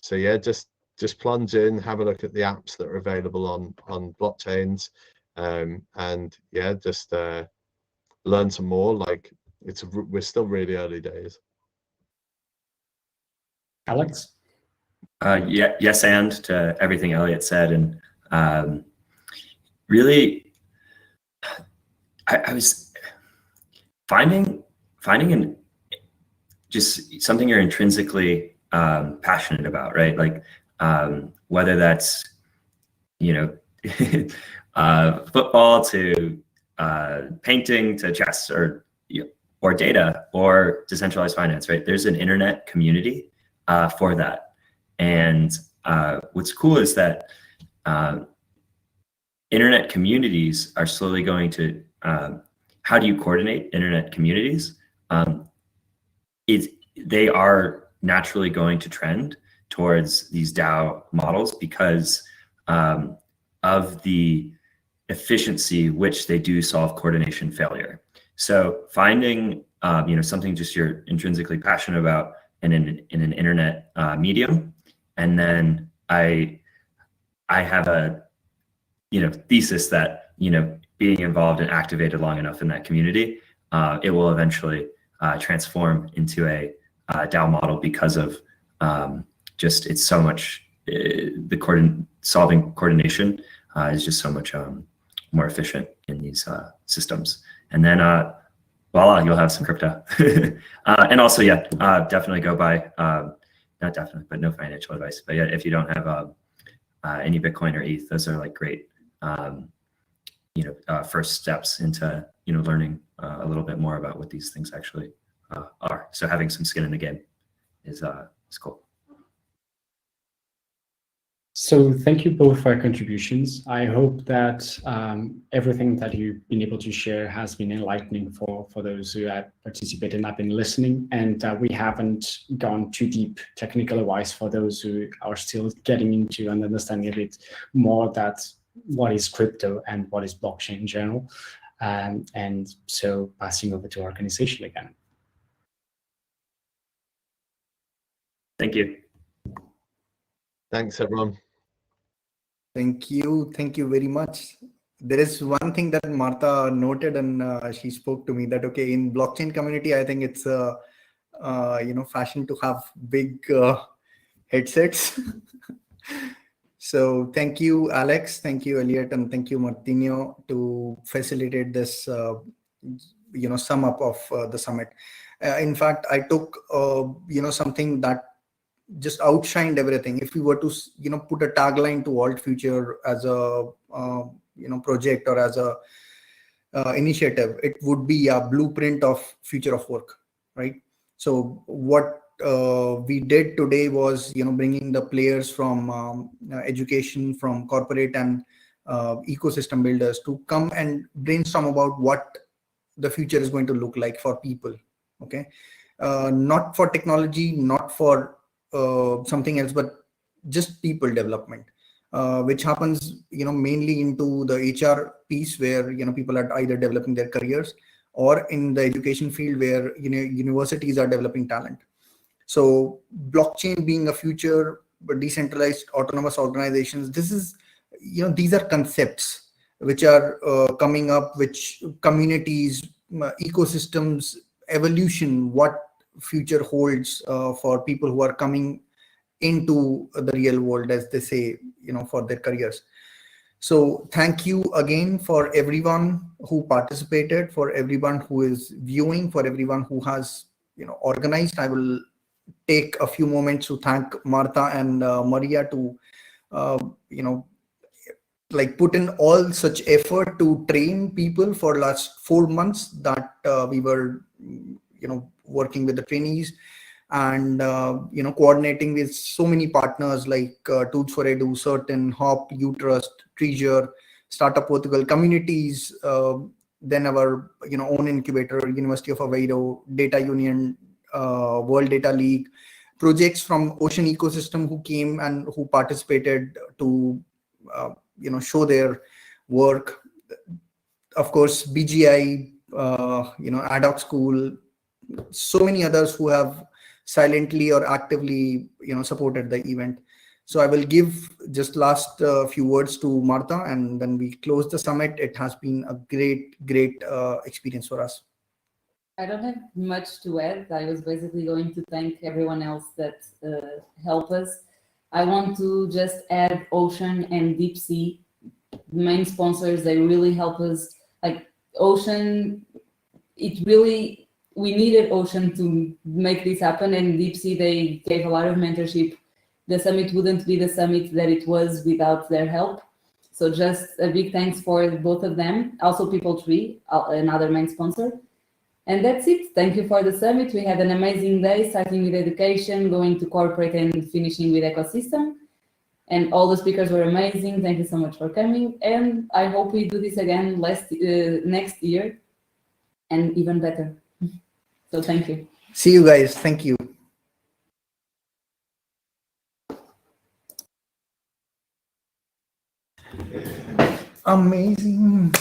Speaker 17: So yeah, just plunge in, have a look at the apps that are available on blockchains, and yeah, just learn some more. We're still really early days.
Speaker 15: Alex?
Speaker 16: Yeah, yes, and to everything Elliot said, and really, I was finding just something you're intrinsically passionate about, right? Like whether that's football to painting to chess or data or decentralized finance, right? There's an internet community for that. And what's cool is that internet communities are slowly going to, how do you coordinate internet communities? They are naturally going to trend towards these DAO models because of the efficiency which they do solve coordination failure. So finding something just you're intrinsically passionate about in an internet medium, and then I have a thesis that being involved and activated long enough in that community, it will eventually transform into a DAO model because of just it's so much solving coordination is just so much more efficient in these systems. And then voila, you'll have some crypto. And also, yeah, definitely go buy, not definitely, but no financial advice. But yeah, if you don't have any Bitcoin or ETH, those are like great, first steps into, learning a little bit more about what these things actually are. So having some skin in the game is cool.
Speaker 15: So thank you both for your contributions. I hope that everything that you've been able to share has been enlightening for those who have participated and have been listening, and we haven't gone too deep technical wise for those who are still getting into and understanding a bit more that what is crypto and what is blockchain in general. And so passing over to our organization again.
Speaker 16: Thank you.
Speaker 17: Thanks, everyone.
Speaker 14: Thank you very much. There is one thing that Martha noted, and she spoke to me that, okay, in blockchain community, I think it's fashion to have big headsets. So thank you, Alex. Thank you, Elliot, and thank you, Martinho, to facilitate this, sum up of the summit. In fact, I took, something that just outshined everything. If we were to, put a tagline to Alt Future as a, project or as a initiative, it would be a blueprint of future of work, right? So what we did today was, bringing the players from education, from corporate and ecosystem builders to come and brainstorm about what the future is going to look like for people. Okay, not for technology, not for something else, but just people development, which happens, mainly into the HR piece where, people are either developing their careers, or in the education field where, universities are developing talent. So blockchain being a future, but decentralized autonomous organizations, this is, these are concepts which are coming up, which communities, ecosystems, evolution, what future holds for people who are coming into the real world, as they say, for their careers. So thank you again for everyone who participated, for everyone who is viewing, for everyone who has organized. I will take a few moments to thank Martha and Maria to put in all such effort to train people for last 4 months that we were working with the trainees, and coordinating with so many partners like Tools for Edu, Certain, Hop, Utrust, Treasure, Startup Portugal, communities, then our own incubator, University of Aveiro, Data Union, World Data League, projects from Ocean Ecosystem who came and who participated to show their work. Of course, BGI, Ad hoc School, so many others who have silently or actively supported the event. So I will give just last few words to Martha, and then we close the summit. It has been a great experience for us.
Speaker 1: I don't have much to add. I was basically going to thank everyone else that helped us. I want to just add Ocean and Deep Sea, main sponsors. They really help us. Like Ocean, we needed Ocean to make this happen, and Deep Sea, they gave a lot of mentorship. The summit wouldn't be the summit that it was without their help. So just a big thanks for both of them. Also People Tree, another main sponsor. And that's it. Thank you for the summit. We had an amazing day, starting with education, going to corporate, and finishing with ecosystem. And all the speakers were amazing. Thank you so much for coming. And I hope we do this again next year, and even better. So thank you.
Speaker 14: See you guys. Thank you. Amazing.